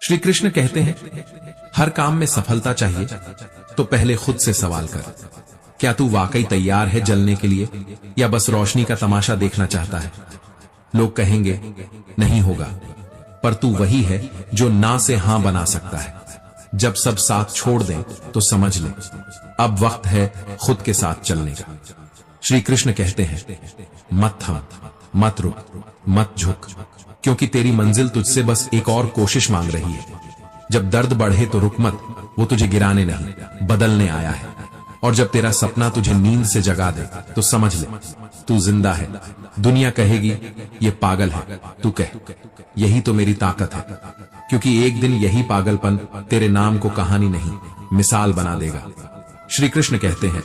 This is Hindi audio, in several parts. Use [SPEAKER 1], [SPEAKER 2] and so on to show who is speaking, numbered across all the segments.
[SPEAKER 1] श्री कृष्ण कहते हैं, हर काम में सफलता चाहिए तो पहले खुद से सवाल कर, क्या तू वाकई तैयार है जलने के लिए या बस रोशनी का तमाशा देखना चाहता है? लोग कहेंगे नहीं होगा, पर तू वही है जो ना से हां बना सकता है। जब सब साथ छोड़ दें तो समझ ले, अब वक्त है खुद के साथ चलने का। श्री कृष्ण कहते हैं, मत थम, मत रुक, मत झुक, क्योंकि तेरी मंजिल तुझसे बस एक और कोशिश मांग रही है। जब दर्द बढ़े तो रुक मत, वो तुझे गिराने नहीं बदलने आया है। और जब तेरा सपना तुझे नींद से जगा दे तो समझ ले, तू जिंदा है। दुनिया कहेगी ये पागल है, तू कह यही तो मेरी ताकत है, क्योंकि एक दिन यही पागलपन तेरे नाम को कहानी नहीं मिसाल बना देगा। श्री कृष्ण कहते हैं,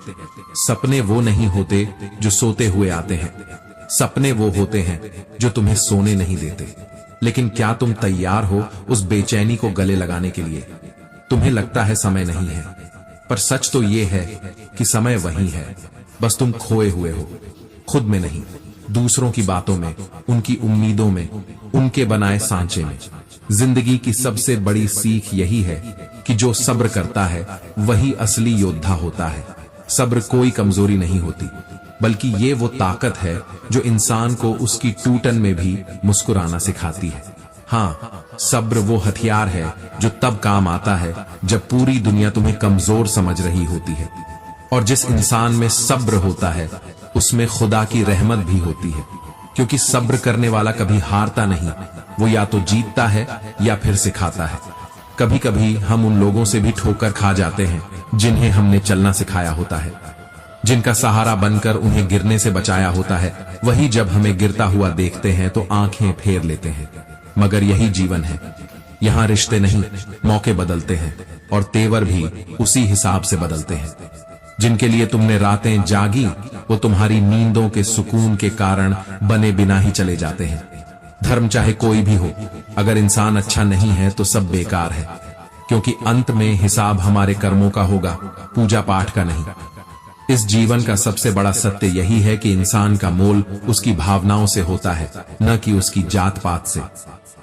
[SPEAKER 1] सपने वो नहीं होते जो सोते हुए आते हैं, सपने वो होते हैं जो तुम्हें सोने नहीं देते। लेकिन क्या तुम तैयार हो उस बेचैनी को गले लगाने के लिए? तुम्हें लगता है समय नहीं है, पर सच तो ये है कि समय वही है, बस तुम खोए हुए हो, खुद में नहीं, दूसरों की बातों में, उनकी उम्मीदों में, उनके बनाए सांचे में। जिंदगी की सबसे बड़ी सीख यही है कि जो सब्र करता है वही असली योद्धा होता है। सब्र कोई कमजोरी नहीं होती, बल्कि ये वो ताकत है जो इंसान को उसकी टूटन में भी मुस्कुराना सिखाती है। हाँ, सब्र वो हथियार है जो तब काम आता है जब पूरी दुनिया तुम्हें कमजोर समझ रही होती है। और जिस इंसान में सब्र होता है उसमें खुदा की रहमत भी होती है, क्योंकि सब्र करने वाला कभी हारता नहीं, वो या तो जीतता है या फिर सिखाता है। कभी कभी हम उन लोगों से भी ठोकर खा जाते हैं जिन्हें हमने चलना सिखाया होता है, जिनका सहारा बनकर उन्हें गिरने से बचाया होता है। वही जब हमें गिरता हुआ देखते हैं तो आंखें फेर लेते हैं। मगर यही जीवन है, यहाँ रिश्ते नहीं मौके बदलते हैं, और तेवर भी उसी हिसाब से बदलते हैं। जिनके लिए तुमने रातें जागी वो तुम्हारी नींदों के सुकून के कारण बने बिना ही चले जाते हैं। धर्म चाहे कोई भी हो, अगर इंसान अच्छा नहीं है तो सब बेकार है, क्योंकि अंत में हिसाब हमारे कर्मों का होगा, पूजा पाठ का नहीं। इस जीवन का सबसे बड़ा सत्य यही है कि इंसान का मोल उसकी भावनाओं से होता है, न कि उसकी जात पात से।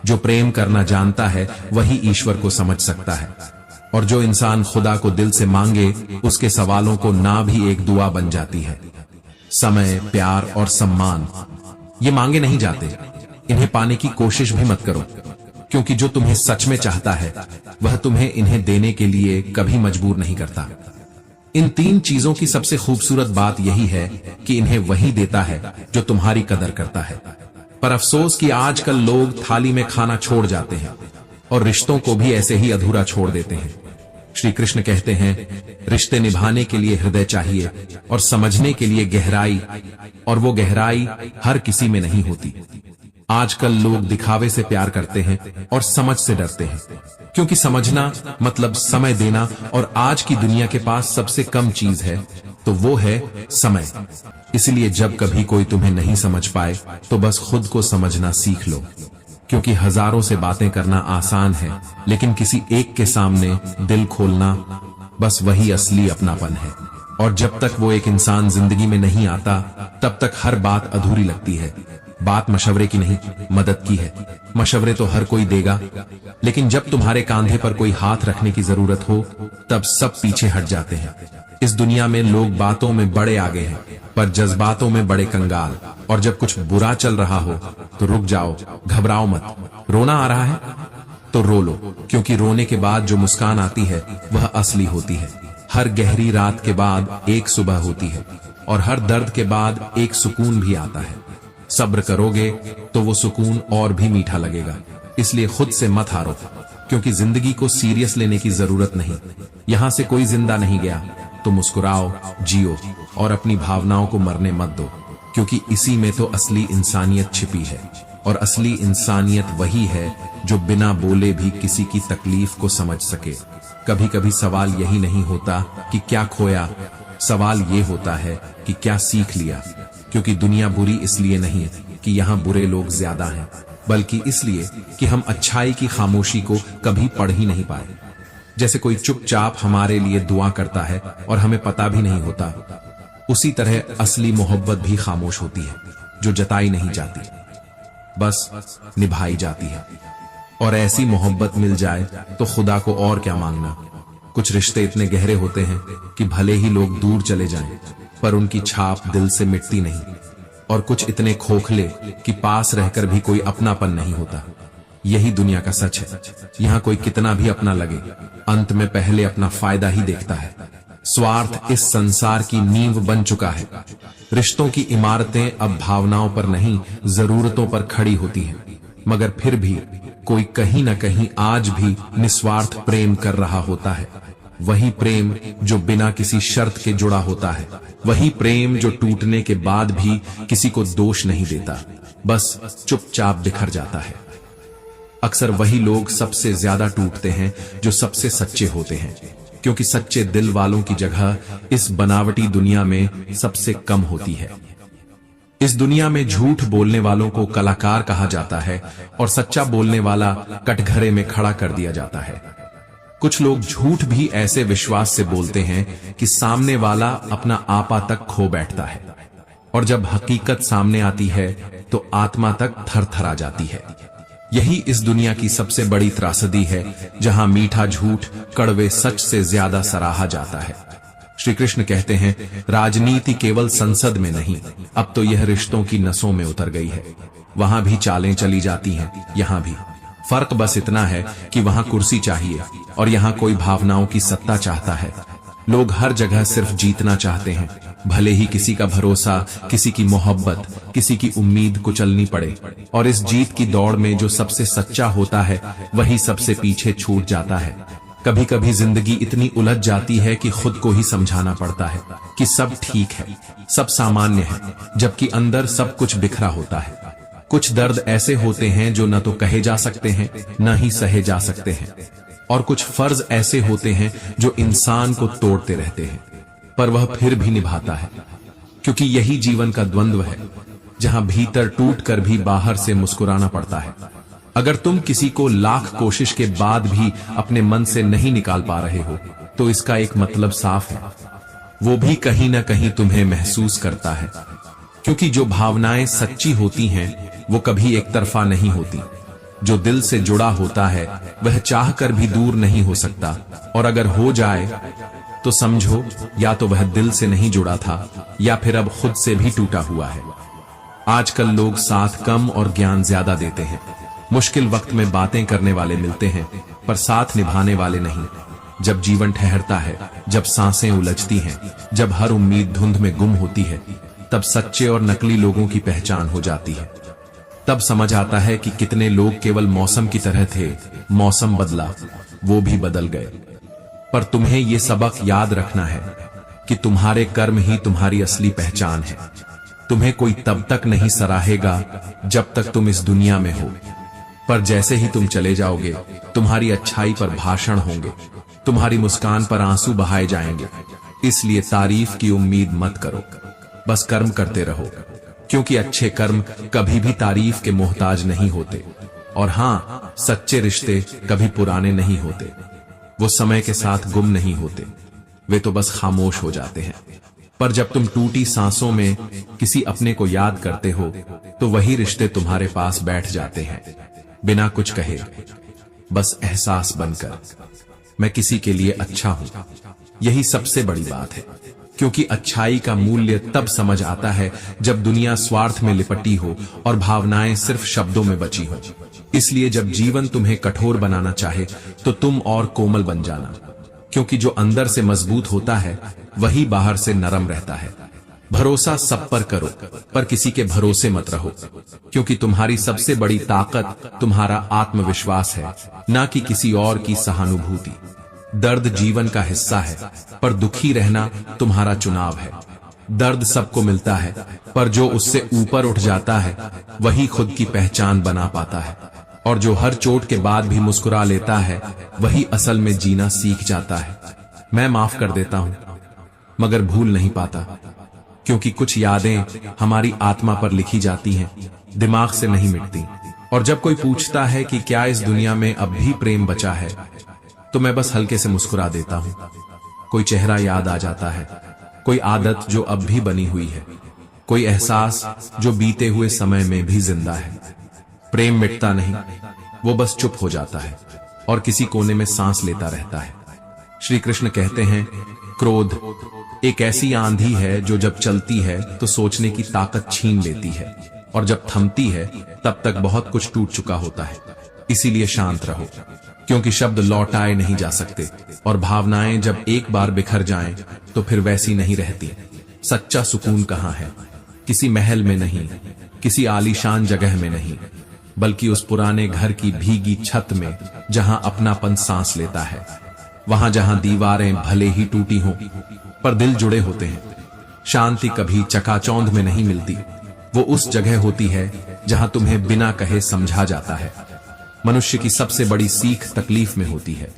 [SPEAKER 1] जो प्रेम करना जानता है वही ईश्वर को समझ सकता है, और जो इंसान खुदा को दिल से मांगे उसके सवालों को ना भी एक दुआ बन जाती है। समय, प्यार और सम्मान ये मांगे नहीं जाते, इन्हें पाने की कोशिश भी मत करो, क्योंकि जो तुम्हें सच में चाहता है वह तुम्हें इन्हें देने के लिए कभी मजबूर नहीं करता। इन तीन चीजों की सबसे खूबसूरत बात यही है कि इन्हें वही देता है जो तुम्हारी कदर करता है। पर अफसोस कि आजकल लोग थाली में खाना छोड़ जाते हैं और रिश्तों को भी ऐसे ही अधूरा छोड़ देते हैं। श्री कृष्ण कहते हैं, रिश्ते निभाने के लिए हृदय चाहिए और समझने के लिए गहराई, और वो गहराई हर किसी में नहीं होती। आजकल लोग दिखावे से प्यार करते हैं और समझ से डरते हैं, क्योंकि समझना मतलब समय देना, और आज की दुनिया के पास सबसे कम चीज है तो वो है समय। इसलिए जब कभी कोई तुम्हें नहीं समझ पाए तो बस खुद को समझना सीख लो, क्योंकि हजारों से बातें करना आसान है, लेकिन किसी एक के सामने दिल खोलना, बस वही असली अपनापन है। और जब तक वो एक इंसान जिंदगी में नहीं आता तब तक हर बात अधूरी लगती है। बात मशवरे की नहीं, मदद की है। मशवरे तो हर कोई देगा, लेकिन जब तुम्हारे कांधे पर कोई हाथ रखने की जरूरत हो तब सब पीछे हट जाते हैं। इस दुनिया में लोग बातों में बड़े आगे हैं, पर जज्बातों में बड़े कंगाल। और जब कुछ बुरा चल रहा हो तो रुक जाओ, घबराओ मत। रोना आ रहा है तो रो लो, क्योंकि रोने के बाद जो मुस्कान आती है वह असली होती है। हर गहरी रात के बाद एक सुबह होती है, और हर दर्द के बाद एक सुकून भी आता है। सब्र करोगे तो वो सुकून और भी मीठा लगेगा। इसलिए खुद से मत हारो, क्योंकि जिंदगी को सीरियस लेने की जरूरत नहीं। यहां से कोई जिंदा नहीं गया, तो मुस्कुराओ, जियो, और अपनी भावनाओं को मरने मत दो, क्योंकि इसी में तो असली इंसानियत छिपी है। और असली इंसानियत वही है जो बिना बोले भी किसी की तकलीफ को समझ सके। कभी कभी सवाल यही नहीं होता कि क्या खोया, सवाल ये होता है कि क्या सीख लिया। क्योंकि दुनिया बुरी इसलिए नहीं कि यहाँ बुरे लोग ज्यादा हैं, बल्कि इसलिए कि हम अच्छाई की खामोशी को कभी पढ़ ही नहीं पाए। जैसे कोई चुपचाप हमारे लिए दुआ करता है और हमें पता भी नहीं होता, उसी तरह असली मोहब्बत भी खामोश होती है, जो जताई नहीं जाती, बस निभाई जाती है। और ऐसी मोहब्बत मिल जाए तो खुदा को और क्या मांगना। कुछ रिश्ते इतने गहरे होते हैं कि भले ही लोग दूर चले जाएं, पर उनकी छाप दिल से मिटती नहीं। और कुछ इतने खोखले कि पास रहकर भी कोई अपनापन नहीं होता। यही दुनिया का सच है। यहाँ कोई कितना भी अपना लगे, अंत में पहले अपना फायदा ही देखता है। स्वार्थ इस संसार की नींव बन चुका है। रिश्तों की इमारतें अब भावनाओं पर नहीं, जरूरतों पर खड़ी होती हैं। मगर फिर भी कोई कहीं न कहीं आज भी निस्वार्थ प्रेम कर रहा होता है। वही प्रेम जो बिना किसी शर्त के जुड़ा होता है। वही प्रेम जो टूटने के बाद भी किसी को दोष नहीं देता, बस चुपचाप बिखर जाता है। अक्सर वही लोग सबसे ज्यादा टूटते हैं जो सबसे सच्चे होते हैं, क्योंकि सच्चे दिल वालों की जगह इस बनावटी दुनिया में सबसे कम होती है। इस दुनिया में झूठ बोलने वालों को कलाकार कहा जाता है और सच्चा बोलने वाला कटघरे में खड़ा कर दिया जाता है। कुछ लोग झूठ भी ऐसे विश्वास से बोलते हैं कि सामने वाला अपना आपा तक खो बैठता है, और जब हकीकत सामने आती है तो आत्मा तक थरथरा जाती है। यही इस दुनिया की सबसे बड़ी त्रासदी है, जहां मीठा झूठ कड़वे सच से ज्यादा सराहा जाता है। श्री कृष्ण कहते हैं, राजनीति केवल संसद में नहीं, अब तो यह रिश्तों की नसों में उतर गई है। वहां भी चालें चली जाती हैं, यहां भी। फर्क बस इतना है कि वहां कुर्सी चाहिए और यहां कोई भावनाओं की सत्ता चाहता है। लोग हर जगह सिर्फ जीतना चाहते हैं, भले ही किसी का भरोसा, किसी की मोहब्बत, किसी की उम्मीद कुचलनी पड़े। और इस जीत की दौड़ में जो सबसे सच्चा होता है वही सबसे पीछे छूट जाता है। कभी कभी जिंदगी इतनी उलझ जाती है कि खुद को ही समझाना पड़ता है कि सब ठीक है, सब सामान्य है, जबकि अंदर सब कुछ बिखरा होता है। कुछ दर्द ऐसे होते हैं जो न तो कहे जा सकते हैं, न ही सहे जा सकते हैं। और कुछ फर्ज ऐसे होते हैं जो इंसान को तोड़ते रहते हैं, पर वह फिर भी निभाता है, क्योंकि यही जीवन का द्वंद्व है, जहां भीतर टूट कर भी बाहर से मुस्कुराना पड़ता है। अगर तुम किसी को लाख कोशिश के बाद भी अपने मन से नहीं निकाल पा रहे हो, तो इसका एक मतलब साफ है, वो भी कहीं ना कहीं तुम्हें महसूस करता है। क्योंकि जो भावनाएं सच्ची होती हैं वो कभी एक तरफा नहीं होती। जो दिल से जुड़ा होता है वह चाह कर भी दूर नहीं हो सकता, और अगर हो जाए तो समझो या तो वह दिल से नहीं जुड़ा था या फिर अब खुद से भी टूटा हुआ है। आजकल लोग साथ कम और ज्ञान ज्यादा देते हैं। मुश्किल वक्त में बातें करने वाले मिलते हैं, पर साथ निभाने वाले नहीं। जब जीवन ठहरता है, जब सांसें उलझती हैं, जब हर उम्मीद धुंध में गुम होती है, तब सच्चे और नकली लोगों की पहचान हो जाती है। तब समझ आता है कि कितने लोग केवल मौसम की तरह थे, मौसम बदला, वो भी बदल गए। पर तुम्हें ये सबक याद रखना है कि तुम्हारे कर्म ही तुम्हारी असली पहचान है। तुम्हें कोई तब तक नहीं सराहेगा जब तक तुम इस दुनिया में हो, पर जैसे ही तुम चले जाओगे, तुम्हारी अच्छाई पर भाषण होंगे, तुम्हारी मुस्कान पर आंसू बहाए जाएंगे। इसलिए तारीफ की उम्मीद मत करो, बस कर्म करते रहो, क्योंकि अच्छे कर्म कभी भी तारीफ के मोहताज नहीं होते। और हां, सच्चे रिश्ते कभी पुराने नहीं होते। वो समय के साथ गुम नहीं होते, वे तो बस खामोश हो जाते हैं। पर जब तुम टूटी सांसों में किसी अपने को याद करते हो, तो वही रिश्ते तुम्हारे पास बैठ जाते हैं, बिना कुछ कहे, बस एहसास बनकर, मैं किसी के लिए अच्छा हूं। यही सबसे बड़ी बात है, क्योंकि अच्छाई का मूल्य तब समझ आता है जब दुनिया स्वार्थ में लिपटी हो और भावनाएं सिर्फ शब्दों में बची हो। इसलिए जब जीवन तुम्हें कठोर बनाना चाहे तो तुम और कोमल बन जाना, क्योंकि जो अंदर से मजबूत होता है वही बाहर से नरम रहता है। भरोसा सब पर करो, पर किसी के भरोसे मत रहो, क्योंकि तुम्हारी सबसे बड़ी ताकत तुम्हारा आत्मविश्वास है, ना कि किसी और की सहानुभूति। दर्द जीवन का हिस्सा है, पर दुखी रहना तुम्हारा चुनाव है। दर्द सबको मिलता है, पर जो उससे ऊपर उठ जाता है वही खुद की पहचान बना पाता है। और जो हर चोट के बाद भी मुस्कुरा लेता है वही असल में जीना सीख जाता है। मैं माफ कर देता हूं, मगर भूल नहीं पाता, क्योंकि कुछ यादें हमारी आत्मा पर लिखी जाती हैं, दिमाग से नहीं मिटती। और जब कोई पूछता है कि क्या इस दुनिया में अब भी प्रेम बचा है, तो मैं बस हल्के से मुस्कुरा देता हूं। कोई चेहरा याद आ जाता है, कोई आदत जो अब भी बनी हुई है, कोई एहसास जो बीते हुए समय में भी जिंदा है। प्रेम मिटता नहीं, वो बस चुप हो जाता है और किसी कोने में सांस लेता रहता है। श्री कृष्ण कहते हैं, क्रोध एक ऐसी आंधी है जो जब चलती है तो सोचने की ताकत छीन लेती है, और जब थमती है तब तक बहुत कुछ टूट चुका होता है। इसीलिए शांत रहो, क्योंकि शब्द लौटाए नहीं जा सकते, और भावनाएं जब एक बार बिखर जाएं तो फिर वैसी नहीं रहती। सच्चा सुकून कहाँ है? किसी महल में नहीं, किसी आलीशान जगह में नहीं, बल्कि उस पुराने घर की भीगी छत में जहां अपनापन सांस लेता है, वहां जहां दीवारें भले ही टूटी हों पर दिल जुड़े होते हैं। शांति कभी चकाचौंध में नहीं मिलती, वो उस जगह होती है जहां तुम्हें बिना कहे समझा जाता है। मनुष्य की सबसे बड़ी सीख तकलीफ में होती है।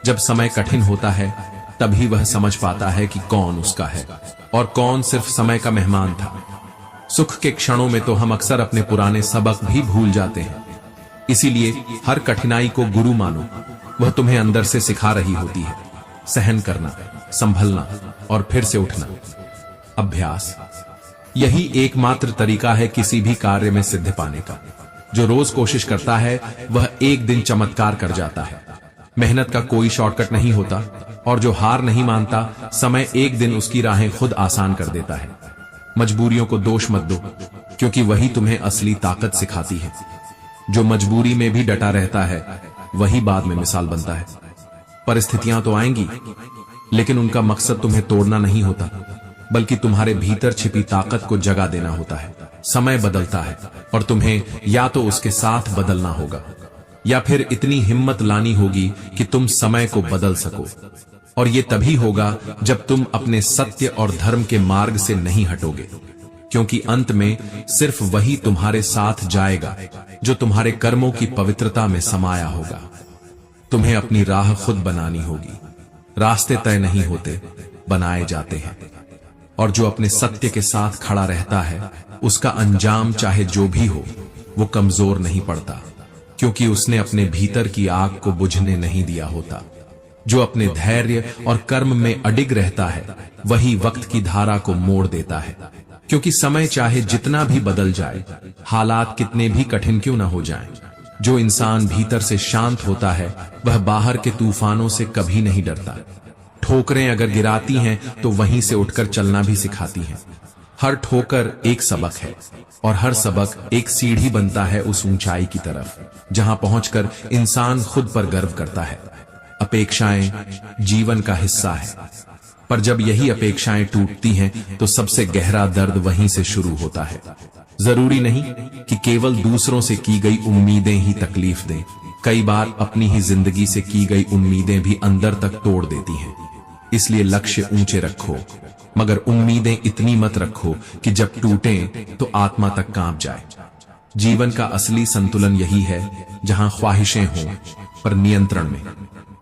[SPEAKER 1] जब समय कठिन होता है तभी वह समझ पाता है कि कौन उसका है और कौन सिर्फ समय का मेहमान था। सुख के क्षणों में तो हम अक्सर अपने पुराने सबक भी भूल जाते हैं। इसीलिए हर कठिनाई को गुरु मानो, वह तुम्हें अंदर से सिखा रही होती है। सहन करना, संभलना और फिर से उठना। अभ्यास, यही एकमात्र तरीका है किसी भी कार्य में सिद्धि पाने का। जो रोज कोशिश करता है वह एक दिन चमत्कार कर जाता है। मेहनत का कोई शॉर्टकट नहीं होता, और जो हार नहीं मानता, समय एक दिन उसकी राहें खुद आसान कर देता है। मजबूरियों को दोष मत दो, क्योंकि वही तुम्हें असली ताकत सिखाती है। जो मजबूरी में भी डटा रहता है वही बाद में मिसाल बनता है। परिस्थितियां तो आएंगी, लेकिन उनका मकसद तुम्हें तोड़ना नहीं होता, बल्कि तुम्हारे भीतर छिपी ताकत को जगा देना होता है। समय बदलता है और तुम्हें या तो उसके साथ बदलना होगा, या फिर इतनी हिम्मत लानी होगी कि तुम समय को बदल सको। और ये तभी होगा जब तुम अपने सत्य और धर्म के मार्ग से नहीं हटोगे, क्योंकि अंत में सिर्फ वही तुम्हारे साथ जाएगा जो तुम्हारे कर्मों की पवित्रता में समाया होगा। तुम्हें अपनी राह खुद बनानी होगी। रास्ते तय नहीं होते, बनाए जाते हैं। और जो अपने सत्य के साथ खड़ा रहता है, उसका अंजाम चाहे जो भी हो, वो कमजोर नहीं पड़ता, क्योंकि उसने अपने भीतर की आग को बुझने नहीं दिया होता। जो अपने धैर्य और कर्म में अडिग रहता है, वही वक्त की धारा को मोड़ देता है। क्योंकि समय चाहे जितना भी बदल जाए, हालात कितने भी कठिन क्यों न हो जाएं, जो इंसान भीतर से शांत होता है वह बाहर के तूफानों से कभी नहीं डरता। ठोकरें अगर गिराती हैं तो वहीं से उठकर चलना भी सिखाती हैं। हर ठोकर एक सबक है, और हर सबक एक सीढ़ी बनता है उस ऊंचाई की तरफ, जहां पहुंचकर इंसान खुद पर गर्व करता है। अपेक्षाएं जीवन का हिस्सा है, पर जब यही अपेक्षाएं टूटती हैं तो सबसे गहरा दर्द वहीं से शुरू होता है। जरूरी नहीं कि केवल दूसरों से की गई उम्मीदें ही तकलीफ दें, कई बार अपनी ही जिंदगी से की गई उम्मीदें भी अंदर तक तोड़ देती हैं। इसलिए लक्ष्य ऊंचे रखो, मगर उम्मीदें इतनी मत रखो कि जब टूटें तो आत्मा तक कांप जाए। जीवन का असली संतुलन यही है जहां ख्वाहिशें हों पर नियंत्रण में,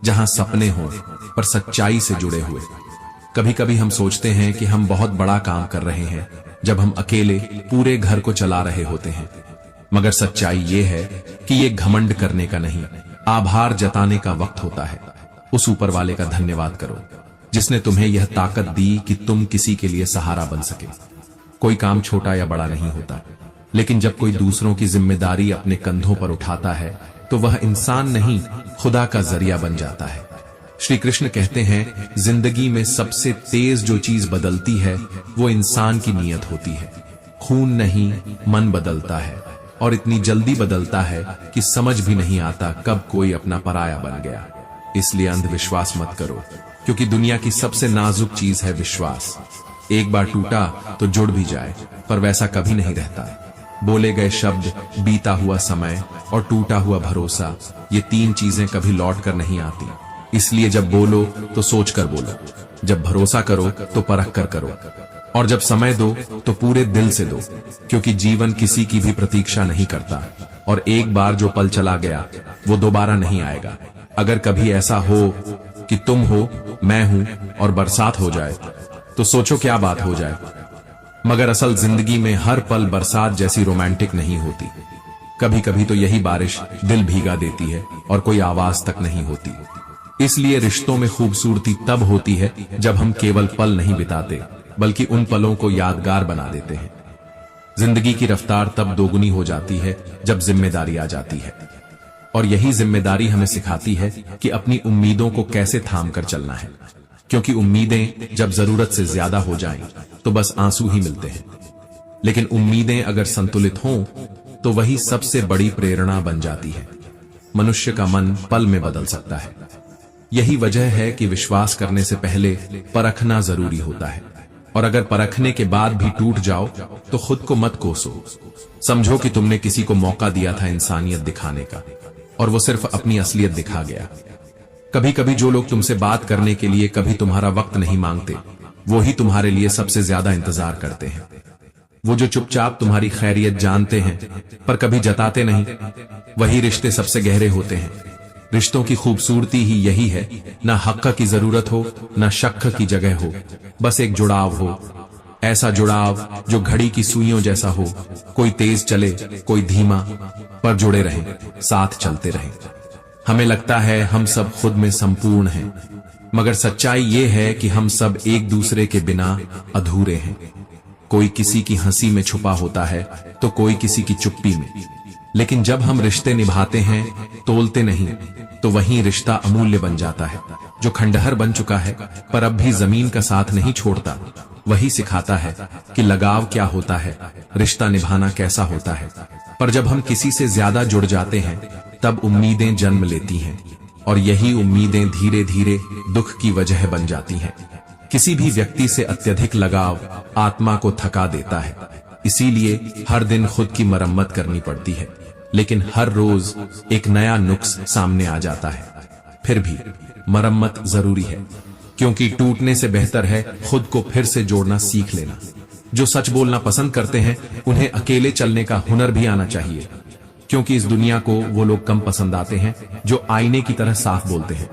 [SPEAKER 1] जहां सपने हों पर सच्चाई से जुड़े हुए। कभी कभी हम सोचते हैं कि हम बहुत बड़ा काम कर रहे हैं, जब हम अकेले पूरे घर को चला रहे होते हैं। मगर सच्चाई ये है कि ये घमंड करने का नहीं, आभार जताने का वक्त होता है। उस ऊपर वाले का धन्यवाद करो जिसने तुम्हें यह ताकत दी कि तुम किसी के लिए सहारा बन सके। कोई काम छोटा या बड़ा नहीं होता, लेकिन जब कोई दूसरों की जिम्मेदारी अपने कंधों पर उठाता है तो वह इंसान नहीं, खुदा का जरिया बन जाता है। श्री कृष्ण कहते हैं, जिंदगी में सबसे तेज जो चीज बदलती है वो इंसान की नीयत होती है। खून नहीं, मन बदलता है, और इतनी जल्दी बदलता है कि समझ भी नहीं आता कब कोई अपना पराया बन गया। इसलिए अंधविश्वास मत करो, क्योंकि दुनिया की सबसे नाजुक चीज है विश्वास। एक बार टूटा तो जुड़ भी जाए, पर वैसा कभी नहीं रहता। बोले गए शब्द, बीता हुआ समय और टूटा हुआ भरोसा, ये तीन चीजें कभी लौट कर नहीं आती। इसलिए जब बोलो तो सोच कर बोलो, जब भरोसा करो तो परख कर करो, और जब समय दो तो पूरे दिल से दो, क्योंकि जीवन किसी की भी प्रतीक्षा नहीं करता, और एक बार जो पल चला गया वो दोबारा नहीं आएगा। अगर कभी ऐसा हो कि तुम हो, मैं हूं और बरसात हो जाए तो सोचो क्या बात हो जाए। मगर असल जिंदगी में हर पल बरसात जैसी रोमांटिक नहीं होती। कभी कभी तो यही बारिश दिल भीगा देती है और कोई आवाज तक नहीं होती। इसलिए रिश्तों में खूबसूरती तब होती है जब हम केवल पल नहीं बिताते, बल्कि उन पलों को यादगार बना देते हैं। जिंदगी की रफ्तार तब दोगुनी हो जाती है जब जिम्मेदारी आ जाती है। और यही जिम्मेदारी हमें सिखाती है कि अपनी उम्मीदों को कैसे थाम कर चलना है, क्योंकि उम्मीदें जब जरूरत से ज्यादा हो जाएं, तो बस आंसू ही मिलते हैं। लेकिन उम्मीदें अगर संतुलित हों तो वही सबसे बड़ी प्रेरणा बन जाती है। मनुष्य का मन पल में बदल सकता है। यही वजह है कि विश्वास करने से पहले परखना जरूरी होता है, और अगर परखने के बाद भी टूट जाओ तो खुद को मत कोसो। समझो कि तुमने किसी को मौका दिया था इंसानियत दिखाने का, और वो सिर्फ अपनी असलियत दिखा गया। कभी कभी जो लोग तुमसे बात करने के लिए कभी तुम्हारा वक्त नहीं मांगते, वो ही तुम्हारे लिए सबसे ज्यादा इंतजार करते हैं। वो जो चुपचाप तुम्हारी खैरियत जानते हैं पर कभी जताते नहीं, वही रिश्ते सबसे गहरे होते हैं। रिश्तों की खूबसूरती ही यही है, ना हक्क की जरूरत हो, ना शक की जगह हो, बस एक जुड़ाव हो। ऐसा जुड़ाव जो घड़ी की सुइयों जैसा हो, कोई तेज चले कोई धीमा, पर जुड़े रहें, साथ चलते रहें। हमें लगता है हम सब खुद में संपूर्ण हैं, मगर सच्चाई ये है कि हम सब एक दूसरे के बिना अधूरे हैं। कोई किसी की हंसी में छुपा होता है तो कोई किसी की चुप्पी में, लेकिन जब हम रिश्ते निभाते हैं, तोलते नहीं, तो वही रिश्ता अमूल्य बन जाता है। जो खंडहर बन चुका है पर अब भी जमीन का साथ नहीं छोड़ता, वही सिखाता है कि लगाव क्या होता है, रिश्ता निभाना कैसा होता है। पर जब हम किसी से ज्यादा जुड़ जाते हैं, तब उम्मीदें जन्म लेती हैं, और यही उम्मीदें धीरे धीरे दुख की वजह बन जाती हैं। किसी भी व्यक्ति से अत्यधिक लगाव आत्मा को थका देता है, इसीलिए हर दिन खुद की मरम्मत करनी पड़ती है। लेकिन हर रोज एक नया नुक्स सामने आ जाता है। फिर भी मरम्मत जरूरी है, क्योंकि टूटने से बेहतर है खुद को फिर से जोड़ना सीख लेना। जो सच बोलना पसंद करते हैं, उन्हें अकेले चलने का हुनर भी आना चाहिए, क्योंकि इस दुनिया को वो लोग कम पसंद आते हैं जो आईने की तरह साफ बोलते हैं।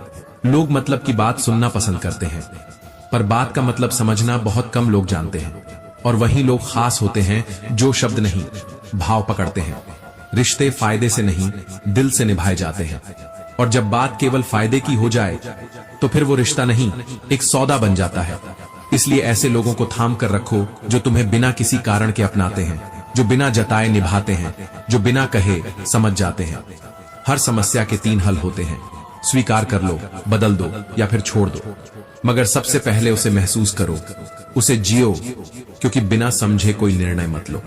[SPEAKER 1] लोग मतलब की बात सुनना पसंद करते हैं, पर बात का मतलब समझना बहुत कम लोग जानते हैं। और वही लोग खास होते हैं जो शब्द नहीं, भाव पकड़ते हैं। रिश्ते फायदे से नहीं, दिल से निभाए जाते हैं, और जब बात केवल फायदे की हो जाए तो फिर वो रिश्ता नहीं, एक सौदा बन जाता है। इसलिए ऐसे लोगों को थाम कर रखो जो तुम्हें बिना किसी कारण के अपनाते हैं, जो बिना जताए निभाते हैं, जो बिना कहे समझ जाते हैं। हर समस्या के 3 हल होते हैं, स्वीकार कर लो, बदल दो या फिर छोड़ दो। मगर सबसे पहले उसे महसूस करो, उसे जियो, क्योंकि बिना समझे कोई निर्णय मत लो।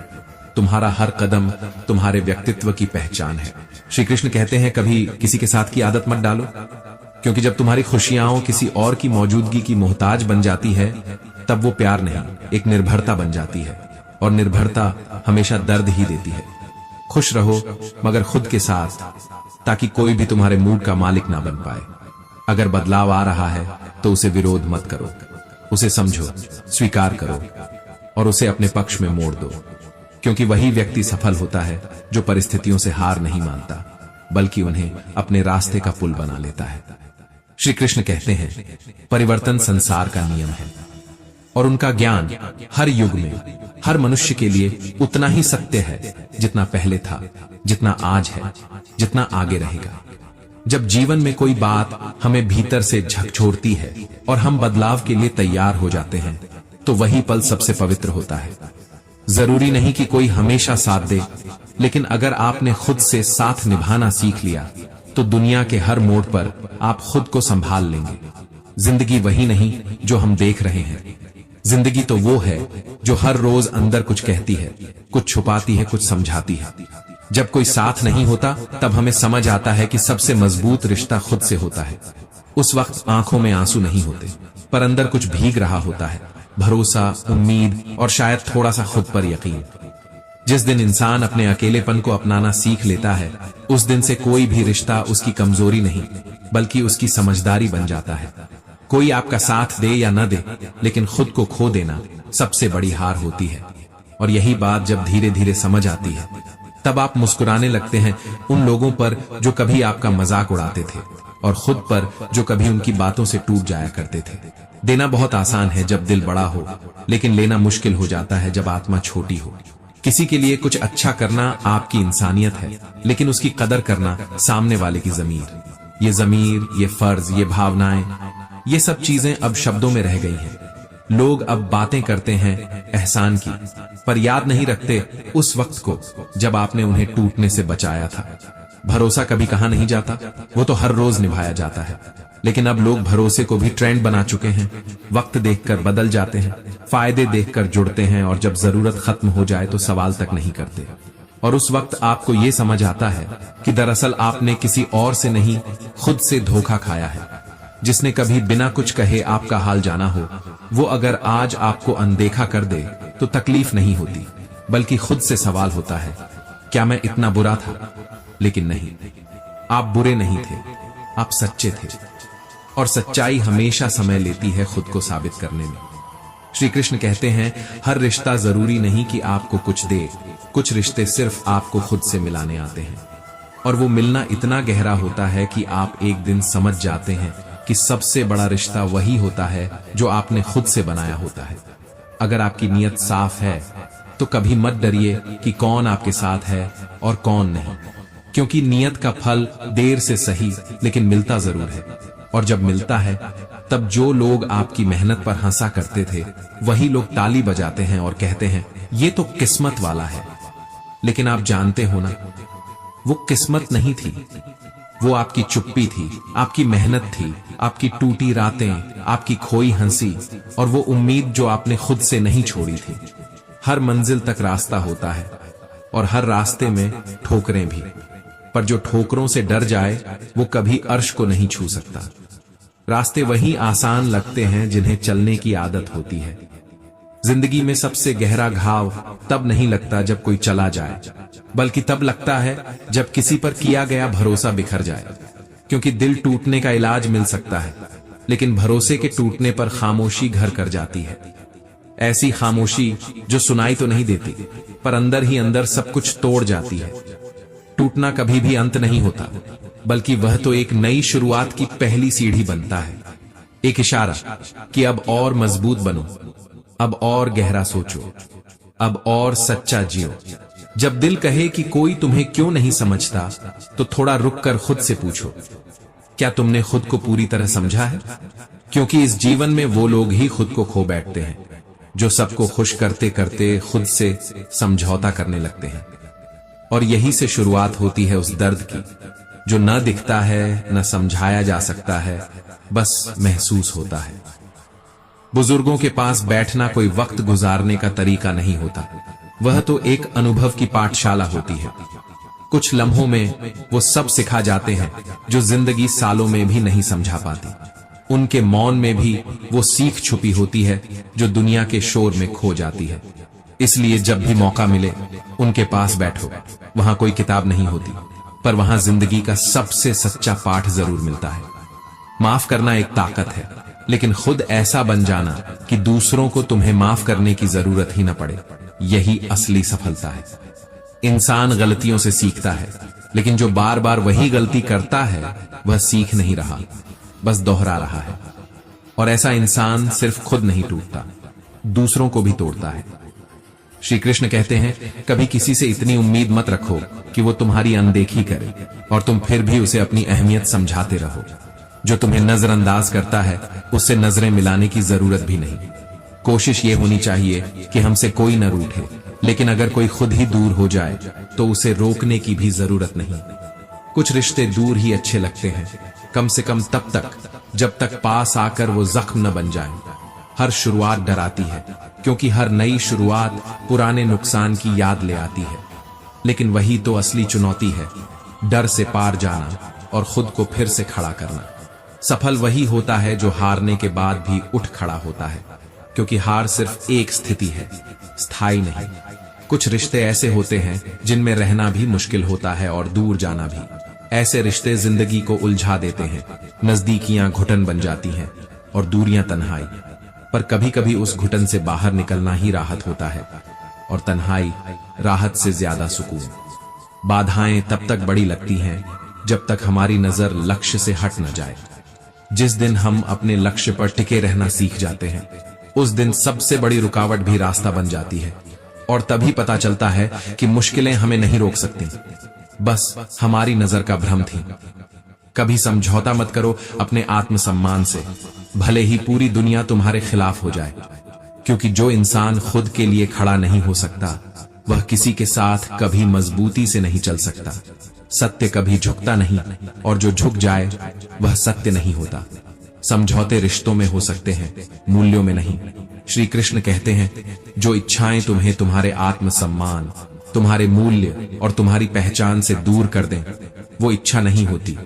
[SPEAKER 1] तुम्हारा हर कदम तुम्हारे व्यक्तित्व की पहचान है। श्री कृष्ण कहते हैं, कभी किसी के साथ की आदत मत डालो, क्योंकि जब तुम्हारी खुशियां किसी और की मौजूदगी की मोहताज बन जाती है, तब वो प्यार नहीं, एक निर्भरता बन जाती है, और निर्भरता हमेशा दर्द ही देती है। खुश रहो मगर खुद के साथ, ताकि कोई भी तुम्हारे मूड का मालिक ना बन पाए। अगर बदलाव आ रहा है तो उसे विरोध मत करो, उसे समझो, स्वीकार करो, और उसे अपने पक्ष में मोड़ दो, क्योंकि वही व्यक्ति सफल होता है जो परिस्थितियों से हार नहीं मानता, बल्कि उन्हें अपने रास्ते का पुल बना लेता है। श्री कृष्ण कहते हैं, परिवर्तन संसार का नियम है, और उनका ज्ञान हर युग में हर मनुष्य के लिए उतना ही सत्य है जितना पहले था, जितना आज है, जितना आगे रहेगा। जब जीवन में कोई बात हमें भीतर से झकझोरती है और हम बदलाव के लिए तैयार हो जाते हैं, तो वही पल सबसे पवित्र होता है। जरूरी नहीं कि कोई हमेशा साथ दे, लेकिन अगर आपने खुद से साथ निभाना सीख लिया, तो दुनिया के हर मोड़ पर आप खुद को संभाल लेंगे। जिंदगी वही नहीं जो हम देख रहे हैं, जिंदगी तो वो है जो हर रोज अंदर कुछ कहती है, कुछ छुपाती है, कुछ समझाती है। जब कोई साथ नहीं होता, तब हमें समझ आता है कि सबसे मजबूत रिश्ता खुद से होता है। उस वक्त आंखों में आंसू नहीं होते, पर अंदर कुछ भीग रहा होता है, भरोसा, उम्मीद और शायद थोड़ा सा खुद पर यकीन। जिस दिन इंसान अपने अकेलेपन को अपनाना सीख लेता है, उस दिन से कोई भी रिश्ता उसकी कमजोरी नहीं, बल्कि उसकी समझदारी बन जाता है। कोई आपका साथ दे या न दे, लेकिन खुद को खो देना सबसे बड़ी हार होती है। और यही बात जब धीरे धीरे समझ आती है, तब आप मुस्कुराने लगते हैं उन लोगों पर जो कभी आपका मजाक उड़ाते थे, और खुद पर जो कभी उनकी बातों से टूट जाया करते थे। देना बहुत आसान है जब दिल बड़ा हो, लेकिन लेना मुश्किल हो जाता है जब आत्मा छोटी हो। किसी के लिए कुछ अच्छा करना आपकी इंसानियत है, लेकिन उसकी कदर करना सामने वाले की ज़मीर। ये ज़मीर, ये फर्ज, ये भावनाएं, ये सब चीजें अब शब्दों में रह गई हैं। लोग अब बातें करते हैं एहसान की, पर याद नहीं रखते उस वक्त को जब आपने उन्हें टूटने से बचाया था। भरोसा कभी कहा नहीं जाता, वो तो हर रोज निभाया जाता है। लेकिन अब लोग भरोसे को भी ट्रेंड बना चुके हैं। वक्त देखकर बदल जाते हैं, फायदे देखकर जुड़ते हैं, और जब जरूरत खत्म हो जाए तो सवाल तक नहीं करते। और उस वक्त आपको ये समझ आता है कि दरअसल आपने किसी और से नहीं, खुद से धोखा खाया है। जिसने कभी बिना कुछ कहे आपका हाल जाना हो, वो अगर आज आपको अनदेखा कर दे तो तकलीफ नहीं होती, बल्कि खुद से सवाल होता है, क्या मैं इतना बुरा था? लेकिन नहीं, आप बुरे नहीं थे, आप सच्चे थे। और सच्चाई हमेशा समय लेती है खुद को साबित करने में। श्री कृष्ण कहते हैं, हर रिश्ता जरूरी नहीं कि आपको कुछ दे, कुछ रिश्ते सिर्फ आपको खुद से मिलाने आते हैं। और वो मिलना इतना गहरा होता है कि आप एक दिन समझ जाते हैं कि सबसे बड़ा रिश्ता वही होता है जो आपने खुद से बनाया होता है। अगर आपकी नीयत साफ है तो कभी मत डरिए कि कौन आपके साथ है और कौन नहीं, क्योंकि नीयत का फल देर से सही लेकिन मिलता जरूर है। और जब मिलता है तब जो लोग आपकी मेहनत पर हंसा करते थे, वही लोग ताली बजाते हैं और कहते हैं, ये तो किस्मत वाला है। लेकिन आप जानते हो ना, वो किस्मत नहीं थी, वो आपकी चुप्पी थी, आपकी मेहनत थी, आपकी टूटी रातें, आपकी खोई हंसी, और वो उम्मीद जो आपने खुद से नहीं छोड़ी थी। हर मंजिल तक रास्ता होता है, और हर रास्ते में ठोकरें भी, पर जो ठोकरों से डर जाए वो कभी अर्श को नहीं छू सकता। रास्ते वही आसान लगते हैं जिन्हें चलने की आदत होती है। जिंदगी में सबसे गहरा घाव तब नहीं लगता जब कोई चला जाए, बल्कि तब लगता है जब किसी पर किया गया भरोसा बिखर जाए। क्योंकि दिल टूटने का इलाज मिल सकता है, लेकिन भरोसे के टूटने पर खामोशी घर कर जाती है। ऐसी खामोशी जो सुनाई तो नहीं देती, पर अंदर ही अंदर सब कुछ तोड़ जाती है। टूटना कभी भी अंत नहीं होता, बल्कि वह तो एक नई शुरुआत की पहली सीढ़ी बनता है। एक इशारा कि अब और मजबूत बनो, अब और गहरा सोचो, अब और सच्चा जियो। जब दिल कहे कि कोई तुम्हें क्यों नहीं समझता, तो थोड़ा रुक कर खुद से पूछो, क्या तुमने खुद को पूरी तरह समझा है? क्योंकि इस जीवन में वो लोग ही खुद को खो बैठते हैं जो सबको खुश करते करते खुद से समझौता करने लगते हैं। और यही से शुरुआत होती है उस दर्द की जो न दिखता है, न समझाया जा सकता है, बस महसूस होता है। बुजुर्गों के पास बैठना कोई वक्त गुजारने का तरीका नहीं होता, वह तो एक अनुभव की पाठशाला होती है। कुछ लम्हों में वो सब सिखा जाते हैं जो जिंदगी सालों में भी नहीं समझा पाती। उनके मौन में भी वो सीख छुपी होती है जो दुनिया के शोर में खो जाती है। इसलिए जब भी मौका मिले उनके पास बैठो। वहां कोई किताब नहीं होती, पर वहां जिंदगी का सबसे सच्चा पाठ जरूर मिलता है। माफ करना एक ताकत है, लेकिन खुद ऐसा बन जाना कि दूसरों को तुम्हें माफ करने की जरूरत ही न पड़े, यही असली सफलता है। इंसान गलतियों से सीखता है, लेकिन जो बार बार वही गलती करता है वह सीख नहीं रहा, बस दोहरा रहा है। और ऐसा इंसान सिर्फ खुद नहीं टूटता, दूसरों को भी तोड़ता है। श्री कृष्ण कहते हैं, कभी किसी से इतनी उम्मीद मत रखो कि वो तुम्हारी अनदेखी करे और तुम फिर भी उसे अपनी अहमियत समझाते रहो। जो तुम्हें नजरअंदाज करता है उससे नजरें मिलाने की जरूरत भी नहीं। कोशिश ये होनी चाहिए कि हमसे कोई न रूठे, लेकिन अगर कोई खुद ही दूर हो जाए तो उसे रोकने की भी जरूरत नहीं। कुछ रिश्ते दूर ही अच्छे लगते हैं, कम से कम तब तक जब तक पास आकर वो जख्म न बन जाए। हर शुरुआत डराती है, क्योंकि हर नई शुरुआत पुराने नुकसान की याद ले आती है। लेकिन वही तो असली चुनौती है, डर से पार जाना और खुद को फिर से खड़ा करना। सफल वही होता है जो हारने के बाद भी उठ खड़ा होता है, क्योंकि हार सिर्फ एक स्थिति है, स्थायी नहीं। कुछ रिश्ते ऐसे होते हैं जिनमें रहना भी मुश्किल होता है और दूर जाना भी। ऐसे रिश्ते जिंदगी को उलझा देते हैं, नजदीकियां घुटन बन जाती हैं और दूरियां तन्हाई। पर कभी कभी उस घुटन से बाहर निकलना ही राहत होता है, और तन्हाई राहत से ज्यादा सुकून। बाधाएं तब तक बड़ी लगती हैं जब तक हमारी नजर लक्ष्य से हट न जाए। जिस दिन हम अपने लक्ष्य पर टिके रहना सीख जाते हैं, उस दिन सबसे बड़ी रुकावट भी रास्ता बन जाती है। और तभी पता चलता है कि मुश्किलें हमें नहीं रोक सकती, बस हमारी नजर का भ्रम थी। कभी समझौता मत करो अपने आत्मसम्मान से, भले ही पूरी दुनिया तुम्हारे खिलाफ हो जाए, क्योंकि जो इंसान खुद के लिए खड़ा नहीं हो सकता, वह किसी के साथ कभी मजबूती से नहीं चल सकता। सत्य कभी झुकता नहीं, और जो झुक जाए वह सत्य नहीं होता। समझौते रिश्तों में हो सकते हैं, मूल्यों में नहीं। श्री कृष्ण कहते हैं, जो इच्छाएं तुम्हें तुम्हारे आत्मसम्मान, तुम्हारे मूल्य और तुम्हारी पहचान से दूर कर दें, वो इच्छा नहीं होती,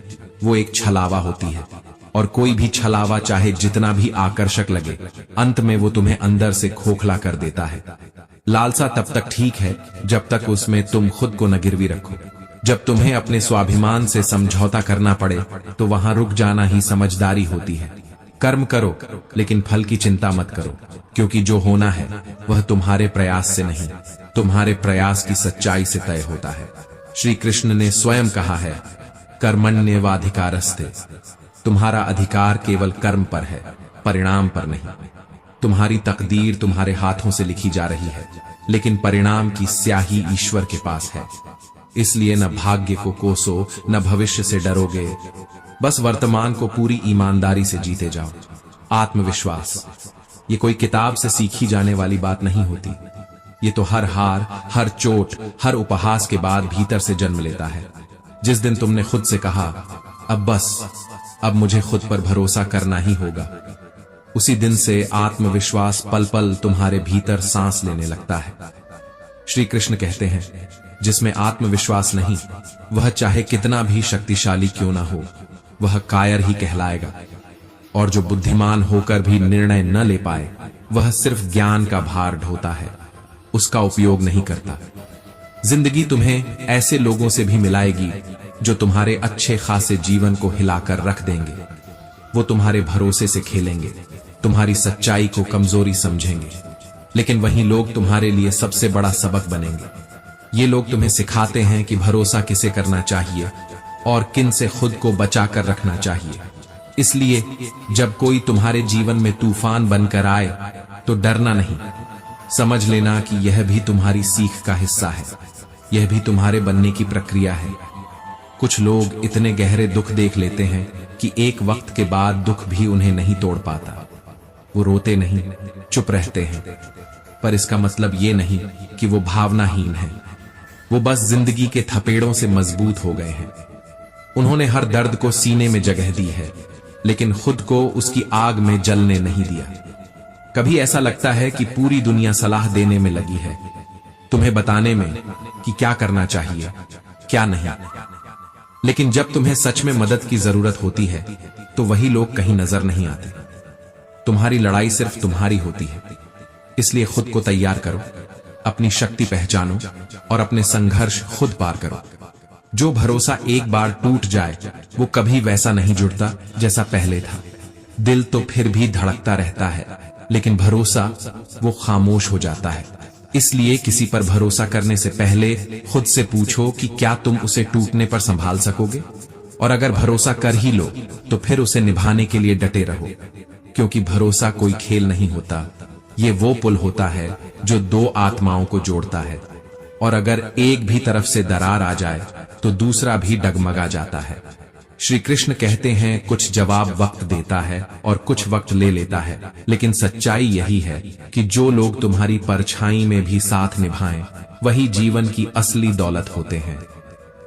[SPEAKER 1] वो एक छलावा होती है। और कोई भी छलावा चाहे जितना भी आकर्षक लगे, अंत में वो तुम्हें अंदर से खोखला कर देता है। लालसा तब तक ठीक है जब तक उसमें तुम खुद को न गिरवी रखो। जब तुम्हें अपने स्वाभिमान से समझौता करना पड़े तो वहां रुक जाना ही समझदारी होती है। कर्म करो लेकिन फल की चिंता मत करो, क्योंकि जो होना है वह तुम्हारे प्रयास से नहीं, तुम्हारे प्रयास की सच्चाई से तय होता है। श्री कृष्ण ने स्वयं कहा है, कर्मण्येवाधिकारस्ते, तुम्हारा अधिकार केवल कर्म पर है, परिणाम पर नहीं। तुम्हारी तकदीर तुम्हारे हाथों से लिखी जा रही है, लेकिन परिणाम की स्याही ईश्वर के पास है। इसलिए न भाग्य को कोसो, न भविष्य से डरोगे, बस वर्तमान को पूरी ईमानदारी से जीते जाओ। आत्मविश्वास ये कोई किताब से सीखी जाने वाली बात नहीं होती। ये तो हर हार, हर चोट, हर उपहास के बाद भीतर से जन्म लेता है। जिस दिन तुमने खुद से कहा, अब बस, अब मुझे खुद पर भरोसा करना ही होगा, उसी दिन से आत्मविश्वास पल पल तुम्हारे भीतर सांस लेने लगता है। श्री कृष्ण कहते हैं, जिसमें आत्मविश्वास नहीं, वह चाहे कितना भी शक्तिशाली क्यों ना हो, वह कायर ही कहलाएगा। और जो बुद्धिमान होकर भी निर्णय न ले पाए, वह सिर्फ ज्ञान का भार ढोता है, उसका उपयोग नहीं करता। जिंदगी तुम्हें ऐसे लोगों से भी मिलाएगी जो तुम्हारे अच्छे खासे जीवन को हिलाकर रख देंगे। वो तुम्हारे भरोसे से खेलेंगे, तुम्हारी सच्चाई को कमजोरी समझेंगे, लेकिन वही लोग तुम्हारे लिए सबसे बड़ा सबक बनेंगे। ये लोग तुम्हें सिखाते हैं कि भरोसा किसे करना चाहिए और किन से खुद को बचाकर रखना चाहिए। इसलिए जब कोई तुम्हारे जीवन में तूफान बनकर आए तो डरना नहीं, समझ लेना कि यह भी तुम्हारी सीख का हिस्सा है, यह भी तुम्हारे बनने की प्रक्रिया है। कुछ लोग इतने गहरे दुख देख लेते हैं कि एक वक्त के बाद दुख भी उन्हें नहीं तोड़ पाता। वो रोते नहीं, चुप रहते हैं, पर इसका मतलब ये नहीं कि वो भावनाहीन हैं। वो बस जिंदगी के थपेड़ों से मजबूत हो गए हैं। उन्होंने हर दर्द को सीने में जगह दी है, लेकिन खुद को उसकी आग में जलने नहीं दिया। कभी ऐसा लगता है कि पूरी दुनिया सलाह देने में लगी है, तुम्हें बताने में कि क्या करना चाहिए, क्या नहीं। लेकिन जब तुम्हें सच में मदद की जरूरत होती है तो वही लोग कहीं नजर नहीं आते। तुम्हारी लड़ाई सिर्फ तुम्हारी होती है, इसलिए खुद को तैयार करो, अपनी शक्ति पहचानो और अपने संघर्ष खुद पार करो। जो भरोसा एक बार टूट जाए वो कभी वैसा नहीं जुड़ता जैसा पहले था। दिल तो फिर भी धड़कता रहता है, लेकिन भरोसा वो खामोश हो जाता है। इसलिए किसी पर भरोसा करने से पहले खुद से पूछो कि क्या तुम उसे टूटने पर संभाल सकोगे, और अगर भरोसा कर ही लो तो फिर उसे निभाने के लिए डटे रहो, क्योंकि भरोसा कोई खेल नहीं होता। ये वो पुल होता है जो दो आत्माओं को जोड़ता है, और अगर एक भी तरफ से दरार आ जाए तो दूसरा भी डगमगा जाता है। श्री कृष्ण कहते हैं, कुछ जवाब वक्त देता है और कुछ वक्त ले लेता है, लेकिन सच्चाई यही है कि जो लोग तुम्हारी परछाई में भी साथ निभाएं, वही जीवन की असली दौलत होते हैं।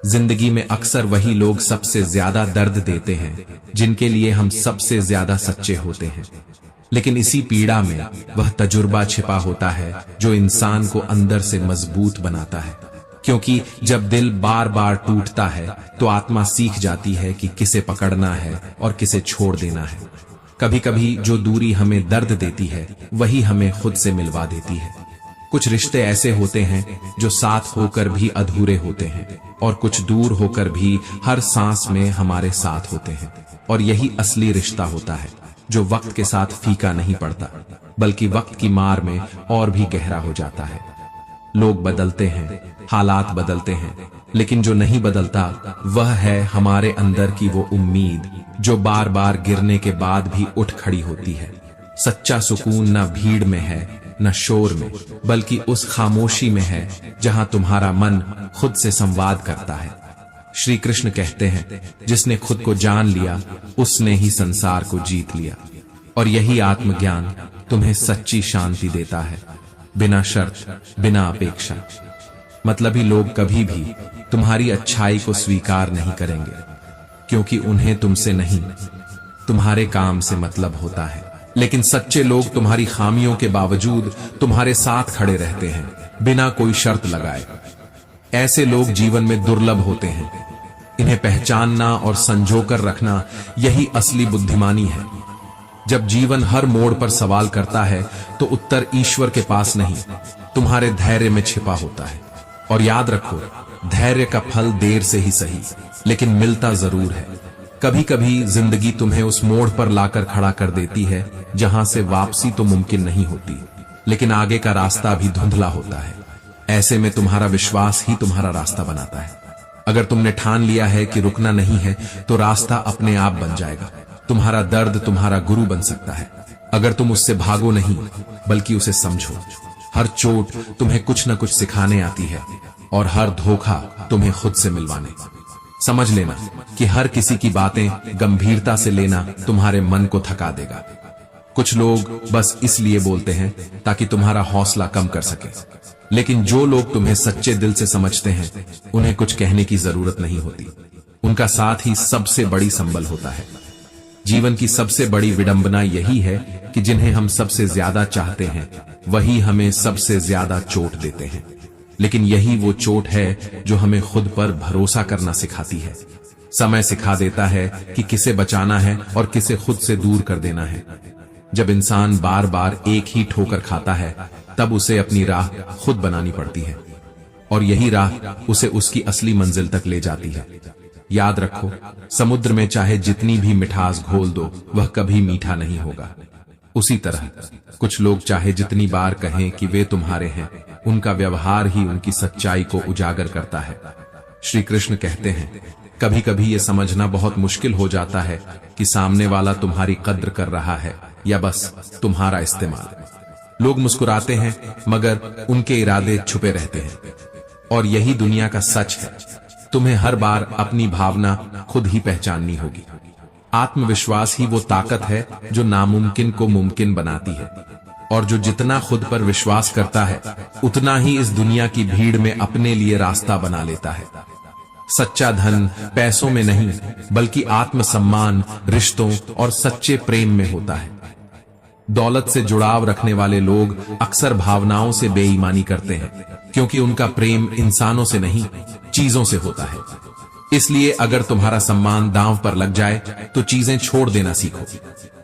[SPEAKER 1] जिंदगी में अक्सर वही लोग सबसे ज्यादा दर्द देते हैं जिनके लिए हम सबसे ज्यादा सच्चे होते हैं, लेकिन इसी पीड़ा में वह तजुर्बा छिपा होता है जो इंसान को अंदर से मजबूत बनाता है। क्योंकि जब दिल बार बार टूटता है तो आत्मा सीख जाती है कि किसे पकड़ना है और किसे छोड़ देना है। कभी कभी जो दूरी हमें दर्द देती है वही हमें खुद से मिलवा देती है। कुछ रिश्ते ऐसे होते हैं जो साथ होकर भी अधूरे होते हैं, और कुछ दूर होकर भी हर सांस में हमारे साथ होते हैं। और यही असली रिश्ता होता है जो वक्त के साथ फीका नहीं पड़ता, बल्कि वक्त की मार में और भी गहरा हो जाता है। लोग बदलते हैं, हालात बदलते हैं, लेकिन जो नहीं बदलता वह है हमारे अंदर की वो उम्मीद जो बार बार गिरने के बाद भी उठ खड़ी होती है। सच्चा सुकून न भीड़ में है, न शोर में, बल्कि उस खामोशी में है जहां तुम्हारा मन खुद से संवाद करता है। श्री कृष्ण कहते हैं, जिसने खुद को जान लिया उसने ही संसार को जीत लिया। और यही आत्मज्ञान तुम्हें सच्ची शांति देता है, बिना शर्त, बिना अपेक्षा। मतलबी लोग कभी भी तुम्हारी अच्छाई को स्वीकार नहीं करेंगे, क्योंकि उन्हें तुमसे नहीं, तुम्हारे काम से मतलब होता है। लेकिन सच्चे लोग तुम्हारी खामियों के बावजूद तुम्हारे साथ खड़े रहते हैं, बिना कोई शर्त लगाए। ऐसे लोग जीवन में दुर्लभ होते हैं। इन्हें पहचानना और संजोकर रखना, यही असली बुद्धिमानी है। जब जीवन हर मोड़ पर सवाल करता है, तो उत्तर ईश्वर के पास नहीं, तुम्हारे धैर्य में छिपा होता है। और याद रखो, धैर्य का फल देर से ही सही, लेकिन मिलता जरूर है। कभी कभी जिंदगी तुम्हें उस मोड़ पर लाकर खड़ा कर देती है जहां से वापसी तो मुमकिन नहीं होती, लेकिन आगे का रास्ता भी धुंधला होता है। ऐसे में तुम्हारा विश्वास ही तुम्हारा रास्ता बनाता है। अगर तुमने ठान लिया है कि रुकना नहीं है, तो रास्ता अपने आप बन जाएगा। तुम्हारा दर्द तुम्हारा गुरु बन सकता है, अगर तुम उससे भागो नहीं, बल्कि उसे समझो। हर चोट तुम्हें कुछ न कुछ सिखाने आती है, और हर धोखा तुम्हें खुद से मिलवाने। समझ लेना कि हर किसी की बातें गंभीरता से लेना तुम्हारे मन को थका देगा। कुछ लोग बस इसलिए बोलते हैं ताकि तुम्हारा हौसला कम कर सके, लेकिन जो लोग तुम्हें सच्चे दिल से समझते हैं, उन्हें कुछ कहने की जरूरत नहीं होती। उनका साथ ही सबसे बड़ी संबल होता है। जीवन की सबसे बड़ी विडंबना यही है कि जिन्हें हम सबसे ज्यादा चाहते हैं, वही हमें सबसे ज्यादा चोट देते हैं। लेकिन यही वो चोट है जो हमें खुद पर भरोसा करना सिखाती है। समय सिखा देता है कि किसे बचाना है और किसे खुद से दूर कर देना है। जब इंसान बार बार एक ही ठोकर खाता है, तब उसे अपनी राह खुद बनानी पड़ती है, और यही राह उसे उसकी असली मंजिल तक ले जाती है। याद रखो, समुद्र में चाहे जितनी भी मिठास घोल दो, वह कभी मीठा नहीं होगा। उसी तरह कुछ लोग चाहे जितनी बार कहें कि वे तुम्हारे हैं, उनका व्यवहार ही उनकी सच्चाई को उजागर करता है। श्री कृष्ण कहते हैं, कभी कभी ये समझना बहुत मुश्किल हो जाता है कि सामने वाला तुम्हारी कद्र कर रहा है या बस तुम्हारा इस्तेमाल। लोग मुस्कुराते हैं, मगर उनके इरादे छुपे रहते हैं, और यही दुनिया का सच है। तुम्हें हर बार अपनी भावना खुद ही पहचाननी होगी। आत्मविश्वास ही वो ताकत है जो नामुमकिन को मुमकिन बनाती है, और जो जितना खुद पर विश्वास करता है, उतना ही इस दुनिया की भीड़ में अपने लिए रास्ता बना लेता है। सच्चा धन पैसों में नहीं, बल्कि आत्मसम्मान, रिश्तों और सच्चे प्रेम में होता है। दौलत से जुड़ाव रखने वाले लोग अक्सर भावनाओं से बेईमानी करते हैं, क्योंकि उनका प्रेम इंसानों से नहीं, चीजों से होता है। इसलिए अगर तुम्हारा सम्मान दांव पर लग जाए, तो चीजें छोड़ देना सीखो,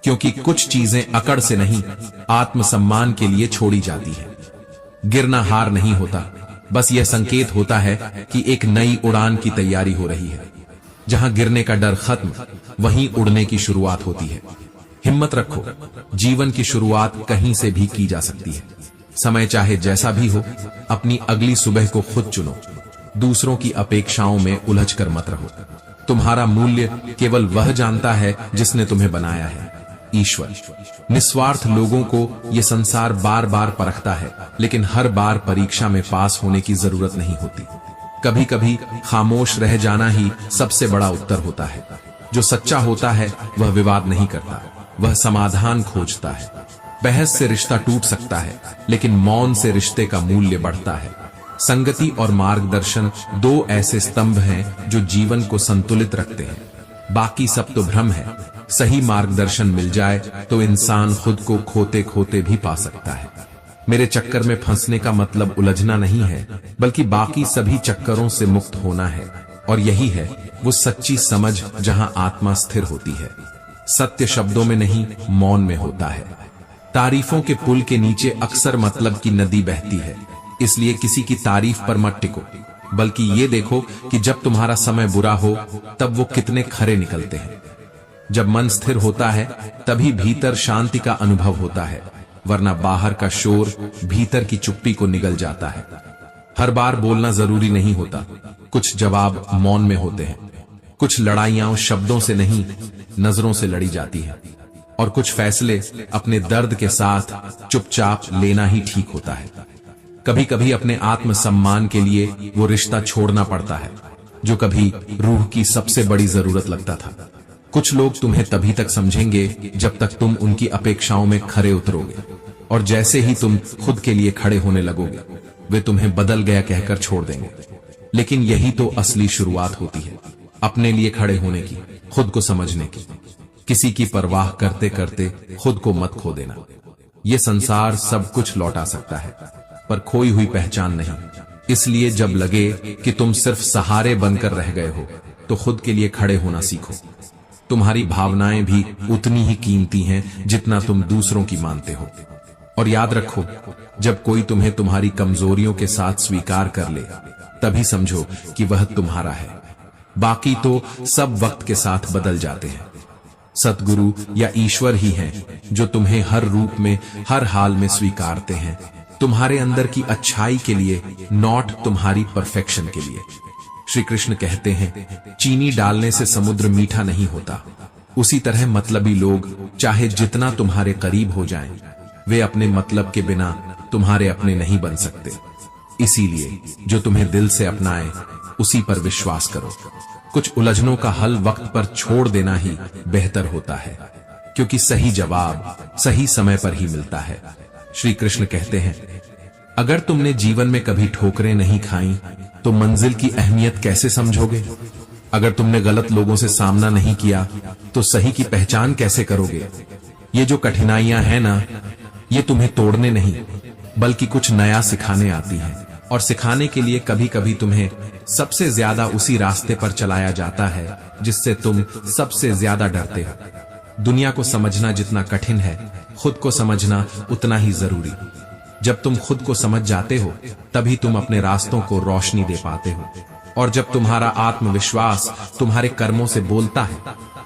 [SPEAKER 1] क्योंकि कुछ चीजें अकड़ से नहीं, आत्मसम्मान के लिए छोड़ी जाती है। गिरना हार नहीं होता, बस यह संकेत होता है कि एक नई उड़ान की तैयारी हो रही है। जहां गिरने का डर खत्म, वहीं उड़ने की शुरुआत होती है। हिम्मत रखो, जीवन की शुरुआत कहीं से भी की जा सकती है। समय चाहे जैसा भी हो, अपनी अगली सुबह को खुद चुनो। दूसरों की अपेक्षाओं में उलझकर मत रहो। तुम्हारा मूल्य केवल वह जानता है जिसने तुम्हें बनाया है, ईश्वर। निस्वार्थ लोगों को यह संसार बार बार परखता है, लेकिन हर बार परीक्षा में पास होने की जरूरत नहीं होती। कभी कभी खामोश रह जाना ही सबसे बड़ा उत्तर होता है। जो सच्चा होता है वह विवाद नहीं करता, वह समाधान खोजता है। बहस से रिश्ता टूट सकता है, लेकिन मौन से रिश्ते का मूल्य बढ़ता है। संगति और मार्गदर्शन दो ऐसे स्तंभ हैं जो जीवन को संतुलित रखते हैं। बाकी सब तो भ्रम है। सही मार्गदर्शन मिल जाए तो इंसान खुद को खोते खोते भी पा सकता है। मेरे चक्कर में फंसने का मतलब उलझना नहीं है, बल्कि बाकी सभी चक्करों से मुक्त होना है। और यही है वो सच्ची समझ जहां आत्मा स्थिर होती है। सत्य शब्दों में नहीं, मौन में होता है। तारीफों के पुल के नीचे अक्सर मतलब की नदी बहती है। इसलिए किसी की तारीफ पर मत टिको, बल्कि ये देखो कि जब तुम्हारा समय बुरा हो, तब वो कितने खरे निकलते हैं। जब मन स्थिर होता है, तभी भीतर शांति का अनुभव होता है, वरना बाहर का शोर भीतर की चुप्पी को निगल जाता है। हर बार बोलना जरूरी नहीं होता। कुछ जवाब मौन में होते हैं। कुछ लड़ाइयां शब्दों से नहीं, नजरों से लड़ी जाती है। और कुछ फैसले अपने दर्द के साथ चुपचाप लेना ही ठीक होता है। कभी कभी अपने आत्मसम्मान के लिए वो रिश्ता छोड़ना पड़ता है जो कभी रूह की सबसे बड़ी जरूरत लगता था। कुछ लोग तुम्हें तभी तक समझेंगे जब तक तुम उनकी अपेक्षाओं में खरे उतरोगे, और जैसे ही तुम खुद के लिए खड़े होने लगोगे, वे तुम्हें बदल गया कहकर छोड़ देंगे। लेकिन यही तो असली शुरुआत होती है, अपने लिए खड़े होने की, खुद को समझने की। किसी की परवाह करते करते खुद को मत खो देना। ये संसार सब कुछ लौटा सकता है, पर खोई हुई पहचान नहीं। इसलिए जब लगे कि तुम सिर्फ सहारे बनकर रह गए हो, तो खुद के लिए खड़े होना सीखो। तुम्हारी भावनाएं भी उतनी ही कीमती हैं जितना तुम दूसरों की मानते हो। और याद रखो, जब कोई तुम्हें तुम्हारी कमजोरियों के साथ स्वीकार कर ले, तभी समझो कि वह तुम्हारा है। बाकी तो सब वक्त के साथ बदल जाते हैं। सतगुरु या ईश्वर ही हैं जो तुम्हें हर रूप में, हर हाल में स्वीकारते हैं, तुम्हारे अंदर की अच्छाई के लिए, नॉट तुम्हारी परफेक्शन के लिए। श्री कृष्ण कहते हैं, चीनी डालने से समुद्र मीठा नहीं होता। उसी तरह मतलबी लोग चाहे जितना तुम्हारे करीब हो जाएं, वे अपने मतलब के बिना तुम्हारे अपने नहीं बन सकते। इसीलिए जो तुम्हें दिल से अपनाए, उसी पर विश्वास करो। कुछ उलझनों का हल वक्त पर छोड़ देना ही बेहतर होता है, क्योंकि सही जवाब सही समय पर ही मिलता है। श्री कृष्ण कहते हैं, अगर तुमने जीवन में कभी ठोकरें नहीं खाई, तो मंजिल की अहमियत कैसे समझोगे? अगर तुमने गलत लोगों से सामना नहीं किया, तो सही की पहचान कैसे करोगे? ये जो कठिनाइयां हैं ना, ये तुम्हें तोड़ने नहीं, बल्कि कुछ नया सिखाने आती हैं। और सिखाने के लिए कभी कभी तुम्हें सबसे ज्यादा उसी रास्ते पर चलाया जाता है जिससे तुम सबसे ज्यादा डरते हो। दुनिया को समझना जितना कठिन है, खुद को समझना उतना ही जरूरी। जब तुम खुद को समझ जाते हो, तभी तुम अपने रास्तों को रोशनी दे पाते हो। और जब तुम्हारा आत्मविश्वास तुम्हारे कर्मों से बोलता है,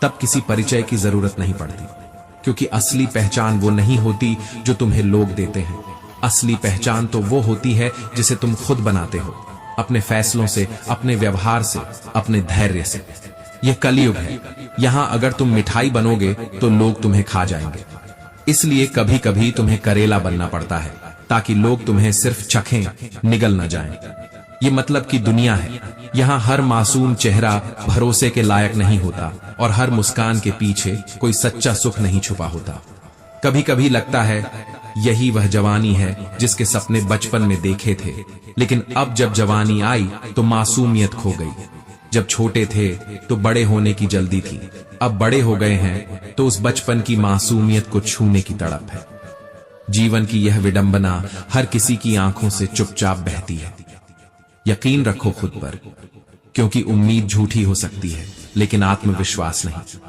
[SPEAKER 1] तब किसी परिचय की जरूरत नहीं पड़ती, क्योंकि असली पहचान वो नहीं होती जो तुम्हें लोग देते हैं। असली पहचान तो वो होती है जिसे तुम खुद बनाते हो, अपने फैसलों से, अपने व्यवहार से, अपने धैर्य से। यह कलयुग है, यहां अगर तुम मिठाई बनोगे तो लोग तुम्हें खा जाएंगे। इसलिए कभी कभी तुम्हें करेला बनना पड़ता है, ताकि लोग तुम्हें सिर्फ चखें, निगल न जाएं। ये मतलब की दुनिया है, यहाँ हर मासूम चेहरा भरोसे के लायक नहीं होता, और हर मुस्कान के पीछे कोई सच्चा सुख नहीं छुपा होता। कभी कभी लगता है यही वह जवानी है जिसके सपने बचपन में देखे थे, लेकिन अब जब जवानी आई तो मासूमियत खो गई। जब छोटे थे तो बड़े होने की जल्दी थी, अब बड़े हो गए हैं तो उस बचपन की मासूमियत को छूने की तड़प है। जीवन की यह विडंबना हर किसी की आंखों से चुपचाप बहती है। यकीन रखो खुद पर, क्योंकि उम्मीद झूठी हो सकती है, लेकिन आत्मविश्वास नहीं।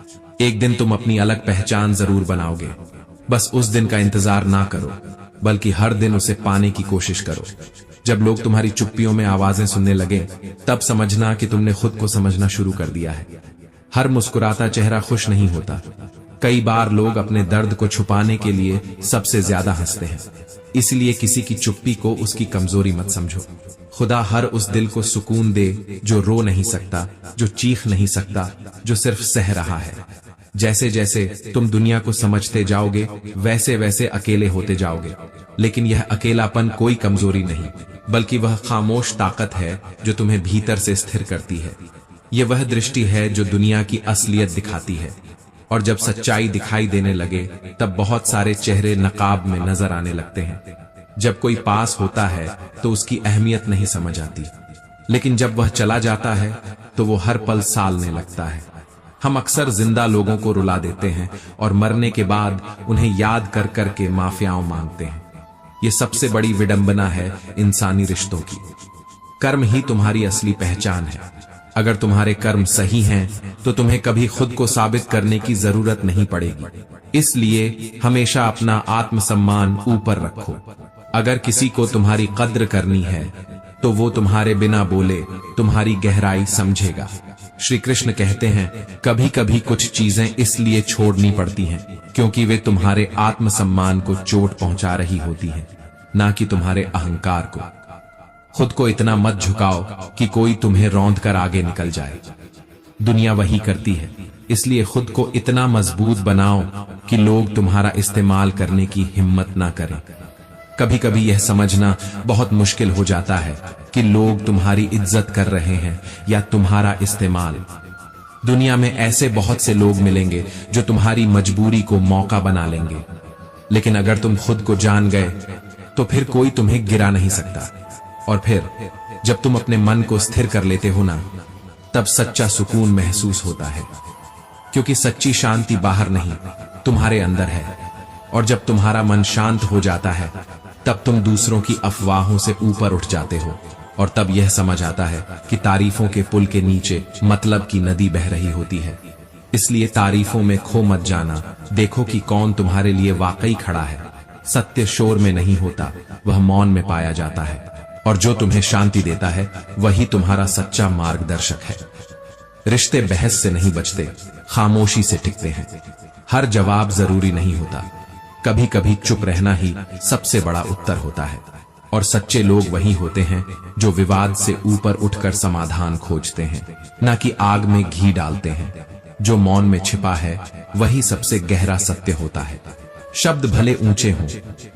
[SPEAKER 1] एक दिन तुम अपनी अलग पहचान जरूर बनाओगे। बस उस दिन का इंतजार ना करो, बल्कि हर दिन उसे पाने की कोशिश करो। जब लोग तुम्हारी चुप्पियों में आवाजें सुनने लगे, तब समझना कि तुमने खुद को समझना शुरू कर दिया है। हर मुस्कुराता चेहरा खुश नहीं होता। कई बार लोग अपने दर्द को छुपाने के लिए सबसे ज्यादा हंसते हैं। इसलिए किसी की चुप्पी को उसकी कमजोरी मत समझो। खुदा हर उस दिल को सुकून दे जो रो नहीं सकता, जो चीख नहीं सकता, जो सिर्फ सह रहा है। जैसे जैसे तुम दुनिया को समझते जाओगे, वैसे वैसे अकेले होते जाओगे। लेकिन यह अकेलापन कोई कमजोरी नहीं, बल्कि वह खामोश ताकत है जो तुम्हें भीतर से स्थिर करती है। यह वह दृष्टि है जो दुनिया की असलियत दिखाती है। और जब सच्चाई दिखाई देने लगे, तब बहुत सारे चेहरे नकाब में नजर आने लगते हैं। जब कोई पास होता है तो उसकी अहमियत नहीं समझ आती, लेकिन जब वह चला जाता है तो वो हर पल सालने लगता है। हम अक्सर जिंदा लोगों को रुला देते हैं और मरने के बाद उन्हें याद कर कर के माफियाओं मांगते हैं। ये सबसे बड़ी विडंबना है इंसानी रिश्तों की। कर्म ही तुम्हारी असली पहचान है। अगर तुम्हारे कर्म सही हैं, तो तुम्हें कभी खुद को साबित करने की जरूरत नहीं पड़ेगी। इसलिए हमेशा अपना आत्मसम्मान ऊपर रखो। अगर किसी को तुम्हारी कद्र करनी है, तो वो तुम्हारे बिना बोले तुम्हारी गहराई समझेगा। श्री कृष्ण कहते हैं, कभी कभी कुछ चीजें इसलिए छोड़नी पड़ती हैं क्योंकि वे तुम्हारे आत्मसम्मान को चोट पहुंचा रही होती हैं, ना कि तुम्हारे अहंकार को। खुद को इतना मत झुकाओ कि कोई तुम्हें रौंद कर आगे निकल जाए। दुनिया वही करती है, इसलिए खुद को इतना मजबूत बनाओ कि लोग तुम्हारा इस्तेमाल करने की हिम्मत ना करें। कभी कभी यह समझना बहुत मुश्किल हो जाता है कि लोग तुम्हारी इज्जत कर रहे हैं या तुम्हारा इस्तेमाल। दुनिया में ऐसे बहुत से लोग मिलेंगे जो तुम्हारी मजबूरी को मौका बना लेंगे, लेकिन अगर तुम खुद को जान गए तो फिर कोई तुम्हें गिरा नहीं सकता। और फिर जब तुम अपने मन को स्थिर कर लेते हो ना, तब सच्चा सुकून महसूस होता है, क्योंकि सच्ची शांति बाहर नहीं, तुम्हारे अंदर है। और जब तुम्हारा मन शांत हो जाता है, तब तुम दूसरों की अफवाहों से ऊपर उठ जाते हो, और तब यह समझ आता है कि तारीफों के पुल के नीचे मतलब की नदी बह रही होती है। इसलिए तारीफों में खो मत जाना, देखो कि कौन तुम्हारे लिए वाकई खड़ा है। सत्य शोर में नहीं होता, वह मौन में पाया जाता है, और जो तुम्हें शांति देता है वही तुम्हारा सच्चा मार्गदर्शक है। रिश्ते बहस से नहीं बचते, खामोशी से टिकते हैं। हर जवाब जरूरी नहीं होता, कभी कभी चुप रहना ही सबसे बड़ा उत्तर होता है। और सच्चे लोग वही होते हैं जो विवाद से ऊपर उठकर समाधान खोजते हैं, न कि आग में घी डालते हैं। जो मौन में छिपा है वही सबसे गहरा सत्य होता है। शब्द भले ऊंचे हों,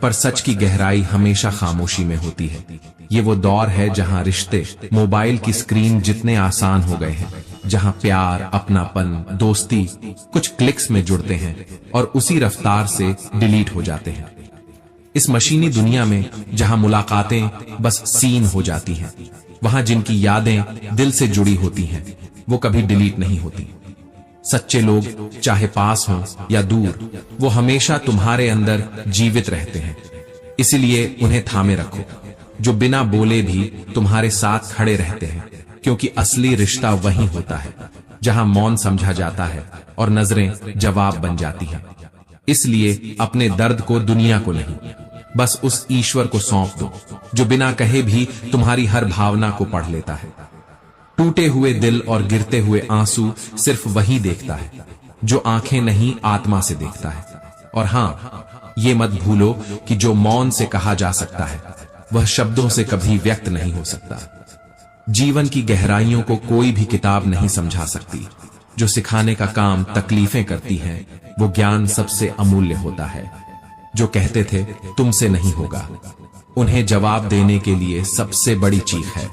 [SPEAKER 1] पर सच की गहराई हमेशा खामोशी में होती है। ये वो दौर है जहां रिश्ते मोबाइल की स्क्रीन जितने आसान हो गए हैं, जहां प्यार, अपनापन, दोस्ती कुछ क्लिक्स में जुड़ते हैं और उसी रफ्तार से डिलीट हो जाते हैं। इस मशीनी दुनिया में जहां मुलाकातें बस सीन हो जाती हैं, वहां जिनकी यादें दिल से जुड़ी होती हैं, वो कभी डिलीट नहीं होती। सच्चे लोग चाहे पास हों या दूर, वो हमेशा तुम्हारे अंदर जीवित रहते हैं। इसलिए उन्हें थामे रखो, जो बिना बोले भी तुम्हारे साथ खड़े रहते हैं, क्योंकि असली रिश्ता वही होता है जहां मौन समझा जाता है और नजरें जवाब बन जाती हैं। इसलिए अपने दर्द को दुनिया को नहीं, बस उस ईश्वर को सौंप दो जो बिना कहे भी तुम्हारी हर भावना को पढ़ लेता है। टूटे हुए दिल और गिरते हुए आंसू सिर्फ वही देखता है जो आंखें नहीं आत्मा से देखता है। और हां, ये मत भूलो कि जो मौन से कहा जा सकता है वह शब्दों से कभी व्यक्त नहीं हो सकता। जीवन की गहराइयों को कोई भी किताब नहीं समझा सकती। जो सिखाने का काम तकलीफें करती हैं, वो ज्ञान सबसे अमूल्य होता है। जो कहते थे तुमसे नहीं होगा, उन्हें जवाब देने के लिए सबसे बड़ी चीख है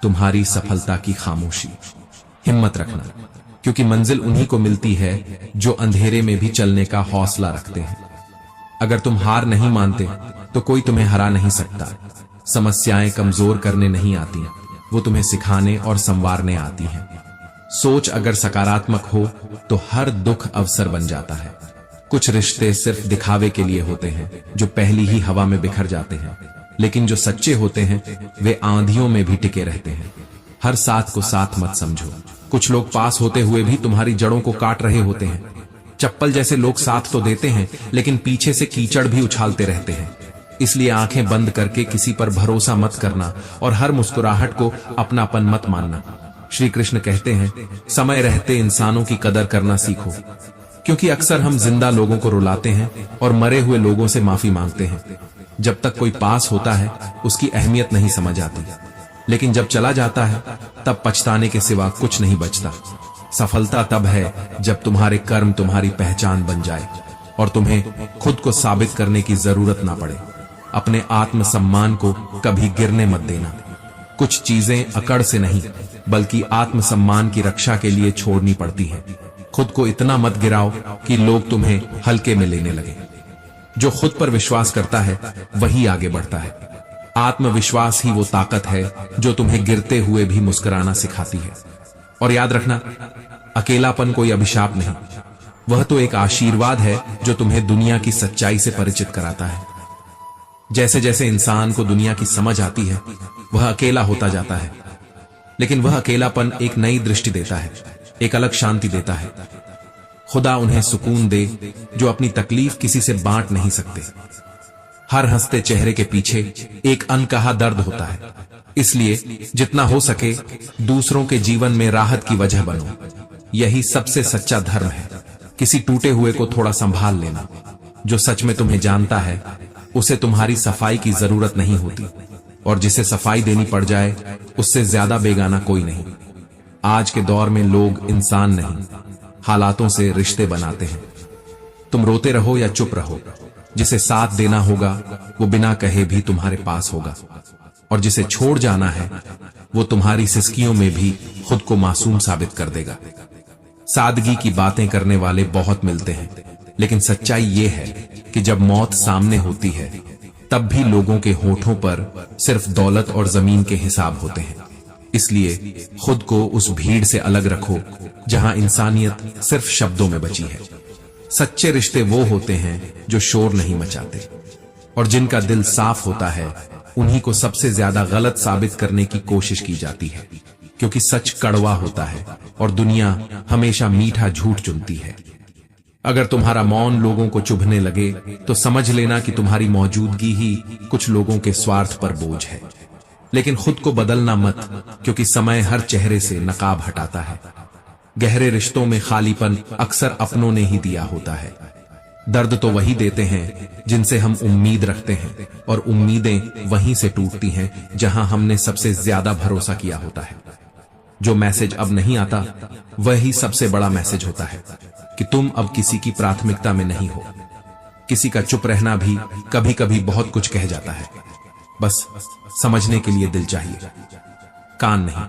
[SPEAKER 1] तुम्हारी सफलता की खामोशी। हिम्मत रखना, क्योंकि मंजिल उन्हीं को मिलती है जो अंधेरे में भी चलने का हौसला रखते हैं। अगर तुम हार नहीं मानते तो कोई तुम्हें हरा नहीं सकता। समस्याएं कमजोर करने नहीं आती, वो तुम्हें सिखाने और संवारने आती हैं। सोच अगर सकारात्मक हो तो हर दुख अवसर बन जाता है। कुछ रिश्ते सिर्फ दिखावे के लिए होते हैं, जो पहली ही हवा में बिखर जाते हैं, लेकिन जो सच्चे होते हैं वे आंधियों में भी टिके रहते हैं। हर साथ को साथ मत समझो। कुछ लोग पास होते हुए भी तुम्हारी जड़ों को काट रहे होते हैं। चप्पल जैसे लोग साथ तो देते हैं, लेकिन पीछे से कीचड़ भी उछालते रहते हैं। इसलिए आंखें बंद करके किसी पर भरोसा मत करना और हर मुस्कुराहट को अपनापन मत मानना। श्री कृष्ण कहते हैं, समय रहते इंसानों की कदर करना सीखो, क्योंकि अक्सर हम जिंदा लोगों को रुलाते हैं और मरे हुए लोगों से माफी मांगते हैं। जब तक कोई पास होता है उसकी अहमियत नहीं समझ आती, लेकिन जब चला जाता है तब पछताने के सिवा कुछ नहीं बचता। सफलता तब है जब तुम्हारे कर्म तुम्हारी पहचान बन जाए और तुम्हें खुद को साबित करने की जरूरत ना पड़े। अपने आत्मसम्मान को कभी गिरने मत देना। कुछ चीजें अकड़ से नहीं बल्कि आत्मसम्मान की रक्षा के लिए छोड़नी पड़ती हैं। खुद को इतना मत गिराओ कि लोग तुम्हें हल्के में लेने लगे। जो खुद पर विश्वास करता है वही आगे बढ़ता है। आत्मविश्वास ही वो ताकत है जो तुम्हें गिरते हुए भी मुस्कुराना सिखाती है। और याद रखना, अकेलापन कोई अभिशाप नहीं, वह तो एक आशीर्वाद है जो तुम्हें दुनिया की सच्चाई से परिचित कराता है। जैसे जैसे इंसान को दुनिया की समझ आती है वह अकेला होता जाता है, लेकिन वह अकेलापन एक नई दृष्टि देता है, एक अलग शांति देता है। खुदा उन्हें सुकून दे जो अपनी तकलीफ किसी से बांट नहीं सकते। हर हंसते चेहरे के पीछे एक अनकहा दर्द होता है। इसलिए जितना हो सके दूसरों के जीवन में राहत की वजह बनो। यही सबसे सच्चा धर्म है। किसी टूटे हुए को थोड़ा संभाल लेना। जो सच में तुम्हें जानता है उसे तुम्हारी सफाई की जरूरत नहीं होती, और जिसे सफाई देनी पड़ जाए उससे ज्यादा बेगाना कोई नहीं। आज के दौर में लोग इंसान नहीं, हालातों से रिश्ते बनाते हैं। तुम रोते रहो या चुप रहो, जिसे साथ देना होगा वो बिना कहे भी तुम्हारे पास होगा, और जिसे छोड़ जाना है वो तुम्हारी सिसकियों में भी खुद को मासूम साबित कर देगा। सादगी की बातें करने वाले बहुत मिलते हैं, लेकिन सच्चाई ये है कि जब मौत सामने होती है तब भी लोगों के होठों पर सिर्फ दौलत और जमीन के हिसाब होते हैं। इसलिए खुद को उस भीड़ से अलग रखो जहां इंसानियत सिर्फ शब्दों में बची है। सच्चे रिश्ते वो होते हैं जो शोर नहीं मचाते, और जिनका दिल साफ होता है उन्हीं को सबसे ज्यादा गलत साबित करने की कोशिश की जाती है, क्योंकि सच कड़वा होता है और दुनिया हमेशा मीठा झूठ चुनती है। अगर तुम्हारा मौन लोगों को चुभने लगे तो समझ लेना कि तुम्हारी मौजूदगी ही कुछ लोगों के स्वार्थ पर बोझ है। लेकिन खुद को बदलना मत, क्योंकि समय हर चेहरे से नकाब हटाता है। गहरे रिश्तों में खालीपन अक्सर अपनों ने ही दिया होता है। दर्द तो वही देते हैं जिनसे हम उम्मीद रखते हैं, और उम्मीदें वहीं से टूटती हैं जहां हमने सबसे ज्यादा भरोसा किया होता है। जो मैसेज अब नहीं आता वही सबसे बड़ा मैसेज होता है कि तुम अब किसी की प्राथमिकता में नहीं हो। किसी का चुप रहना भी कभी कभी बहुत कुछ कह जाता है। बस समझने के लिए दिल चाहिए, कान नहीं।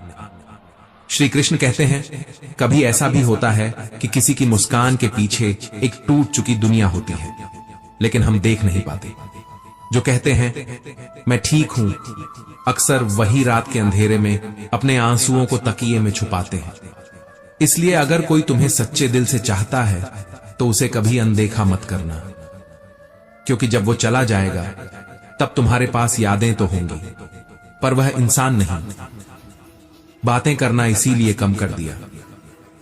[SPEAKER 1] श्री कृष्ण कहते हैं, कभी ऐसा भी होता है कि किसी की मुस्कान के पीछे एक टूट चुकी दुनिया होती है, लेकिन हम देख नहीं पाते। जो कहते हैं मैं ठीक हूं, अक्सर वही रात के अंधेरे में अपने आंसुओं को तकिए में छुपाते हैं। इसलिए अगर कोई तुम्हें सच्चे दिल से चाहता है तो उसे कभी अनदेखा मत करना, क्योंकि जब वो चला जाएगा तब तुम्हारे पास यादें तो होंगी, पर वह इंसान नहीं। बातें करना इसीलिए कम कर दिया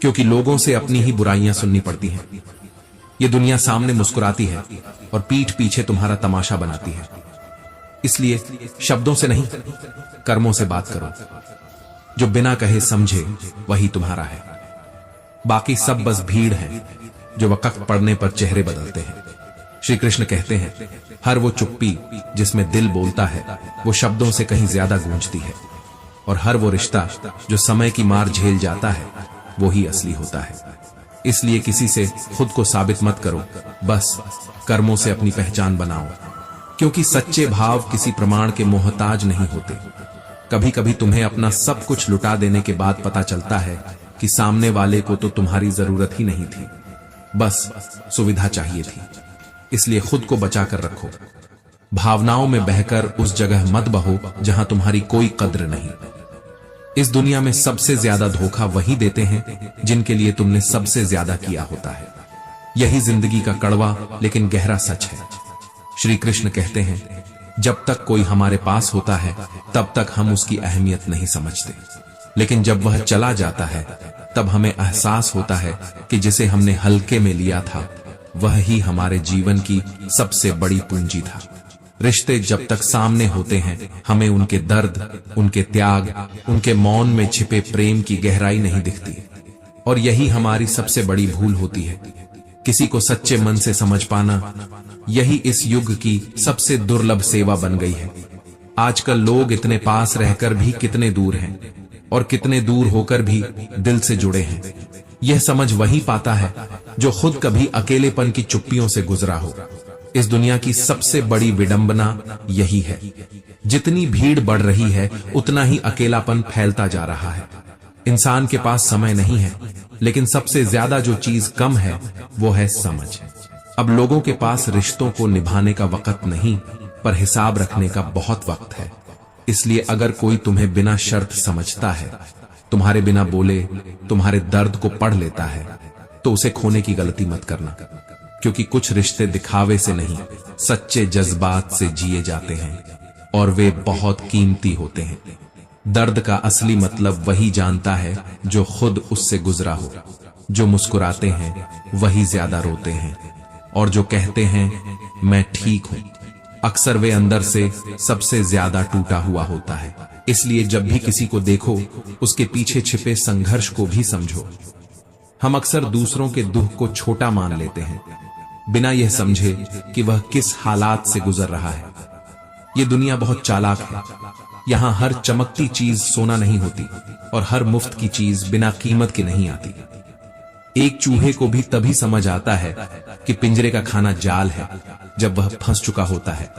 [SPEAKER 1] क्योंकि लोगों से अपनी ही बुराइयां सुननी पड़ती हैं। ये दुनिया सामने मुस्कुराती है और पीठ पीछे तुम्हारा तमाशा बनाती है। इसलिए शब्दों से नहीं, कर्मों से बात करो। जो बिना कहे समझे वही तुम्हारा है। बाकी सब बस भीड़ है जो वक्त पड़ने पर चेहरे बदलते हैं। श्री कृष्ण कहते हैं, हर वो चुप्पी जिसमें दिल बोलता है वो शब्दों से कहीं ज्यादा गूंजती है, और हर वो रिश्ता जो समय की मार झेल जाता है वो ही असली होता है। इसलिए किसी से खुद को साबित मत करो, बस कर्मों से अपनी पहचान बनाओ, क्योंकि सच्चे भाव किसी प्रमाण के मोहताज नहीं होते। कभी कभी तुम्हें अपना सब कुछ लुटा देने के बाद पता चलता है कि सामने वाले को तो तुम्हारी जरूरत ही नहीं थी, बस सुविधा चाहिए थी। इसलिए खुद को बचा कर रखो। भावनाओं में बहकर उस जगह मत बहो जहां तुम्हारी कोई कद्र नहीं। इस दुनिया में सबसे ज्यादा धोखा वही देते हैं जिनके लिए तुमने सबसे ज्यादा किया होता है। यही जिंदगी का कड़वा लेकिन गहरा सच है। श्री कृष्ण कहते हैं, जब तक कोई हमारे पास होता है तब तक हम उसकी अहमियत नहीं समझते, लेकिन जब वह चला जाता है तब हमें एहसास होता है कि जिसे हमने हल्के में लिया था वह ही हमारे जीवन की सबसे बड़ी पूंजी था। रिश्ते जब तक सामने होते हैं हमें उनके दर्द, उनके त्याग, उनके मौन में छिपे प्रेम की गहराई नहीं दिखती, और यही हमारी सबसे बड़ी भूल होती है। किसी को सच्चे मन से समझ पाना यही इस युग की सबसे दुर्लभ सेवा बन गई है। आजकल लोग इतने पास रहकर भी कितने दूर हैं, और कितने दूर होकर भी दिल से जुड़े हैं। यह समझ वही पाता है जो खुद कभी अकेलेपन की चुप्पियों से गुजरा हो। इस दुनिया की सबसे बड़ी विडंबना यही है, जितनी भीड़ बढ़ रही है उतना ही अकेलापन फैलता जा रहा है। इंसान के पास समय नहीं है, लेकिन सबसे ज्यादा जो चीज कम है वो है समझ। अब लोगों के पास रिश्तों को निभाने का वक्त नहीं, पर हिसाब रखने का बहुत वक्त है। इसलिए अगर कोई तुम्हें बिना शर्त समझता है, तुम्हारे बिना बोले तुम्हारे दर्द को पढ़ लेता है, तो उसे खोने की गलती मत करना, क्योंकि कुछ रिश्ते दिखावे से नहीं सच्चे जज्बात से जिए जाते हैं, और वे बहुत कीमती होते हैं। दर्द का असली मतलब वही जानता है जो खुद उससे गुजरा हो। जो मुस्कुराते हैं वही ज्यादा रोते हैं, और जो कहते हैं मैं ठीक हूं, अक्सर वे अंदर से सबसे ज्यादा टूटा हुआ होता है। इसलिए जब भी किसी को देखो उसके पीछे छिपे संघर्ष को भी समझो। हम अक्सर दूसरों के दुख को छोटा मान लेते हैं, बिना यह समझे कि वह किस हालात से गुजर रहा है। ये दुनिया बहुत चालाक है। यहां हर चमकती चीज सोना नहीं होती, और हर मुफ्त की चीज बिना कीमत की नहीं आती। एक चूहे को भी तभी समझ आता है कि पिंजरे का खाना जाल है जब वह फंस चुका होता है,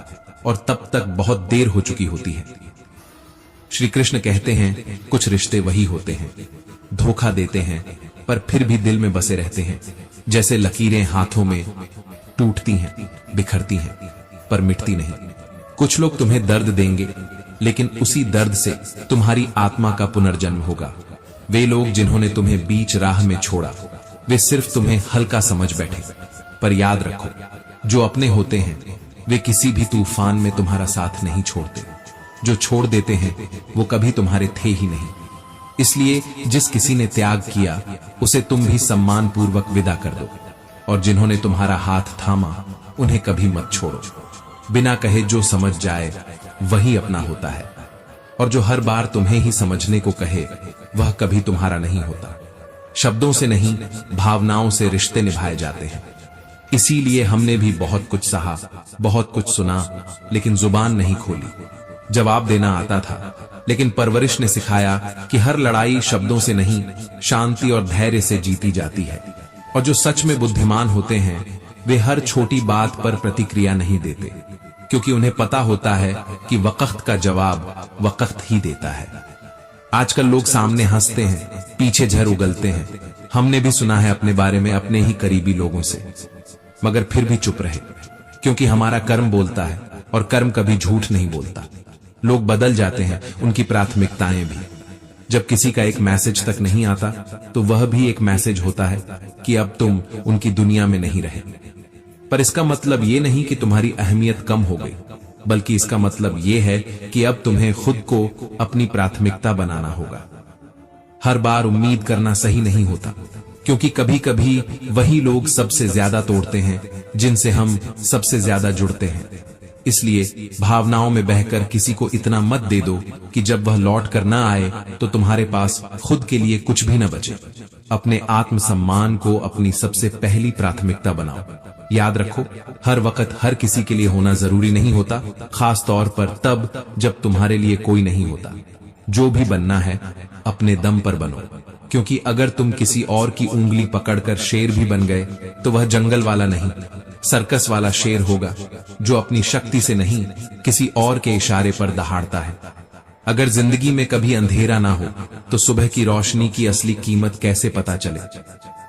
[SPEAKER 1] और तब तक बहुत देर हो चुकी होती है। श्री कृष्ण कहते हैं, कुछ रिश्ते वही होते हैं, धोखा देते हैं पर फिर भी दिल में बसे रहते हैं। जैसे लकीरें हाथों में टूटती हैं, बिखरती हैं, पर मिटती नहीं। कुछ लोग तुम्हें दर्द देंगे, लेकिन उसी दर्द से तुम्हारी आत्मा का पुनर्जन्म होगा। वे लोग जिन्होंने तुम्हें बीच राह में छोड़ा, वे सिर्फ तुम्हें हल्का समझ बैठे। पर याद रखो, जो अपने होते हैं वे किसी भी तूफान में तुम्हारा साथ नहीं छोड़ते। जो छोड़ देते हैं वो कभी तुम्हारे थे ही नहीं। इसलिए जिस किसी ने त्याग किया उसे तुम भी सम्मान पूर्वक विदा कर दो, और जिन्होंने तुम्हारा हाथ थामा उन्हें कभी मत छोड़ो। बिना कहे जो समझ जाए वही अपना होता है, और जो हर बार तुम्हें ही समझने को कहे वह कभी तुम्हारा नहीं होता। शब्दों से नहीं, भावनाओं से रिश्ते निभाए जाते हैं। इसीलिए हमने भी बहुत कुछ सहा, बहुत कुछ सुना, लेकिन जुबान नहीं खोली। जवाब देना आता था, लेकिन परवरिश ने सिखाया कि हर लड़ाई शब्दों से नहीं, शांति और धैर्य से जीती जाती है। और जो सच में बुद्धिमान होते हैं वे हर छोटी बात पर प्रतिक्रिया नहीं देते, क्योंकि उन्हें पता होता है कि वक्त का जवाब वक्त ही देता है। आजकल लोग सामने हंसते हैं, पीछे झर उगलते हैं। हमने भी सुना है अपने बारे में अपने ही करीबी लोगों से, मगर फिर भी चुप रहे, क्योंकि हमारा कर्म बोलता है और कर्म कभी झूठ नहीं बोलता। लोग बदल जाते हैं, उनकी प्राथमिकताएं भी। जब किसी का एक मैसेज तक नहीं आता तो वह भी एक मैसेज होता है कि अब तुम उनकी दुनिया में नहीं रहे। पर इसका मतलब ये नहीं कि तुम्हारी अहमियत कम हो गई, बल्कि इसका मतलब ये है कि अब तुम्हें खुद को अपनी प्राथमिकता बनाना होगा। हर बार उम्मीद करना सही नहीं होता, क्योंकि कभी कभी वही लोग सबसे ज्यादा तोड़ते हैं जिनसे हम सबसे ज्यादा जुड़ते हैं। इसलिए भावनाओं में बहकर किसी को इतना मत दे दो कि जब वह लौट कर न आए तो तुम्हारे पास खुद के लिए कुछ भी न बचे। अपने आत्मसम्मान को अपनी सबसे पहली प्राथमिकता बनाओ। याद रखो, हर वक्त हर किसी के लिए होना जरूरी नहीं होता, खास तौर पर तब जब तुम्हारे लिए कोई नहीं होता। जो भी बनना है अपने दम पर बनो, क्योंकि अगर तुम किसी और की उंगली पकड़कर शेर भी बन गए तो वह जंगल वाला नहीं, सर्कस वाला शेर होगा, जो अपनी शक्ति से नहीं किसी और के इशारे पर दहाड़ता है। अगर जिंदगी में कभी अंधेरा ना हो तो सुबह की रोशनी की असली कीमत कैसे पता चले?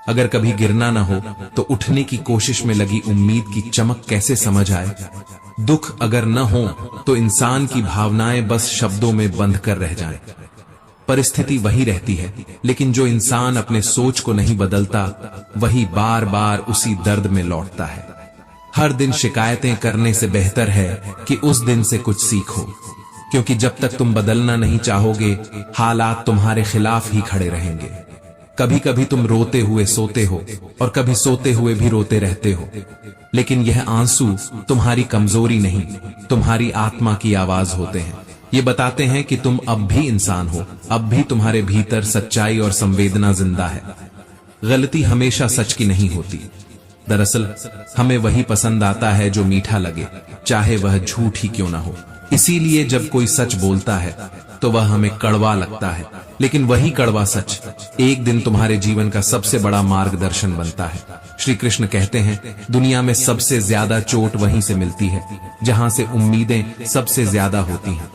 [SPEAKER 1] अगर कभी गिरना ना हो तो उठने की कोशिश में लगी उम्मीद की चमक कैसे समझ आए? दुख अगर न हो तो इंसान की भावनाएं बस शब्दों में बंध कर रह जाएं। परिस्थिति वही रहती है, लेकिन जो इंसान अपने सोच को नहीं बदलता वही बार बार उसी दर्द में लौटता है। हर दिन शिकायतें करने से बेहतर है कि उस दिन से कुछ सीखो, क्योंकि जब तक तुम बदलना नहीं चाहोगे हालात तुम्हारे खिलाफ ही खड़े रहेंगे। कभी कभी तुम रोते हुए सोते हो और कभी सोते हुए भी रोते रहते हो, लेकिन यह आंसू तुम्हारी कमजोरी नहीं, तुम्हारी आत्मा की आवाज होते हैं। ये बताते हैं कि तुम अब भी इंसान हो, अब भी तुम्हारे भीतर सच्चाई और संवेदना जिंदा है। गलती हमेशा सच की नहीं होती। दरअसल हमें वही पसंद आता है जो मीठा लगे, चाहे वह झूठ ही क्यों ना हो। इसीलिए जब कोई सच बोलता है तो वह हमें कड़वा लगता है, लेकिन वही कड़वा सच एक दिन तुम्हारे जीवन का सबसे बड़ा मार्गदर्शन बनता है। श्री कृष्ण कहते हैं, दुनिया में सबसे ज्यादा चोट वहीं से मिलती है जहां से उम्मीदें सबसे ज्यादा होती हैं।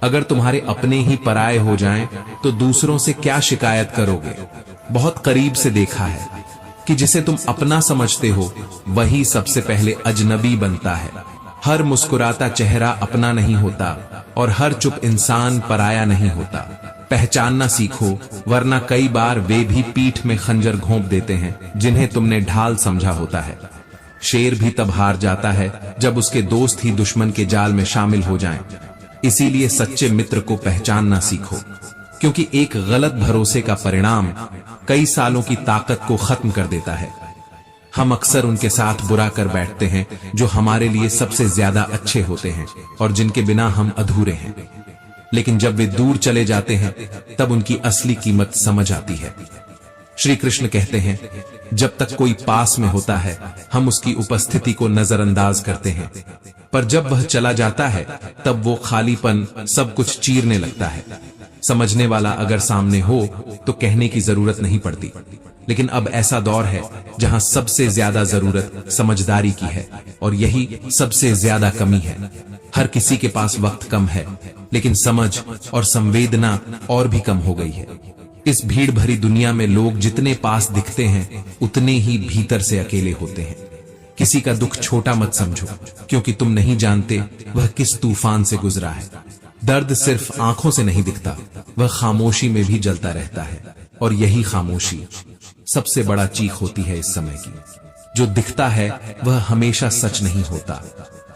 [SPEAKER 1] अगर तुम्हारे अपने ही पराये हो जाएं तो दूसरों से क्या शिकायत करोगे? बहुत करीब से देखा है कि जिसे तुम अपना समझते हो वही सबसे पहले अजनबी बनता है। हर मुस्कुराता चेहरा अपना नहीं होता और हर चुप इंसान पराया नहीं होता। पहचानना सीखो, वरना कई बार वे भी पीठ में खंजर घोंप देते हैं जिन्हें तुमने ढाल समझा होता है। शेर भी तब हार जाता है जब उसके दोस्त ही दुश्मन के जाल में शामिल हो जाएं। इसीलिए सच्चे मित्र को पहचानना सीखो, क्योंकि एक गलत भरोसे का परिणाम कई सालों की ताकत को खत्म कर देता है। हम अक्सर उनके साथ बुरा कर बैठते हैं जो हमारे लिए सबसे ज्यादा अच्छे होते हैं और जिनके बिना हम अधूरे हैं। लेकिन जब वे दूर चले जाते हैं तब उनकी असली कीमत समझ आती है। श्री कृष्ण कहते हैं, जब तक कोई पास में होता है हम उसकी उपस्थिति को नजरअंदाज करते हैं, पर जब वह चला जाता है तब वो खालीपन सब कुछ चीरने लगता है। समझने वाला अगर सामने हो तो कहने की जरूरत नहीं पड़ती, लेकिन अब ऐसा दौर है जहां सबसे ज्यादा जरूरत समझदारी की है, और यही सबसे ज्यादा कमी है। हर किसी के पास वक्त कम है, लेकिन समझ और संवेदना और भी कम हो गई है। इस भीड़ भरी दुनिया में लोग जितने पास दिखते हैं उतने ही भीतर से अकेले होते हैं। किसी का दुख छोटा मत समझो, क्योंकि तुम नहीं जानते वह किस तूफान से गुजरा है। दर्द सिर्फ आंखों से नहीं दिखता, वह खामोशी में भी जलता रहता है। और यही खामोशी सबसे बड़ा चीख होती है इस समय की। जो दिखता है वह हमेशा सच नहीं होता।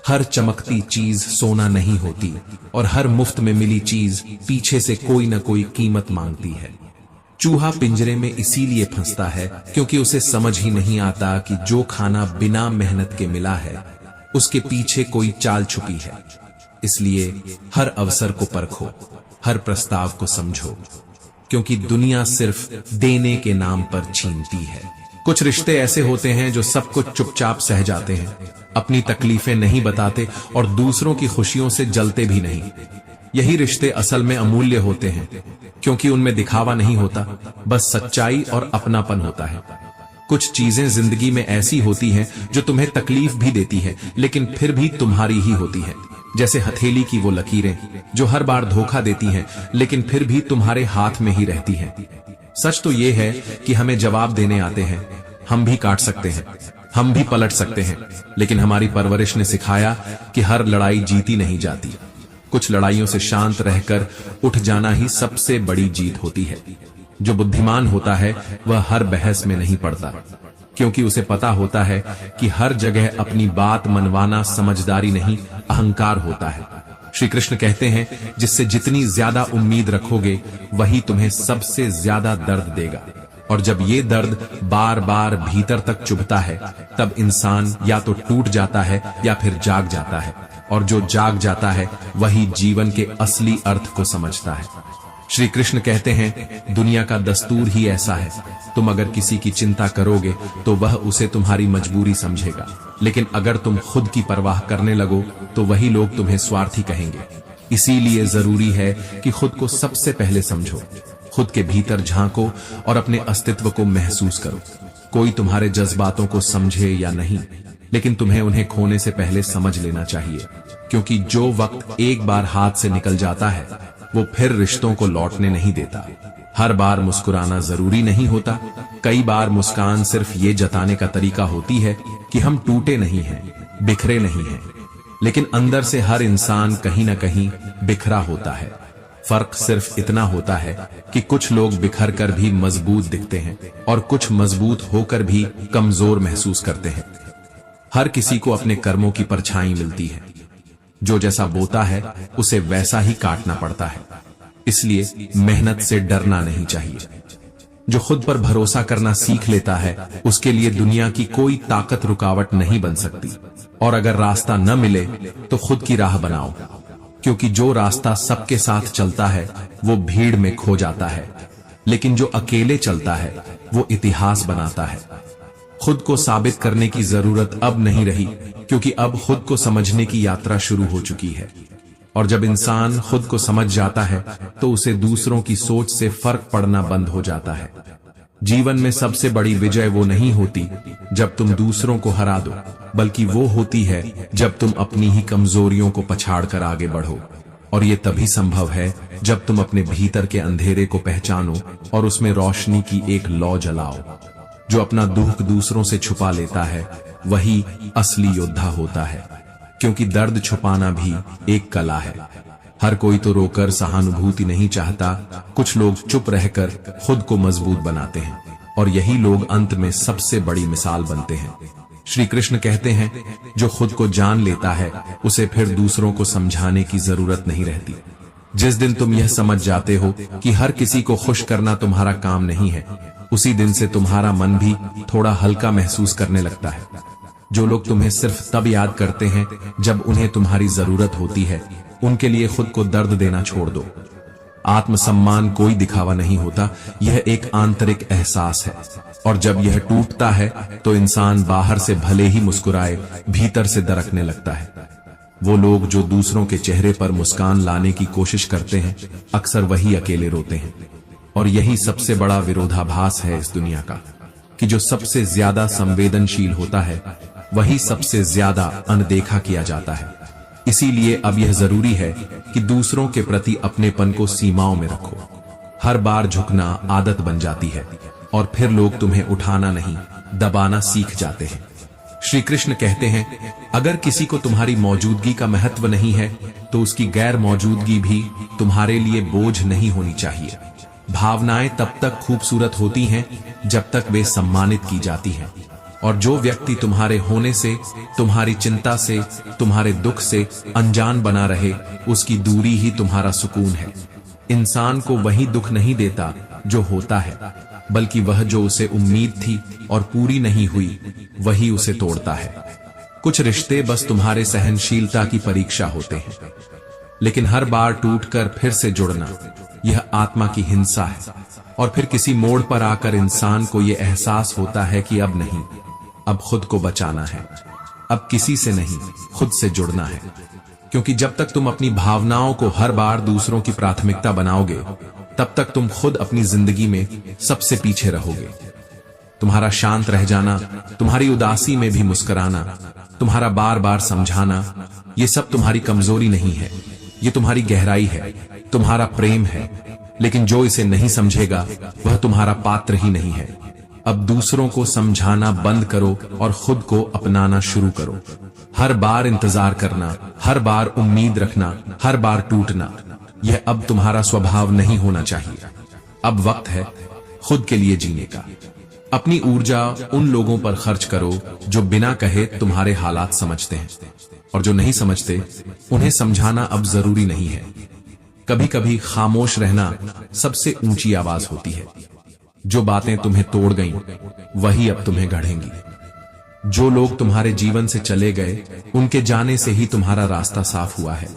[SPEAKER 1] हर चमकती चीज सोना नहीं होती, और हर मुफ्त में मिली चीज पीछे से कोई न कोई कीमत मांगती है। चूहा पिंजरे में इसीलिए फंसता है क्योंकि उसे समझ ही नहीं आता कि जो खाना बिना मेहनत के मिला है उसके पीछे कोई चाल छुपी है। इसलिए हर अवसर को परखो, हर प्रस्ताव को समझो, क्योंकि दुनिया सिर्फ देने के नाम पर छीनती है। कुछ रिश्ते ऐसे होते हैं जो सब कुछ चुपचाप सह जाते हैं, अपनी तकलीफें नहीं बताते और दूसरों की खुशियों से जलते भी नहीं। यही रिश्ते असल में अमूल्य होते हैं, क्योंकि उनमें दिखावा नहीं होता, बस सच्चाई और अपनापन होता है। कुछ चीजें जिंदगी में ऐसी होती हैं जो तुम्हें तकलीफ भी देती है, लेकिन फिर भी तुम्हारी ही होती है। जैसे हथेली की वो लकीरें जो हर बार धोखा देती हैं, लेकिन फिर भी तुम्हारे हाथ में ही रहती हैं। सच तो ये है कि हमें जवाब देने आते हैं, हम भी काट सकते हैं, हम भी पलट सकते हैं, लेकिन हमारी परवरिश ने सिखाया कि हर लड़ाई जीती नहीं जाती। कुछ लड़ाइयों से शांत रहकर उठ जाना ही सबसे बड़ी जीत होती है। जो बुद्धिमान होता है वह हर बहस में नहीं पड़ता, क्योंकि उसे पता होता है कि हर जगह अपनी बात मनवाना समझदारी नहीं, अहंकार होता है। श्री कृष्ण कहते हैं, जिससे जितनी ज्यादा उम्मीद रखोगे वही तुम्हें सबसे ज्यादा दर्द देगा। और जब ये दर्द बार बार भीतर तक चुभता है, तब इंसान या तो टूट जाता है या फिर जाग जाता है। और जो जाग जाता है वही जीवन के असली अर्थ को समझता है। श्री कृष्ण कहते हैं, दुनिया का दस्तूर ही ऐसा है, तुम अगर किसी की चिंता करोगे तो वह उसे तुम्हारी मजबूरी समझेगा, लेकिन अगर तुम खुद की परवाह करने लगो तो वही लोग तुम्हें स्वार्थी कहेंगे। इसीलिए जरूरी है कि खुद को सबसे पहले समझो, खुद के भीतर झांको और अपने अस्तित्व को महसूस करो। कोई तुम्हारे जज्बातों को समझे या नहीं, लेकिन तुम्हें उन्हें खोने से पहले समझ लेना चाहिए, क्योंकि जो वक्त एक बार हाथ से निकल जाता है वो फिर रिश्तों को लौटने नहीं देता। हर बार मुस्कुराना जरूरी नहीं होता, कई बार मुस्कान सिर्फ ये जताने का तरीका होती है कि हम टूटे नहीं हैं, बिखरे नहीं हैं, लेकिन अंदर से हर इंसान कहीं ना कहीं बिखरा होता है। फर्क सिर्फ इतना होता है कि कुछ लोग बिखर कर भी मजबूत दिखते हैं और कुछ मजबूत होकर भी कमजोर महसूस करते हैं। हर किसी को अपने कर्मों की परछाई मिलती है, जो जैसा बोता है उसे वैसा ही काटना पड़ता है। इसलिए मेहनत से डरना नहीं चाहिए। जो खुद पर भरोसा करना सीख लेता है उसके लिए दुनिया की कोई ताकत रुकावट नहीं बन सकती। और अगर रास्ता न मिले तो खुद की राह बनाओ, क्योंकि जो रास्ता सबके साथ चलता है वो भीड़ में खो जाता है, लेकिन जो अकेले चलता है वो इतिहास बनाता है। खुद को साबित करने की जरूरत अब नहीं रही, क्योंकि अब खुद को समझने की यात्रा शुरू हो चुकी है। और जब इंसान खुद को समझ जाता है तो उसे दूसरों की सोच से फर्क पड़ना बंद हो जाता है। जीवन में सबसे बड़ी विजय वो नहीं होती जब तुम दूसरों को हरा दो, बल्कि वो होती है जब तुम अपनी ही कमजोरियों को पछाड़कर आगे बढ़ो। और ये तभी संभव है जब तुम अपने भीतर के अंधेरे को पहचानो और उसमें रोशनी की एक लौ जलाओ। जो अपना दुख दूसरों से छुपा लेता है वही असली योद्धा होता है, क्योंकि दर्द छुपाना भी एक कला है। हर कोई तो रोकर सहानुभूति नहीं चाहता, कुछ लोग चुप रहकर खुद को मजबूत बनाते हैं, और यही लोग अंत में सबसे बड़ी मिसाल बनते हैं। श्री कृष्ण कहते हैं, जो खुद को जान लेता है उसे फिर दूसरों को समझाने की जरूरत नहीं रहती। जिस दिन तुम यह समझ जाते हो कि हर किसी को खुश करना तुम्हारा काम नहीं है, उसी दिन से तुम्हारा मन भी थोड़ा हल्का महसूस करने लगता है। जो लोग तुम्हें सिर्फ तब याद करते हैं जब उन्हें तुम्हारी जरूरत होती है, उनके लिए खुद को दर्द देना छोड़ दो। आत्मसम्मान कोई दिखावा नहीं होता, यह एक आंतरिक एहसास है, और जब यह टूटता है तो इंसान बाहर से भले ही मुस्कुराए, भीतर से दरकने लगता है। वो लोग जो दूसरों के चेहरे पर मुस्कान लाने की कोशिश करते हैं, अक्सर वही अकेले रोते हैं। और यही सबसे बड़ा विरोधाभास है इस दुनिया का, कि जो सबसे ज्यादा संवेदनशील होता है वही सबसे ज्यादा अनदेखा किया जाता है। इसीलिए अब यह जरूरी है कि दूसरों के प्रति अपनेपन को सीमाओं में रखो। हर बार झुकना आदत बन जाती है और फिर लोग तुम्हें उठाना नहीं, दबाना सीख जाते हैं। श्री कृष्ण कहते हैं, अगर किसी को तुम्हारी मौजूदगी का महत्व नहीं है तो उसकी गैर मौजूदगी भी तुम्हारे लिए बोझ नहीं होनी चाहिए। भावनाएं तब तक खूबसूरत होती हैं जब तक वे सम्मानित की जाती हैं, और जो व्यक्ति तुम्हारे होने से, तुम्हारी चिंता से, तुम्हारे दुख से अनजान बना रहे, उसकी दूरी ही तुम्हारा सुकून है। इंसान को वही दुख नहीं देता जो होता है, बल्कि वह जो उसे उम्मीद थी और पूरी नहीं हुई, वही उसे तोड़ता है। कुछ रिश्ते बस तुम्हारे सहनशीलता की परीक्षा होते हैं, लेकिन हर बार टूटकर फिर से जुड़ना, यह आत्मा की हिंसा है। और फिर किसी मोड़ पर आकर इंसान को यह एहसास होता है कि अब नहीं, अब खुद को बचाना है, अब किसी से नहीं, खुद से जुड़ना है। क्योंकि जब तक तुम अपनी भावनाओं को हर बार दूसरों की प्राथमिकता बनाओगे, तब तक तुम खुद अपनी जिंदगी में सबसे पीछे रहोगे। तुम्हारा शांत रह जाना, तुम्हारी उदासी में भी मुस्कुराना, तुम्हारा बार बार समझाना, ये सब तुम्हारी कमजोरी नहीं है, ये तुम्हारी गहराई है, तुम्हारा प्रेम है। लेकिन जो इसे नहीं समझेगा वह तुम्हारा पात्र ही नहीं है। अब दूसरों को समझाना बंद करो और खुद को अपनाना शुरू करो। हर बार इंतजार करना, हर बार उम्मीद रखना, हर बार टूटना, यह अब तुम्हारा स्वभाव नहीं होना चाहिए। अब वक्त है खुद के लिए जीने का। अपनी ऊर्जा उन लोगों पर खर्च करो जो बिना कहे तुम्हारे हालात समझते हैं, और जो नहीं समझते उन्हें समझाना अब जरूरी नहीं है। कभी कभी खामोश रहना सबसे ऊंची आवाज होती है। जो बातें तुम्हें तोड़ गईं, वही अब तुम्हें गढ़ेंगी। जो लोग तुम्हारे जीवन से चले गए, उनके जाने से ही तुम्हारा रास्ता साफ हुआ है।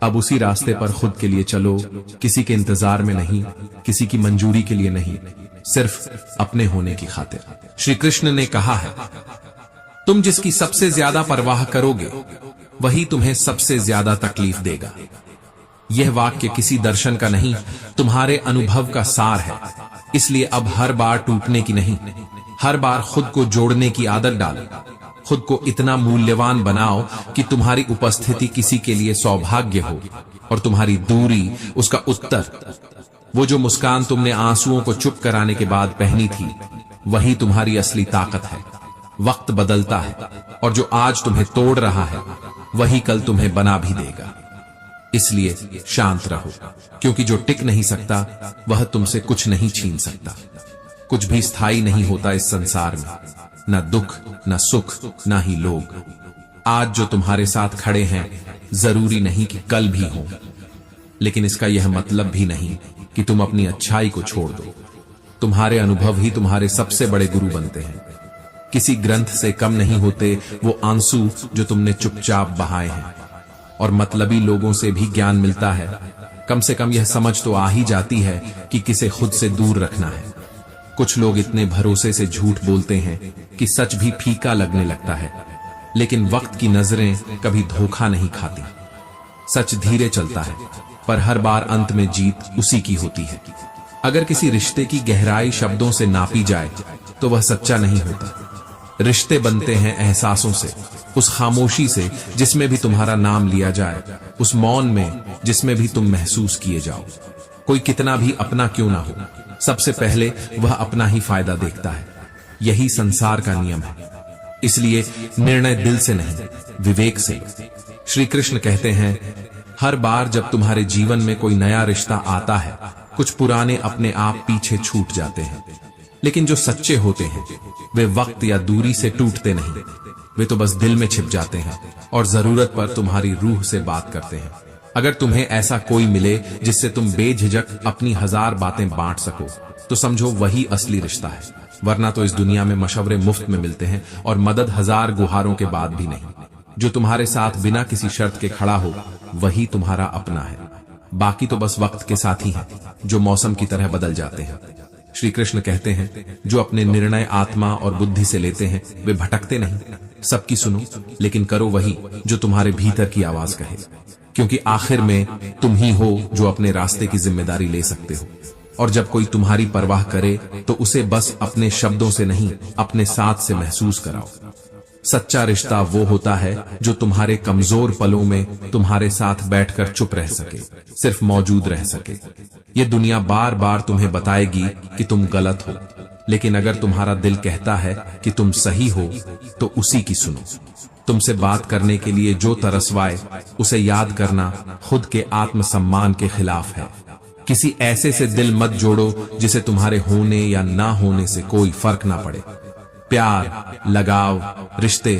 [SPEAKER 1] अब उसी रास्ते पर खुद के लिए चलो, किसी के इंतजार में नहीं, किसी की मंजूरी के लिए नहीं, सिर्फ अपने होने की खातिर। श्री कृष्ण ने कहा है, तुम जिसकी सबसे ज्यादा परवाह करोगे, वही तुम्हें सबसे ज्यादा तकलीफ देगा। यह वाक्य किसी दर्शन का नहीं, तुम्हारे अनुभव का सार है। इसलिए अब हर बार टूटने की नहीं, हर बार खुद को जोड़ने की आदत डालो। खुद को इतना मूल्यवान बनाओ कि तुम्हारी उपस्थिति किसी के लिए सौभाग्य हो, और तुम्हारी दूरी उसका उत्तर। वो जो मुस्कान तुमने आंसुओं को चुप कराने के बाद पहनी थी, वही तुम्हारी असली ताकत है। वक्त बदलता है, और जो आज तुम्हें तोड़ रहा है, वही कल तुम्हें बना भी देगा। इसलिए शांत रहो, क्योंकि जो टिक नहीं सकता वह तुमसे कुछ नहीं छीन सकता। कुछ भी स्थायी नहीं होता इस संसार में, न दुख, न सुख, न ही लोग। आज जो तुम्हारे साथ खड़े हैं, जरूरी नहीं कि कल भी हो, लेकिन इसका यह मतलब भी नहीं कि तुम अपनी अच्छाई को छोड़ दो। तुम्हारे अनुभव ही तुम्हारे सबसे बड़े गुरु बनते हैं। किसी ग्रंथ से कम नहीं होते वो आंसू जो तुमने चुपचाप बहाए हैं। और मतलबी लोगों से भी ज्ञान मिलता है, कम से कम यह समझ तो आ ही जाती है कि किसे खुद से दूर रखना है। कुछ लोग इतने भरोसे से झूठ बोलते हैं कि सच भी फीका लगने लगता है, लेकिन वक्त की नजरें कभी धोखा नहीं खाती। सच धीरे चलता है, पर हर बार अंत में जीत उसी की होती है। अगर किसी रिश्ते की गहराई शब्दों से नापी जाए तो वह सच्चा नहीं होता। रिश्ते बनते हैं एहसासों से, उस खामोशी से जिसमें भी तुम्हारा नाम लिया जाए, उस मौन में जिसमें भी तुम महसूस किए जाओ। कोई कितना भी अपना क्यों ना हो, सबसे पहले वह अपना ही फायदा देखता है। यही संसार का नियम है। इसलिए निर्णय दिल से नहीं, विवेक से। श्री कृष्ण कहते हैं, हर बार जब तुम्हारे जीवन में कोई नया रिश्ता आता है, कुछ पुराने अपने आप पीछे छूट जाते हैं। लेकिन जो सच्चे होते हैं वे वक्त या दूरी से टूटते नहीं, वे तो बस दिल में छिप जाते हैं और जरूरत पर तुम्हारी रूह से बात करते हैं। अगर तुम्हें ऐसा कोई मिले जिससे तुम बेझिझक अपनी 1000 बातें बांट सको, तो समझो वही असली रिश्ता है। वरना तो इस दुनिया में मशवरे मुफ्त में मिलते हैं और मदद 1000 गुहारों के बाद भी नहीं। जो तुम्हारे साथ बिना किसी शर्त के खड़ा हो, वही तुम्हारा अपना है। बाकी तो बस वक्त के साथ ही है, जो मौसम की तरह बदल जाते हैं। श्री कृष्ण कहते हैं, जो अपने निर्णय आत्मा और बुद्धि से लेते हैं, वे भटकते नहीं। सबकी सुनो, लेकिन करो वही जो तुम्हारे भीतर की आवाज कहे, क्योंकि आखिर में तुम ही हो जो अपने रास्ते की जिम्मेदारी ले सकते हो। और जब कोई तुम्हारी परवाह करे तो उसे बस अपने शब्दों से नहीं, अपने साथ से महसूस कराओ। सच्चा रिश्ता वो होता है जो तुम्हारे कमजोर पलों में तुम्हारे साथ बैठकर चुप रह सके, सिर्फ मौजूद रह सके। ये दुनिया बार बार तुम्हें बताएगी कि तुम गलत हो, लेकिन अगर तुम्हारा दिल कहता है कि तुम सही हो तो उसी की सुनो। तुमसे बात करने के लिए जो तरसवाए उसे याद करना खुद के आत्मसम्मान के खिलाफ है। किसी ऐसे से दिल मत जोड़ो जिसे तुम्हारे होने या ना होने से कोई फर्क ना पड़े। प्यार, लगाव, रिश्ते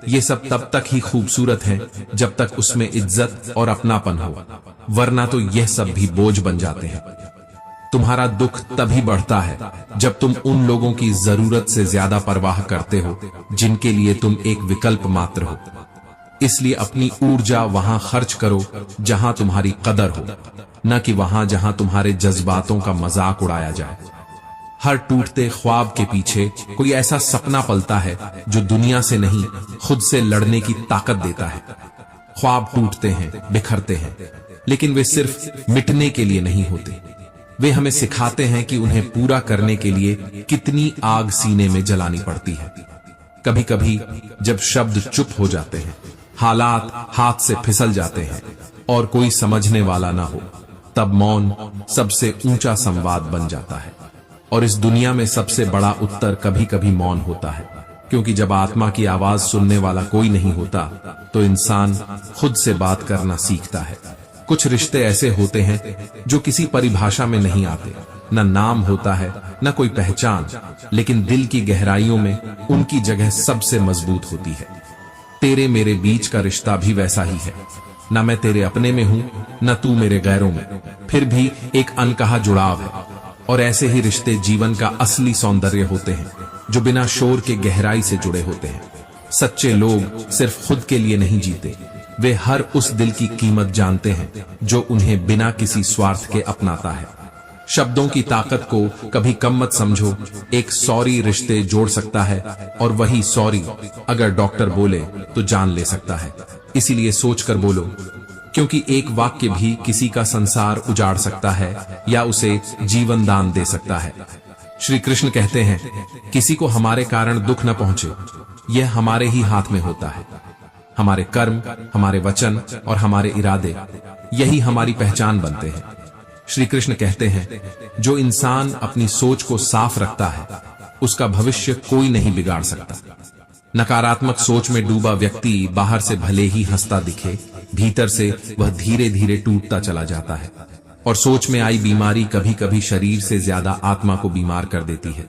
[SPEAKER 1] ये सब तब तक ही खूबसूरत हैं जब तक उसमें इज्जत और अपनापन हो, वरना तो यह सब भी बोझ बन जाते हैं। तुम्हारा दुख तभी बढ़ता है जब तुम उन लोगों की जरूरत से ज्यादा परवाह करते हो जिनके लिए तुम एक विकल्प मात्र हो। इसलिए अपनी ऊर्जा वहां खर्च करो जहां तुम्हारी कदर हो, न कि वहां जहां तुम्हारे जज्बातों का मजाक उड़ाया जाए। हर टूटते ख्वाब के पीछे कोई ऐसा सपना पलता है जो दुनिया से नहीं खुद से लड़ने की ताकत देता है। ख्वाब टूटते हैं, बिखरते हैं, लेकिन वे सिर्फ मिटने के लिए नहीं होते। वे हमें सिखाते हैं कि उन्हें पूरा करने के लिए कितनी आग सीने में जलानी पड़ती है। कभी कभी जब शब्द चुप हो जाते हैं, हालात हाथ से फिसल जाते हैं और कोई समझने वाला ना हो, तब मौन सबसे ऊंचा संवाद बन जाता है। और इस दुनिया में सबसे बड़ा उत्तर कभी कभी मौन होता है, क्योंकि जब आत्मा की आवाज सुनने वाला कोई नहीं होता तो इंसान खुद से बात करना सीखता है। कुछ रिश्ते ऐसे होते हैं जो किसी परिभाषा में नहीं आते, न नाम होता है न कोई पहचान, लेकिन दिल की गहराइयों में उनकी जगह सबसे मजबूत होती है। तेरे मेरे बीच का रिश्ता भी वैसा ही है, न मैं तेरे अपने में हूं न तू मेरे गैरों में, फिर भी एक अनकहा जुड़ाव है। और ऐसे ही रिश्ते जीवन का असली सौंदर्य होते हैं जो बिना शोर के गहराई से जुड़े होते हैं। सच्चे लोग सिर्फ खुद के लिए नहीं जीते, वे हर उस दिल की कीमत जानते हैं जो उन्हें बिना किसी स्वार्थ के अपनाता है। शब्दों की ताकत को कभी कम मत समझो। एक सॉरी रिश्ते जोड़ सकता है, और वही सॉरी अगर डॉक्टर बोले तो जान ले सकता है। इसीलिए सोचकर बोलो, क्योंकि एक वाक्य भी किसी का संसार उजाड़ सकता है या उसे जीवन दान दे सकता है। श्री कृष्ण कहते हैं, किसी को हमारे कारण दुख न पहुंचे, यह हमारे ही हाथ में होता है। हमारे कर्म, हमारे वचन और हमारे इरादे यही हमारी पहचान बनते हैं। श्री कृष्ण कहते हैं, जो इंसान अपनी सोच को साफ रखता है उसका भविष्य कोई नहीं बिगाड़ सकता। नकारात्मक सोच में डूबा व्यक्ति बाहर से भले ही हंसता दिखे, भीतर से वह धीरे धीरे टूटता चला जाता है। और सोच में आई बीमारी कभी कभी शरीर से ज्यादा आत्मा को बीमार कर देती है।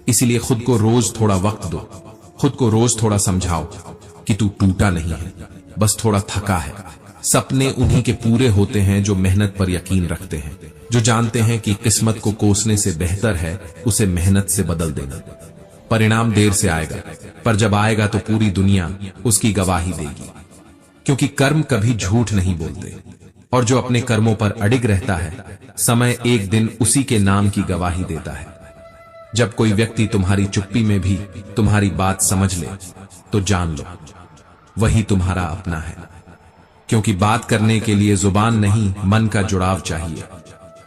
[SPEAKER 1] इसीलिए खुद को रोज थोड़ा वक्त दो, खुद को रोज थोड़ा समझाओ कि तू टूटा नहीं है, बस थोड़ा थका है। सपने उन्हीं के पूरे होते हैं जो मेहनत पर यकीन रखते हैं, जो जानते हैं कि किस्मत को कोसने से बेहतर है उसे मेहनत से बदल देना। परिणाम देर से आएगा, पर जब आएगा तो पूरी दुनिया उसकी गवाही देगी, क्योंकि कर्म कभी झूठ नहीं बोलते। और जो अपने कर्मों पर अडिग रहता है, समय एक दिन उसी के नाम की गवाही देता है। जब कोई व्यक्ति तुम्हारी चुप्पी में भी तुम्हारी बात समझ ले तो जान लो वही तुम्हारा अपना है, क्योंकि बात करने के लिए जुबान नहीं, मन का जुड़ाव चाहिए।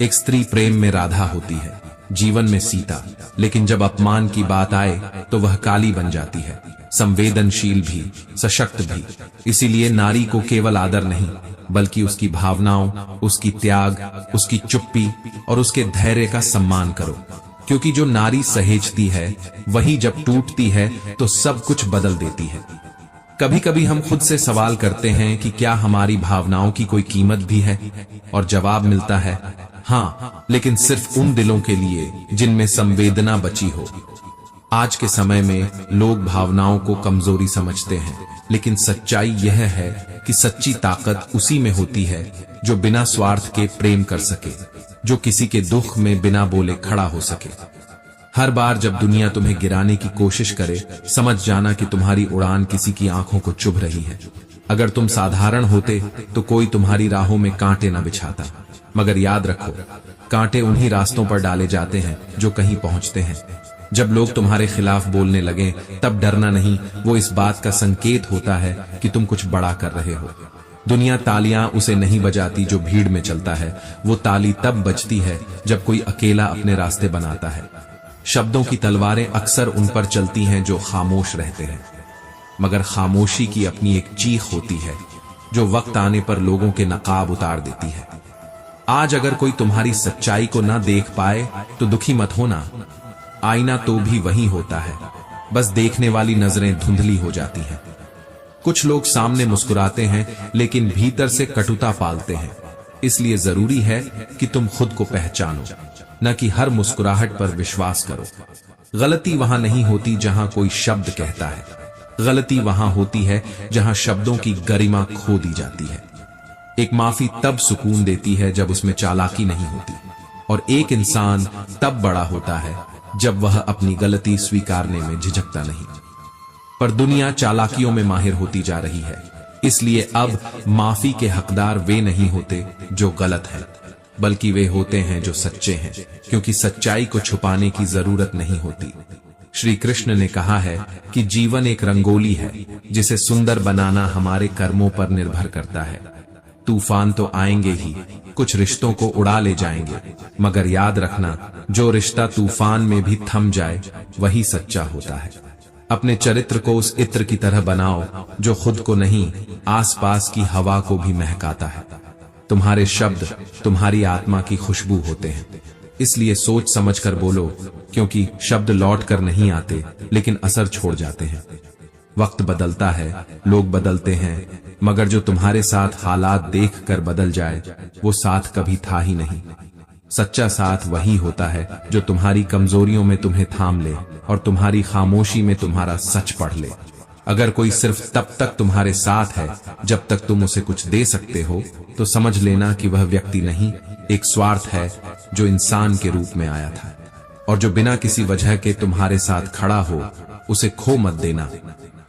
[SPEAKER 1] एक स्त्री प्रेम में राधा होती है, जीवन में सीता, लेकिन जब अपमान की बात आए तो वह काली बन जाती है, संवेदनशील भी, सशक्त भी। इसीलिए नारी को केवल आदर नहीं बल्कि उसकी भावनाओं, उसकी त्याग, उसकी चुप्पी और उसके धैर्य का सम्मान करो, क्योंकि जो नारी सहेजती है वही जब टूटती है तो सब कुछ बदल देती है। कभी कभी हम खुद से सवाल करते हैं कि क्या हमारी भावनाओं की कोई कीमत भी है, और जवाब मिलता है हाँ, लेकिन सिर्फ उन दिलों के लिए जिनमें संवेदना बची हो। आज के समय में लोग भावनाओं को कमजोरी समझते हैं, लेकिन सच्चाई यह है कि सच्ची ताकत उसी में होती है जो बिना स्वार्थ के प्रेम कर सके, जो किसी के दुख में बिना बोले खड़ा हो सके। हर बार जब दुनिया तुम्हें गिराने की कोशिश करे, समझ जाना कि तुम्हारी उड़ान किसी की आंखों को चुभ रही है। अगर तुम साधारण होते तो कोई तुम्हारी राहों में कांटे न बिछाता, मगर याद रखो, कांटे उन्हीं रास्तों पर डाले जाते हैं जो कहीं पहुंचते हैं। जब लोग तुम्हारे खिलाफ बोलने लगे तब डरना नहीं, वो इस बात का संकेत होता है कि तुम कुछ बड़ा कर रहे हो। दुनिया तालियां उसे नहीं बजाती जो भीड़ में चलता है, वो ताली तब बजती है जब कोई अकेला अपने रास्ते बनाता है। शब्दों की तलवारें अक्सर उन पर चलती हैं जो खामोश रहते हैं, मगर खामोशी की अपनी एक चीख होती है जो वक्त आने पर लोगों के नकाब उतार देती है। आज अगर कोई तुम्हारी सच्चाई को ना देख पाए तो दुखी मत होना, आईना तो भी वही होता है, बस देखने वाली नजरें धुंधली हो जाती हैं। कुछ लोग सामने मुस्कुराते हैं लेकिन भीतर से कटुता पालते हैं। इसलिए जरूरी है कि तुम खुद को पहचानो, न कि हर मुस्कुराहट पर विश्वास करो। गलती वहां नहीं होती जहां कोई शब्द कहता है, गलती वहां होती है जहां शब्दों की गरिमा खो दी जाती है। एक माफी तब सुकून देती है जब उसमें चालाकी नहीं होती, और एक इंसान तब बड़ा होता है जब वह अपनी गलती स्वीकारने में झिझकता नहीं। पर दुनिया चालाकियों में माहिर होती जा रही है, इसलिए अब माफी के हकदार वे नहीं होते जो गलत हैं, बल्कि वे होते हैं जो सच्चे हैं, क्योंकि सच्चाई को छुपाने की जरूरत नहीं होती। श्री कृष्ण ने कहा है कि जीवन एक रंगोली है जिसे सुंदर बनाना हमारे कर्मों पर निर्भर करता है। तूफान तो आएंगे ही, कुछ रिश्तों को उड़ा ले जाएंगे, मगर याद रखना, जो रिश्ता तूफान में भी थम जाए वही सच्चा होता है। अपने चरित्र को उस इत्र की तरह बनाओ जो खुद को नहीं, आसपास की हवा को भी महकाता है। तुम्हारे शब्द तुम्हारी आत्मा की खुशबू होते हैं, इसलिए सोच समझकर बोलो, क्योंकि शब्द लौट कर नहीं आते लेकिन असर छोड़ जाते हैं। वक्त बदलता है, लोग बदलते हैं, मगर जो तुम्हारे साथ हालात देखकर बदल जाए वो साथ कभी था ही नहीं। सच्चा साथ वही होता है जो तुम्हारी कमजोरियों में तुम्हें थाम ले और तुम्हारी खामोशी में तुम्हारा सच पढ़ ले। अगर कोई सिर्फ तब तक तुम्हारे साथ है जब तक तुम उसे कुछ दे सकते हो, तो समझ लेना कि वह व्यक्ति नहीं, एक स्वार्थ है जो इंसान के रूप में आया था। और जो बिना किसी वजह के तुम्हारे साथ खड़ा हो, उसे खो मत देना।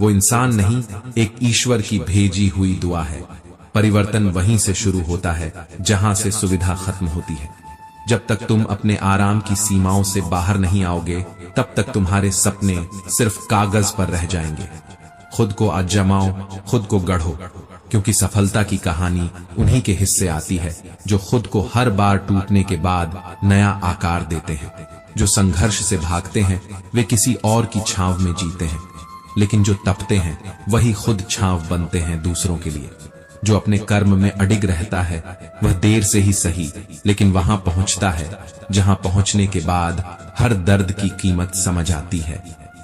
[SPEAKER 1] वो इंसान नहीं, एक ईश्वर की भेजी हुई दुआ है। परिवर्तन वहीं से शुरू होता है जहां से सुविधा खत्म होती है। जब तक तुम अपने आराम की सीमाओं से बाहर नहीं आओगे, तब तक तुम्हारे सपने सिर्फ कागज पर रह जाएंगे। खुद को आज जमाओ, खुद को गढ़ो, क्योंकि सफलता की कहानी उन्हीं के हिस्से आती है जो खुद को हर बार टूटने के बाद नया आकार देते हैं। जो संघर्ष से भागते हैं वे किसी और की छांव में जीते हैं, लेकिन जो तपते हैं वही खुद छांव बनते हैं दूसरों के लिए। जो अपने कर्म में अडिग रहता है वह देर से ही सही, लेकिन वहां पहुंचता है जहां पहुंचने के बाद हर दर्द की कीमत समझ आती है।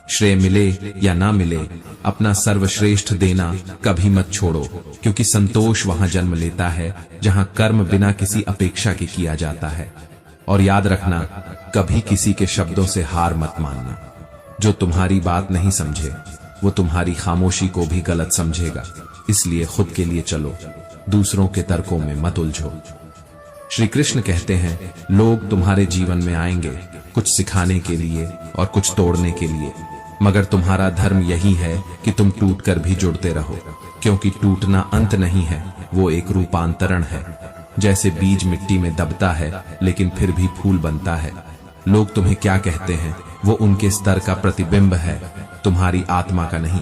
[SPEAKER 1] श्रेय मिले या ना मिले, अपना सर्वश्रेष्ठ देना कभी मत छोड़ो, क्योंकि संतोष वहां जन्म लेता है जहां कर्म बिना किसी अपेक्षा के किया जाता है। और याद रखना, कभी किसी के शब्दों से हार मत मानना। जो तुम्हारी बात नहीं समझे वो तुम्हारी खामोशी को भी गलत समझेगा। इसलिए खुद के लिए चलो, दूसरों के तर्कों में मत उलझो। श्री कृष्ण कहते हैं, लोग तुम्हारे जीवन में आएंगे कुछ सिखाने के लिए और कुछ तोड़ने के लिए, मगर तुम्हारा धर्म यही है कि तुम टूटकर भी जुड़ते रहो, क्योंकि टूटना अंत नहीं है, वो एक रूपांतरण है। जैसे बीज मिट्टी में दबता है लेकिन फिर भी फूल बनता है। लोग तुम्हें क्या कहते हैं वो उनके स्तर का प्रतिबिंब है, तुम्हारी आत्मा का नहीं।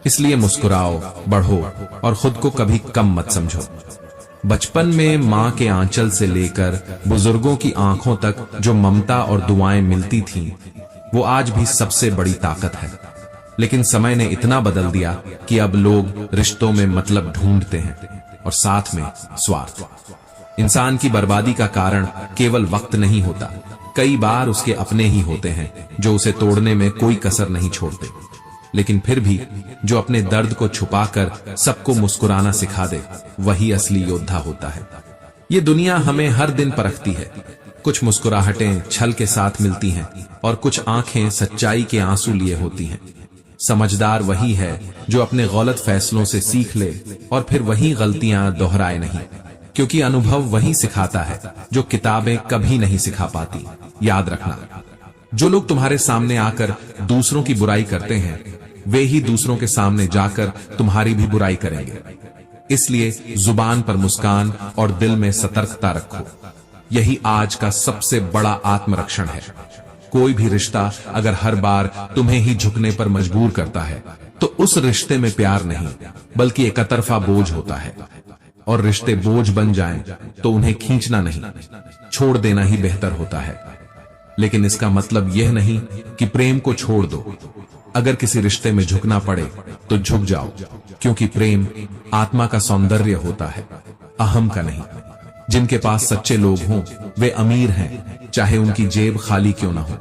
[SPEAKER 1] इसलिए मुस्कुराओ, बढ़ो और खुद को कभी कम मत समझो। बचपन में माँ के आंचल से लेकर बुजुर्गों की आंखों तक जो ममता और दुआएं मिलती थीं, वो आज भी सबसे बड़ी ताकत है। लेकिन समय ने इतना बदल दिया कि अब लोग रिश्तों में मतलब ढूंढते हैं और साथ में स्वार्थ। इंसान की बर्बादी का कारण केवल वक्त नहीं होता, कई बार उसके अपने ही होते हैं जो उसे तोड़ने में कोई कसर नहीं छोड़ते। लेकिन फिर भी जो अपने दर्द को छुपाकर सबको मुस्कुराना सिखा दे, वही असली योद्धा होता है। ये दुनिया हमें हर दिन परखती है। कुछ मुस्कुराहटें छल के साथ मिलती हैं और कुछ आंखें सच्चाई के आंसू लिए होती हैं। समझदार वही है जो अपने गलत फैसलों से सीख ले और फिर वही गलतियां दोहराए नहीं, क्योंकि अनुभव वही सिखाता है जो किताबें कभी नहीं सिखा पाती। याद रखना, जो लोग तुम्हारे सामने आकर दूसरों की बुराई करते हैं, वे ही दूसरों के सामने जाकर तुम्हारी भी बुराई करेंगे। इसलिए जुबान पर मुस्कान और दिल में सतर्कता रखो। यही आज का सबसे बड़ा आत्मरक्षण है। कोई भी रिश्ता अगर हर बार तुम्हें ही झुकने पर मजबूर करता है, तो उस रिश्ते में प्यार नहीं बल्कि एकतरफा बोझ होता है। और रिश्ते बोझ बन जाएं तो उन्हें खींचना नहीं, छोड़ देना ही बेहतर होता है। लेकिन इसका मतलब यह नहीं कि प्रेम को छोड़ दो। अगर किसी रिश्ते में झुकना पड़े तो झुक जाओ, क्योंकि प्रेम आत्मा का सौंदर्य होता है, अहम का नहीं। जिनके पास सच्चे लोग हों वे अमीर हैं, चाहे उनकी जेब खाली क्यों ना हो।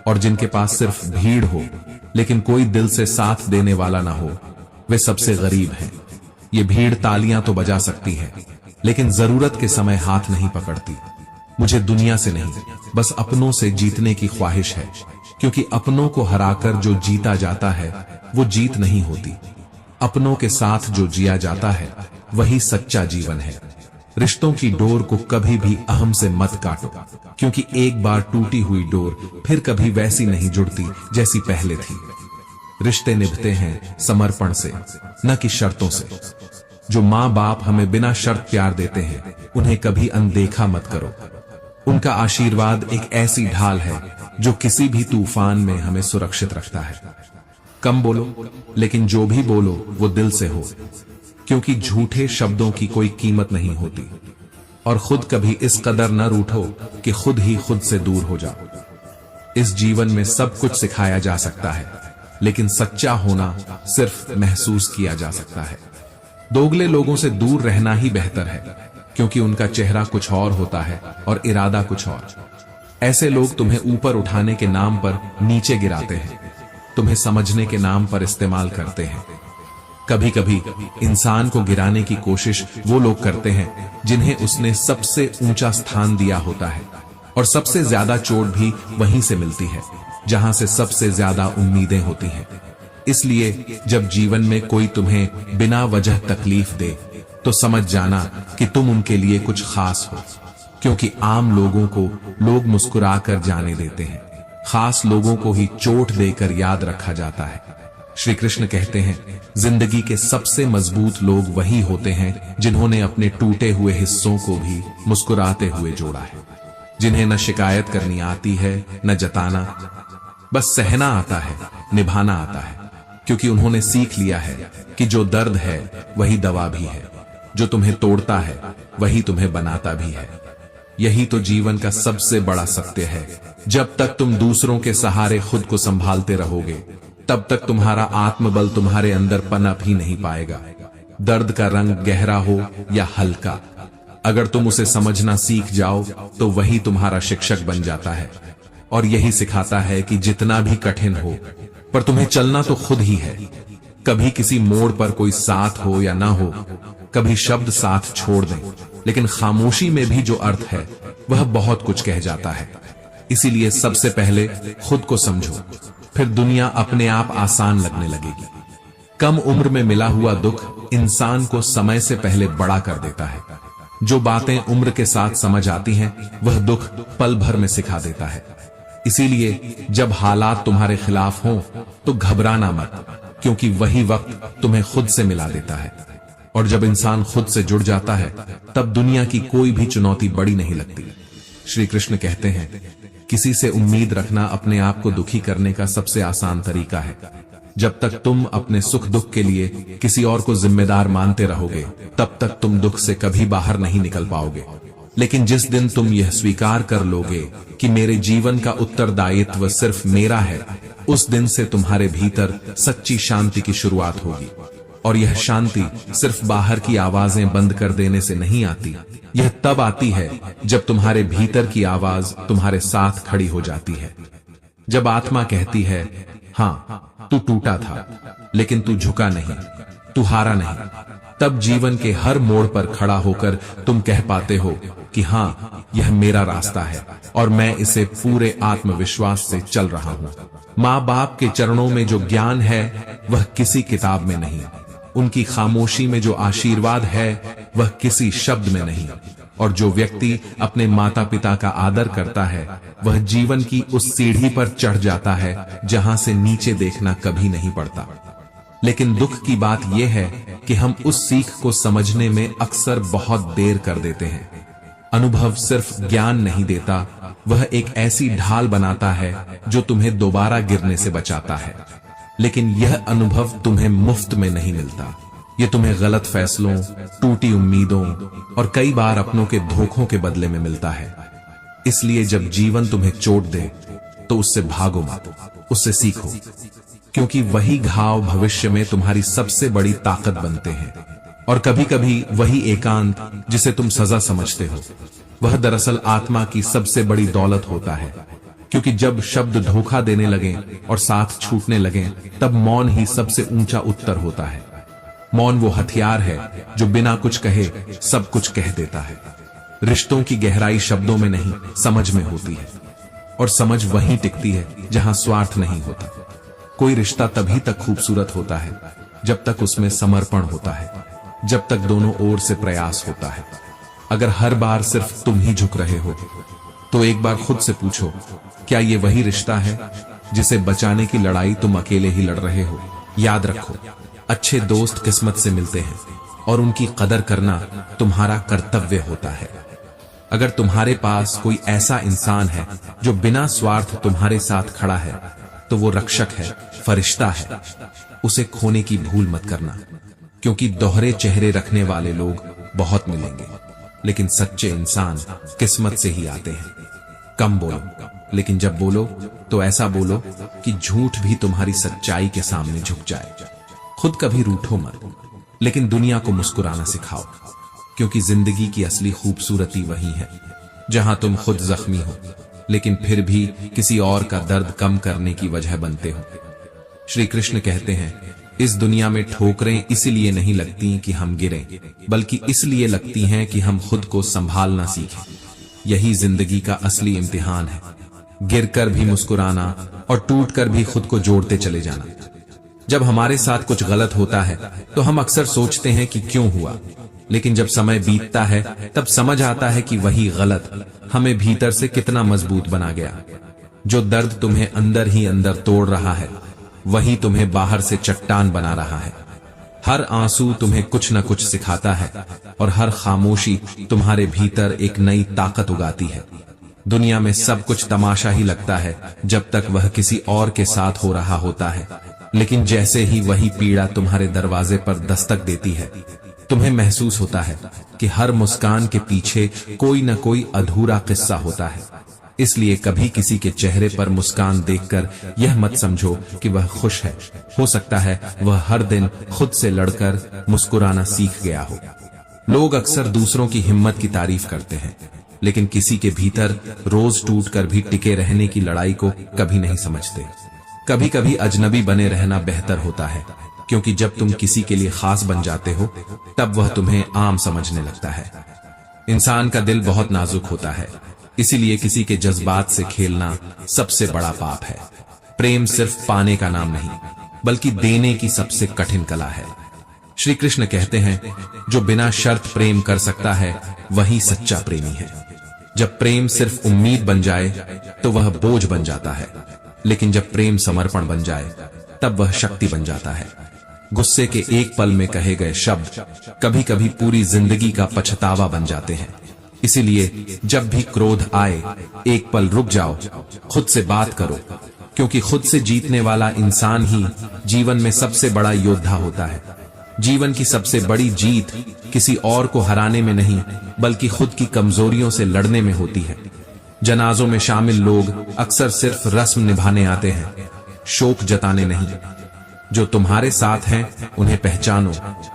[SPEAKER 1] और जिनके पास सिर्फ भीड़ हो लेकिन कोई दिल से साथ देने वाला ना हो, वे सबसे गरीब हैं। ये भीड़ तालियां तो बजा सकती है लेकिन जरूरत के समय हाथ नहीं पकड़ती। मुझे दुनिया से नहीं, बस अपनों से जीतने की ख्वाहिश है, क्योंकि अपनों को हराकर जो जीता जाता है वो जीत नहीं होती। अपनों के साथ जो जिया जाता है वही सच्चा जीवन है। रिश्तों की डोर को कभी भी अहम से मत काटो, क्योंकि एक बार टूटी हुई डोर फिर कभी वैसी नहीं जुड़ती जैसी पहले थी। रिश्ते निभते हैं समर्पण से, न कि शर्तों से। जो माँ बाप हमें बिना शर्त प्यार देते हैं उन्हें कभी अनदेखा मत करो। उनका आशीर्वाद एक ऐसी ढाल है जो किसी भी तूफान में हमें सुरक्षित रखता है। कम बोलो, लेकिन जो भी बोलो वो दिल से हो, क्योंकि झूठे शब्दों की कोई कीमत नहीं होती। और खुद कभी इस कदर न रूठो कि खुद ही खुद से दूर हो जाओ। इस जीवन में सब कुछ सिखाया जा सकता है, लेकिन सच्चा होना सिर्फ महसूस किया जा सकता है। दोगले लोगों से दूर रहना ही बेहतर है, क्योंकि उनका चेहरा कुछ और होता है और इरादा कुछ और। ऐसे लोग तुम्हें ऊपर उठाने के नाम पर नीचे गिराते हैं, तुम्हें समझने के नाम पर इस्तेमाल करते हैं। कभी कभी इंसान को गिराने की कोशिश वो लोग करते हैं जिन्हें उसने सबसे ऊंचा स्थान दिया होता है, और सबसे ज्यादा चोट भी वहीं से मिलती है जहां से सबसे ज्यादा उम्मीदें होती हैं। इसलिए जब जीवन में कोई तुम्हें बिना वजह तकलीफ दे तो समझ जाना कि तुम उनके लिए कुछ खास हो, क्योंकि आम लोगों को लोग मुस्कुरा कर जाने देते हैं, खास लोगों को ही चोट देकर याद रखा जाता है। श्री कृष्ण कहते हैं, जिंदगी के सबसे मजबूत लोग वही होते हैं जिन्होंने अपने टूटे हुए हिस्सों को भी मुस्कुराते हुए जोड़ा है, जिन्हें न शिकायत करनी आती है न जताना, बस सहना आता है, निभाना आता है, क्योंकि उन्होंने सीख लिया है कि जो दर्द है वही दवा भी है, जो तुम्हें तोड़ता है वही तुम्हें बनाता भी है। यही तो जीवन का सबसे बड़ा सत्य है। जब तक तुम दूसरों के सहारे खुद को संभालते रहोगे, तब तक तुम्हारा आत्मबल तुम्हारे अंदर पनप ही नहीं पाएगा। दर्द का रंग गहरा हो या हल्का, अगर तुम उसे समझना सीख जाओ तो वही तुम्हारा शिक्षक बन जाता है, और यही सिखाता है कि जितना भी कठिन हो पर तुम्हें चलना तो खुद ही है। कभी किसी मोड़ पर कोई साथ हो या ना हो, कभी शब्द साथ छोड़ दें, लेकिन खामोशी में भी जो अर्थ है वह बहुत कुछ कह जाता है। इसीलिए सबसे पहले खुद को समझो, फिर दुनिया अपने आप आसान लगने लगेगी। कम उम्र में मिला हुआ दुख इंसान को समय से पहले बड़ा कर देता है। जो बातें उम्र के साथ समझ आती हैं वह दुख पल भर में सिखा देता है। इसीलिए जब हालात तुम्हारे खिलाफ हों तो घबराना मत, क्योंकि वही वक्त तुम्हें खुद से मिला देता है। और जब इंसान खुद से जुड़ जाता है तब दुनिया की कोई भी चुनौती बड़ी नहीं लगती। श्री कृष्ण कहते हैं, किसी से उम्मीद रखना अपने आप को दुखी करने का सबसे आसान तरीका है। जब तक तुम अपने सुख दुख के लिए किसी और को जिम्मेदार मानते रहोगे, तब तक तुम दुख से कभी बाहर नहीं निकल पाओगे। लेकिन जिस दिन तुम यह स्वीकार कर लोगे कि मेरे जीवन का उत्तरदायित्व सिर्फ मेरा है, उस दिन से तुम्हारे भीतर सच्ची शांति की शुरुआत होगी। और यह शांति सिर्फ बाहर की आवाजें बंद कर देने से नहीं आती, यह तब आती है जब तुम्हारे भीतर की आवाज तुम्हारे साथ खड़ी हो जाती है। जब आत्मा कहती है, हाँ तू टूटा था लेकिन तू झुका नहीं, तू हारा नहीं, तब जीवन के हर मोड़ पर खड़ा होकर तुम कह पाते हो कि हाँ, यह मेरा रास्ता है और मैं इसे पूरे आत्मविश्वास से चल रहा हूँ। माँ बाप के चरणों में जो ज्ञान है वह किसी किताब में नहीं, उनकी खामोशी में जो आशीर्वाद है वह किसी शब्द में नहीं, और जो व्यक्ति अपने माता पिता का आदर करता है वह जीवन की उस सीढ़ी पर चढ़ जाता है जहां से नीचे देखना कभी नहीं पड़ता। लेकिन दुख की बात यह है कि हम उस सीख को समझने में अक्सर बहुत देर कर देते हैं। अनुभव सिर्फ ज्ञान नहीं देता, वह एक ऐसी ढाल बनाता है जो तुम्हें दोबारा गिरने से बचाता है। लेकिन यह अनुभव तुम्हें मुफ्त में नहीं मिलता, यह तुम्हें गलत फैसलों, टूटी उम्मीदों और कई बार अपनों के धोखों के बदले में मिलता है। इसलिए जब जीवन तुम्हें चोट दे तो उससे भागो मत, उससे सीखो, क्योंकि वही घाव भविष्य में तुम्हारी सबसे बड़ी ताकत बनते हैं। और कभी कभी वही एकांत जिसे तुम सजा समझते हो, वह दरअसल आत्मा की सबसे बड़ी दौलत होता है, क्योंकि जब शब्द धोखा देने लगे और साथ छूटने लगे, तब मौन ही सबसे ऊंचा उत्तर होता है। मौन वो हथियार है जो बिना कुछ कहे सब कुछ कह देता है। रिश्तों की गहराई शब्दों में नहीं, समझ में होती है, और समझ वहीं टिकती है जहां स्वार्थ नहीं होता। कोई रिश्ता तभी तक खूबसूरत होता है जब तक उसमें समर्पण होता है, जब तक दोनों ओर से प्रयास होता है। अगर हर बार सिर्फ तुम ही झुक रहे हो, तो एक बार खुद से पूछो, क्या ये वही रिश्ता है जिसे बचाने की लड़ाई तुम अकेले ही लड़ रहे हो? याद रखो, अच्छे दोस्त किस्मत से मिलते हैं और उनकी कदर करना तुम्हारा कर्तव्य होता है। अगर तुम्हारे पास कोई ऐसा इंसान है जो बिना स्वार्थ तुम्हारे साथ खड़ा है, तो वो रक्षक है, फरिश्ता है। उसे खोने की भूल मत करना, क्योंकि दोहरे चेहरे रखने वाले लोग बहुत मिलेंगे, लेकिन सच्चे इंसान किस्मत से ही आते हैं। कम बोलो, लेकिन जब बोलो तो ऐसा बोलो कि झूठ भी तुम्हारी सच्चाई के सामने झुक जाए। खुद कभी रूठो मत, लेकिन दुनिया को मुस्कुराना सिखाओ, क्योंकि जिंदगी की असली खूबसूरती वही है जहां तुम खुद जख्मी हो, लेकिन फिर भी किसी और का दर्द कम करने की वजह बनते हो। श्री कृष्ण कहते हैं, इस दुनिया में ठोकरें इसलिए नहीं लगती कि हम गिरें, बल्कि इसलिए लगती हैं कि हम खुद को संभालना सीखें। यही जिंदगी का असली इम्तिहान है, गिरकर भी मुस्कुराना और टूटकर भी खुद को जोड़ते चले जाना। जब हमारे साथ कुछ गलत होता है तो हम अक्सर सोचते हैं कि क्यों हुआ, लेकिन जब समय बीतता है तब समझ आता है कि वही गलत हमें भीतर से कितना मजबूत बना गया। जो दर्द तुम्हें अंदर ही अंदर तोड़ रहा है, वही तुम्हें बाहर से चट्टान बना रहा है। हर आंसू तुम्हें कुछ न कुछ सिखाता है, और हर खामोशी तुम्हारे भीतर एक नई ताकत उगाती है। दुनिया में सब कुछ तमाशा ही लगता है जब तक वह किसी और के साथ हो रहा होता है, लेकिन जैसे ही वही पीड़ा तुम्हारे दरवाजे पर दस्तक देती है, तुम्हें महसूस होता है कि हर मुस्कान के पीछे कोई न कोई अधूरा किस्सा होता है। इसलिए कभी किसी के चेहरे पर मुस्कान देखकर यह मत समझो कि वह खुश है। हो सकता है वह हर दिन खुद से लड़कर मुस्कुराना सीख गया हो। लोग अक्सर दूसरों की हिम्मत की तारीफ करते हैं, लेकिन किसी के भीतर रोज टूटकर भी टिके रहने की लड़ाई को कभी नहीं समझते। कभी कभी अजनबी बने रहना बेहतर होता है, क्योंकि जब तुम किसी के लिए खास बन जाते हो, तब वह तुम्हें आम समझने लगता है। इंसान का दिल बहुत नाजुक होता है, इसीलिए किसी के जज्बात से खेलना सबसे बड़ा पाप है। प्रेम सिर्फ पाने का नाम नहीं, बल्कि देने की सबसे कठिन कला है। श्री कृष्ण कहते हैं, जो बिना शर्त प्रेम कर सकता है वही सच्चा प्रेमी है। जब प्रेम सिर्फ उम्मीद बन जाए तो वह बोझ बन जाता है, लेकिन जब प्रेम समर्पण बन जाए तब वह शक्ति बन जाता है। गुस्से के एक पल में कहे गए शब्द कभी कभी पूरी जिंदगी का पछतावा बन जाते हैं। इसीलिए जब भी क्रोध आए, एक पल रुक जाओ, खुद से बात करो, क्योंकि खुद से जीतने वाला इंसान ही जीवन में सबसे बड़ा योद्धा होता है। जीवन की सबसे बड़ी जीत किसी और को हराने में नहीं, बल्कि खुद की कमजोरियों से लड़ने में होती है। जनाजों में शामिल लोग अक्सर सिर्फ रस्म निभाने आते हैं, शोक जताने नहीं। जो तुम्हारे साथ हैं उन्हें पहचानो,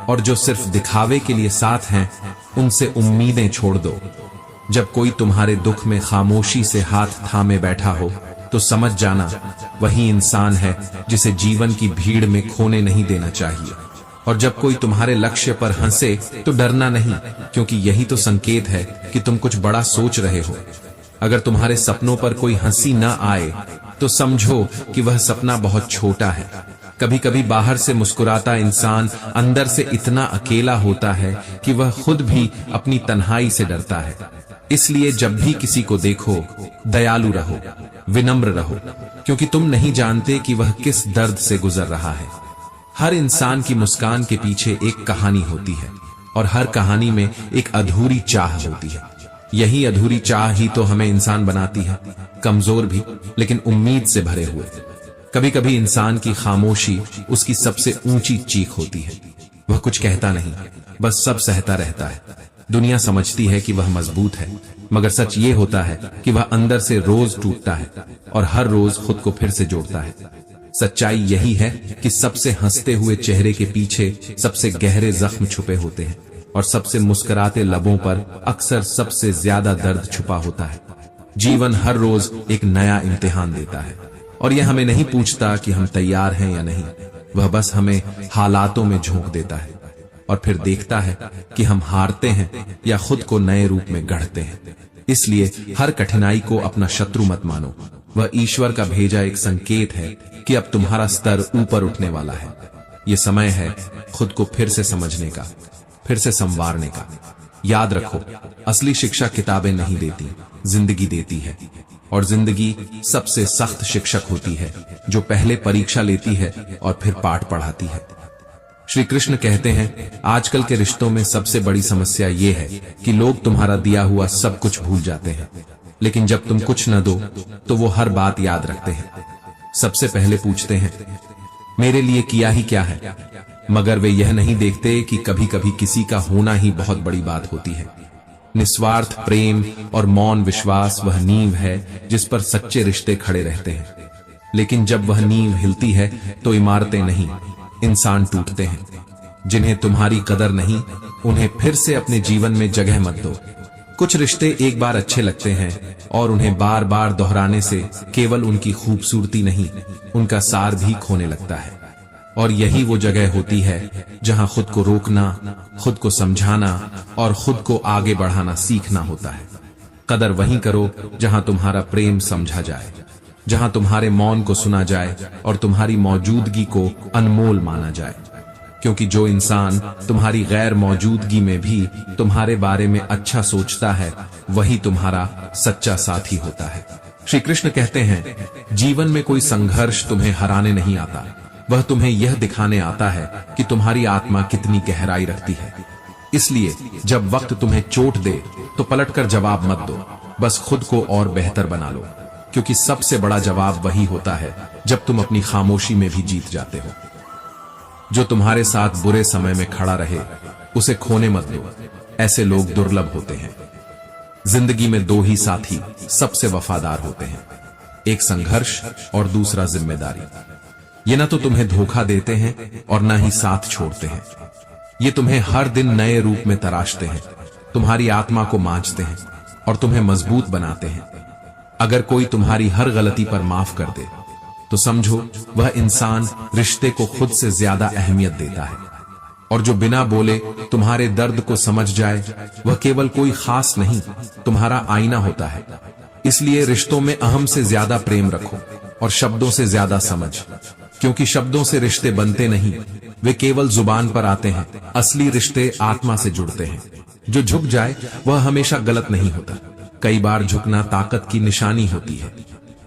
[SPEAKER 1] और जो सिर्फ दिखावे के लिए साथ हैं उनसे उम्मीदें छोड़ दो। जब कोई तुम्हारे दुख में खामोशी से हाथ थामे बैठा हो, तो समझ जाना वही इंसान है जिसे जीवन की भीड़ में खोने नहीं देना चाहिए। और जब कोई तुम्हारे लक्ष्य पर हंसे तो डरना नहीं, क्योंकि यही तो संकेत है कि तुम कुछ बड़ा सोच रहे हो। अगर तुम्हारे सपनों पर कोई हंसी न आए तो समझो कि वह सपना बहुत छोटा है। कभी कभी बाहर से मुस्कुराता इंसान अंदर से इतना अकेला होता है कि वह खुद भी अपनी तन्हाई से डरता है। इसलिए जब भी किसी को देखो, दयालु रहो, विनम्र रहो, क्योंकि तुम नहीं जानते कि वह किस दर्द से गुजर रहा है। हर इंसान की मुस्कान के पीछे एक कहानी होती है, और हर कहानी में एक अधूरी चाह होती है। यही अधूरी चाह ही तो हमें इंसान बनाती है, कमजोर भी लेकिन उम्मीद से भरे हुए। कभी कभी इंसान की खामोशी उसकी सबसे ऊंची चीख होती है। वह कुछ कहता नहीं, बस सब सहता रहता है। दुनिया समझती है कि वह मजबूत है, मगर सच ये होता है कि वह अंदर से रोज टूटता है और हर रोज खुद को फिर से जोड़ता है। सच्चाई यही है कि सबसे हंसते हुए चेहरे के पीछे सबसे गहरे जख्म छुपे होते हैं, और सबसे मुस्कुराते लबों पर अक्सर सबसे ज्यादा दर्द छुपा होता है। जीवन हर रोज एक नया इम्तिहान देता है और यह हमें नहीं पूछता कि हम तैयार हैं या नहीं। वह बस हमें हालातों में झोंक देता है और फिर देखता है कि हम हारते हैं या खुद को नए रूप में गढ़ते हैं। इसलिए हर कठिनाई को अपना शत्रु मत मानो। वह ईश्वर का भेजा एक संकेत है कि अब तुम्हारा स्तर ऊपर उठने वाला है। यह समय है खुद को फिर से समझने का, फिर से संवारने का। याद रखो, असली शिक्षा किताबें नहीं देती, जिंदगी देती है। और जिंदगी सबसे सख्त शिक्षक होती है, जो पहले परीक्षा लेती है और फिर पाठ पढ़ाती है। श्री कृष्ण कहते हैं, आजकल के रिश्तों में सबसे बड़ी समस्या यह है कि लोग तुम्हारा दिया हुआ सब कुछ भूल जाते हैं, लेकिन जब तुम कुछ न दो तो वो हर बात याद रखते हैं। सबसे पहले पूछते हैं, मेरे लिए किया ही क्या है, मगर वे यह नहीं देखते कि कभी कभी किसी का होना ही बहुत बड़ी बात होती है। निस्वार्थ प्रेम और मौन विश्वास वह नींव है जिस पर सच्चे रिश्ते खड़े रहते हैं। लेकिन जब वह नींव हिलती है तो इमारतें नहीं, इंसान टूटते हैं। जिन्हें तुम्हारी कदर नहीं, उन्हें फिर से अपने जीवन में जगह मत दो। कुछ रिश्ते एक बार अच्छे लगते हैं और उन्हें बार बार दोहराने से केवल उनकी खूबसूरती नहीं, उनका सार भी खोने लगता है। और यही वो जगह होती है जहां खुद को रोकना, खुद को समझाना और खुद को आगे बढ़ाना सीखना होता है। कदर वहीं करो जहां तुम्हारा प्रेम समझा जाए, जहां तुम्हारे मौन को सुना जाए और तुम्हारी मौजूदगी को अनमोल माना जाए। क्योंकि जो इंसान तुम्हारी गैर मौजूदगी में भी तुम्हारे बारे में अच्छा सोचता है, वही तुम्हारा सच्चा साथी होता है। श्री कृष्ण कहते हैं, जीवन में कोई संघर्ष तुम्हें हराने नहीं आता, वह तुम्हें यह दिखाने आता है कि तुम्हारी आत्मा कितनी गहराई रखती है। इसलिए जब वक्त तुम्हें चोट दे तो पलटकर जवाब मत दो, बस खुद को और बेहतर बना लो। क्योंकि सबसे बड़ा जवाब वही होता है जब तुम अपनी खामोशी में भी जीत जाते हो। जो तुम्हारे साथ बुरे समय में खड़ा रहे, उसे खोने मत दो। ऐसे लोग दुर्लभ होते हैं। जिंदगी में दो ही साथी सबसे वफादार होते हैं, एक संघर्ष और दूसरा जिम्मेदारी। ये न तो तुम्हें धोखा देते हैं और न ही साथ छोड़ते हैं। ये तुम्हें हर दिन नए रूप में तराशते हैं, तुम्हारी आत्मा को मांझते हैं और तुम्हें मजबूत बनाते हैं। अगर कोई तुम्हारी हर गलती पर माफ कर दे तो समझो वह इंसान रिश्ते को खुद से ज्यादा अहमियत देता है। और जो बिना बोले तुम्हारे दर्द को समझ जाए, वह केवल कोई खास नहीं, तुम्हारा आईना होता है। इसलिए रिश्तों में अहम से ज्यादा प्रेम रखो और शब्दों से ज्यादा समझ। क्योंकि शब्दों से रिश्ते बनते नहीं, वे केवल जुबान पर आते हैं। असली रिश्ते आत्मा से जुड़ते हैं। जो झुक जाए वह हमेशा गलत नहीं होता। कई बार झुकना ताकत की निशानी होती है।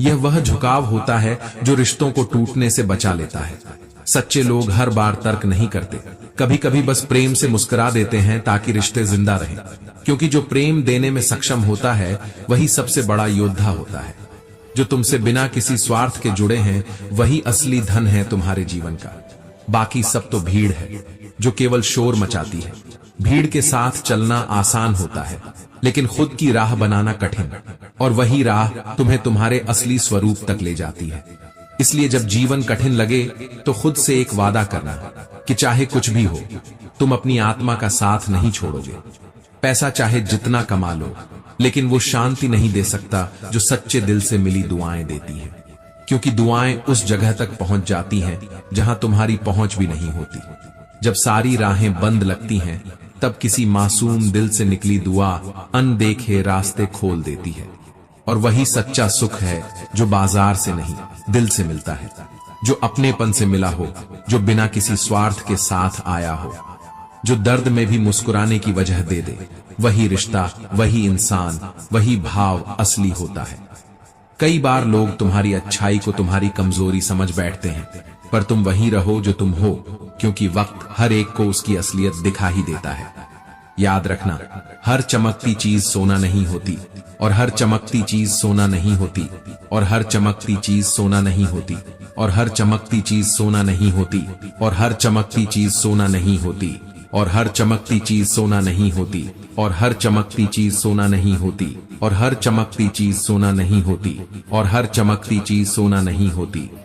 [SPEAKER 1] यह वह झुकाव होता है जो रिश्तों को टूटने से बचा लेता है। सच्चे लोग हर बार तर्क नहीं करते, कभी कभी बस प्रेम से मुस्कुरा देते हैं ताकि रिश्ते जिंदा रहें। क्योंकि जो प्रेम देने में सक्षम होता है, वही सबसे बड़ा योद्धा होता है। जो तुमसे बिना किसी स्वार्थ के जुड़े हैं, वही असली धन है तुम्हारे जीवन का। बाकी सब तो भीड़ है जो केवल शोर मचाती है। भीड़ के साथ चलना आसान होता है, लेकिन खुद की राह बनाना कठिन। और वही राह तुम्हें तुम्हारे असली स्वरूप तक ले जाती है। इसलिए जब जीवन कठिन लगे तो खुद से एक वादा करना कि चाहे कुछ भी हो, तुम अपनी आत्मा का साथ नहीं छोड़ोगे। पैसा चाहे जितना कमा लो, लेकिन वो शांति नहीं दे सकता जो सच्चे दिल से मिली दुआएं देती है। क्योंकि दुआएं उस जगह तक पहुंच जाती हैं जहां तुम्हारी पहुंच भी नहीं होती। जब सारी राहें बंद लगती हैं, तब किसी मासूम दिल से निकली दुआ अनदेखे रास्ते खोल देती है। और वही सच्चा सुख है जो बाजार से नहीं, दिल से मिलता है। जो अपनेपन से मिला हो, जो बिना किसी स्वार्थ के साथ आया हो, जो दर्द में भी मुस्कुराने की वजह दे दे। वही रिश्ता, वही इंसान, वही भाव असली होता है। कई बार लोग तुम्हारी अच्छाई को तुम्हारी कमजोरी समझ बैठते हैं, पर तुम वही रहो जो तुम हो, क्योंकि वक्त हर एक को उसकी असलियत दिखा ही देता है। याद रखना, हर चमकती चीज सोना नहीं होती, और हर चमकती चीज सोना नहीं होती, और हर चमकती चीज सोना नहीं होती, और हर चमकती चीज सोना नहीं होती, और हर चमकती चीज सोना नहीं होती, और हर चमकती चीज सोना नहीं होती, और हर चमकती चीज सोना नहीं होती, और हर चमकती चीज सोना नहीं होती, और हर चमकती चीज सोना नहीं होती,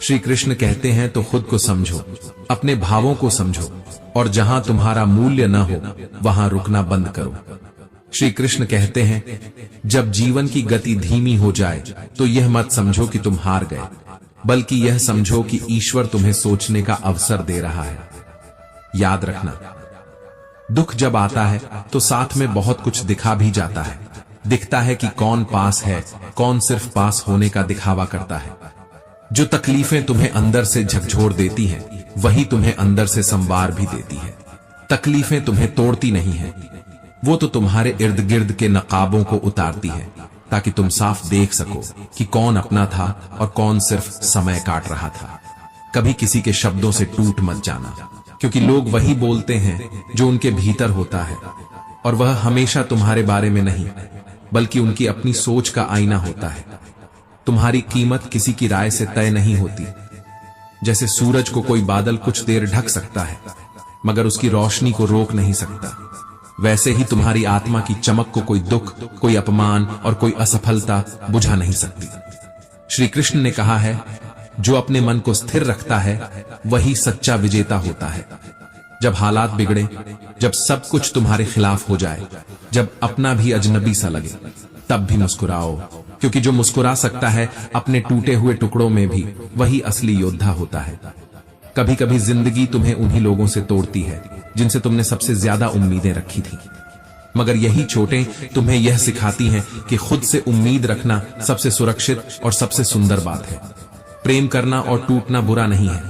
[SPEAKER 1] श्री कृष्ण कहते हैं तो खुद को समझो, अपने भावों को समझो, और जहां तुम्हारा मूल्य न हो वहां रुकना बंद करो। श्री कृष्ण कहते हैं जब जीवन की गति धीमी हो जाए तो यह मत समझो कि तुम हार गए, बल्कि यह समझो कि ईश्वर तुम्हें सोचने का अवसर दे रहा है। याद रखना, दुख जब आता है तो साथ में बहुत कुछ दिखा भी जाता है। दिखता है कि कौन पास है, कौन सिर्फ पास होने का दिखावा करता है। जो तकलीफें तुम्हें अंदर से झकझोर देती हैं, वही तुम्हें अंदर से संवार भी देती है। तकलीफें तुम्हें तोड़ती नहीं है, वो तो तुम्हारे इर्द गिर्द के नकाबों को उतारती है, ताकि तुम साफ देख सको कि कौन अपना था और कौन सिर्फ समय काट रहा था। कभी किसी के शब्दों से टूट मत जाना, क्योंकि लोग वही बोलते हैं जो उनके भीतर होता है, और वह हमेशा तुम्हारे बारे में नहीं, बल्कि उनकी अपनी सोच का आईना होता है। तुम्हारी कीमत किसी की राय से तय नहीं होती। जैसे सूरज को कोई बादल कुछ देर ढक सकता है, मगर उसकी रोशनी को रोक नहीं सकता, वैसे ही तुम्हारी आत्मा की चमक को कोई दुख, कोई अपमान और कोई असफलता बुझा नहीं सकती। श्री कृष्ण ने कहा है, जो अपने मन को स्थिर रखता है वही सच्चा विजेता होता है। जब हालात बिगड़े, जब सब कुछ तुम्हारे खिलाफ हो जाए, जब अपना भी अजनबी सा लगे, तब भी मुस्कुराओ, क्योंकि जो मुस्कुरा सकता है अपने टूटे हुए टुकड़ों में भी, वही असली योद्धा होता है। कभी कभी जिंदगी तुम्हें उन्हीं लोगों से तोड़ती है जिनसे तुमने सबसे ज्यादा उम्मीदें रखी थी, मगर यही चोटें तुम्हें यह सिखाती हैं कि खुद से उम्मीद रखना सबसे सुरक्षित और सबसे सुंदर बात है। प्रेम करना और टूटना बुरा नहीं है,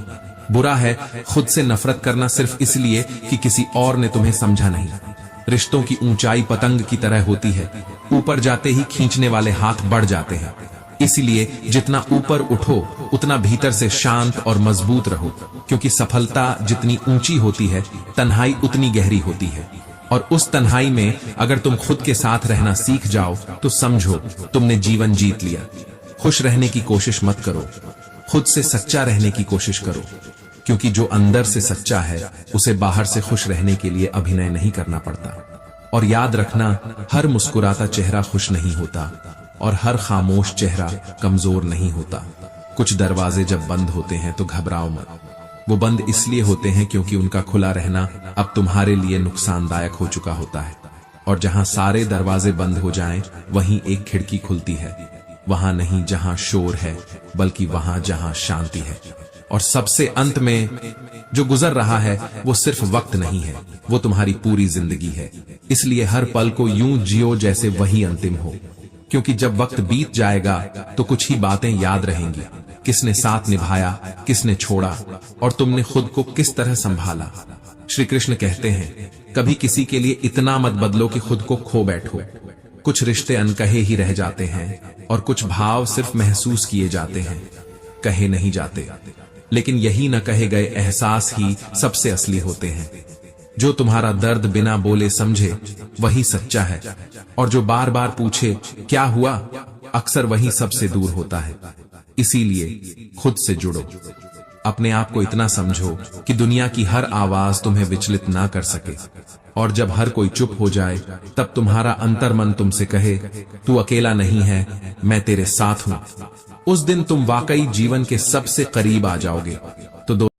[SPEAKER 1] बुरा है खुद से नफरत करना सिर्फ इसलिए कि किसी और ने तुम्हें समझा नहीं। रिश्तों की ऊंचाई पतंग की तरह होती है, ऊपर जाते ही खींचने वाले हाथ बढ़ जाते हैं। इसलिए जितना ऊपर उठो उतना भीतर से शांत और मजबूत रहो, क्योंकि सफलता जितनी ऊंची होती है, तन्हाई उतनी गहरी होती है। और उस तन्हाई में अगर तुम खुद के साथ रहना सीख जाओ तो समझो तुमने जीवन जीत लिया। खुश रहने की कोशिश मत करो, खुद से सच्चा रहने की कोशिश करो, क्योंकि जो अंदर से सच्चा है उसे बाहर से खुश रहने के लिए अभिनय नहीं करना पड़ता। और याद रखना, हर मुस्कुराता चेहरा खुश नहीं होता और हर खामोश चेहरा कमजोर नहीं होता। कुछ दरवाजे जब बंद होते हैं तो घबराओ मत, वो बंद इसलिए होते हैं क्योंकि उनका खुला रहना अब तुम्हारे लिए नुकसानदायक हो चुका होता है। और जहां सारे दरवाजे बंद हो जाएं, वहीं एक खिड़की खुलती है, वहां नहीं जहां शोर है, बल्कि वहां जहां शांति है। और सबसे अंत में जो गुजर रहा है वो सिर्फ वक्त नहीं है, वो तुम्हारी पूरी जिंदगी है। इसलिए हर पल को यूं जियो जैसे वही अंतिम हो, क्योंकि जब वक्त बीत जाएगा तो कुछ ही बातें याद रहेंगी, किसने साथ निभाया, किसने छोड़ा, और तुमने खुद को किस तरह संभाला। श्री कृष्ण कहते हैं, कभी किसी के लिए इतना मत बदलो कि खुद को खो बैठो। कुछ रिश्ते अनकहे ही रह जाते हैं और कुछ भाव सिर्फ महसूस किए जाते हैं, कहे नहीं जाते। लेकिन यही न कहे गए एहसास ही सबसे असली होते हैं। जो तुम्हारा दर्द बिना बोले समझे वही सच्चा है, और जो बार बार पूछे क्या हुआ, अक्सर वही सबसे दूर होता है। इसीलिए खुद से जुड़ो, अपने आप को इतना समझो कि दुनिया की हर आवाज तुम्हें विचलित ना कर सके। और जब हर कोई चुप हो जाए, तब तुम्हारा अंतर्मन तुमसे कहे तू अकेला नहीं है, मैं तेरे साथ हूं। उस दिन तुम वाकई जीवन के सबसे करीब आ जाओगे। तो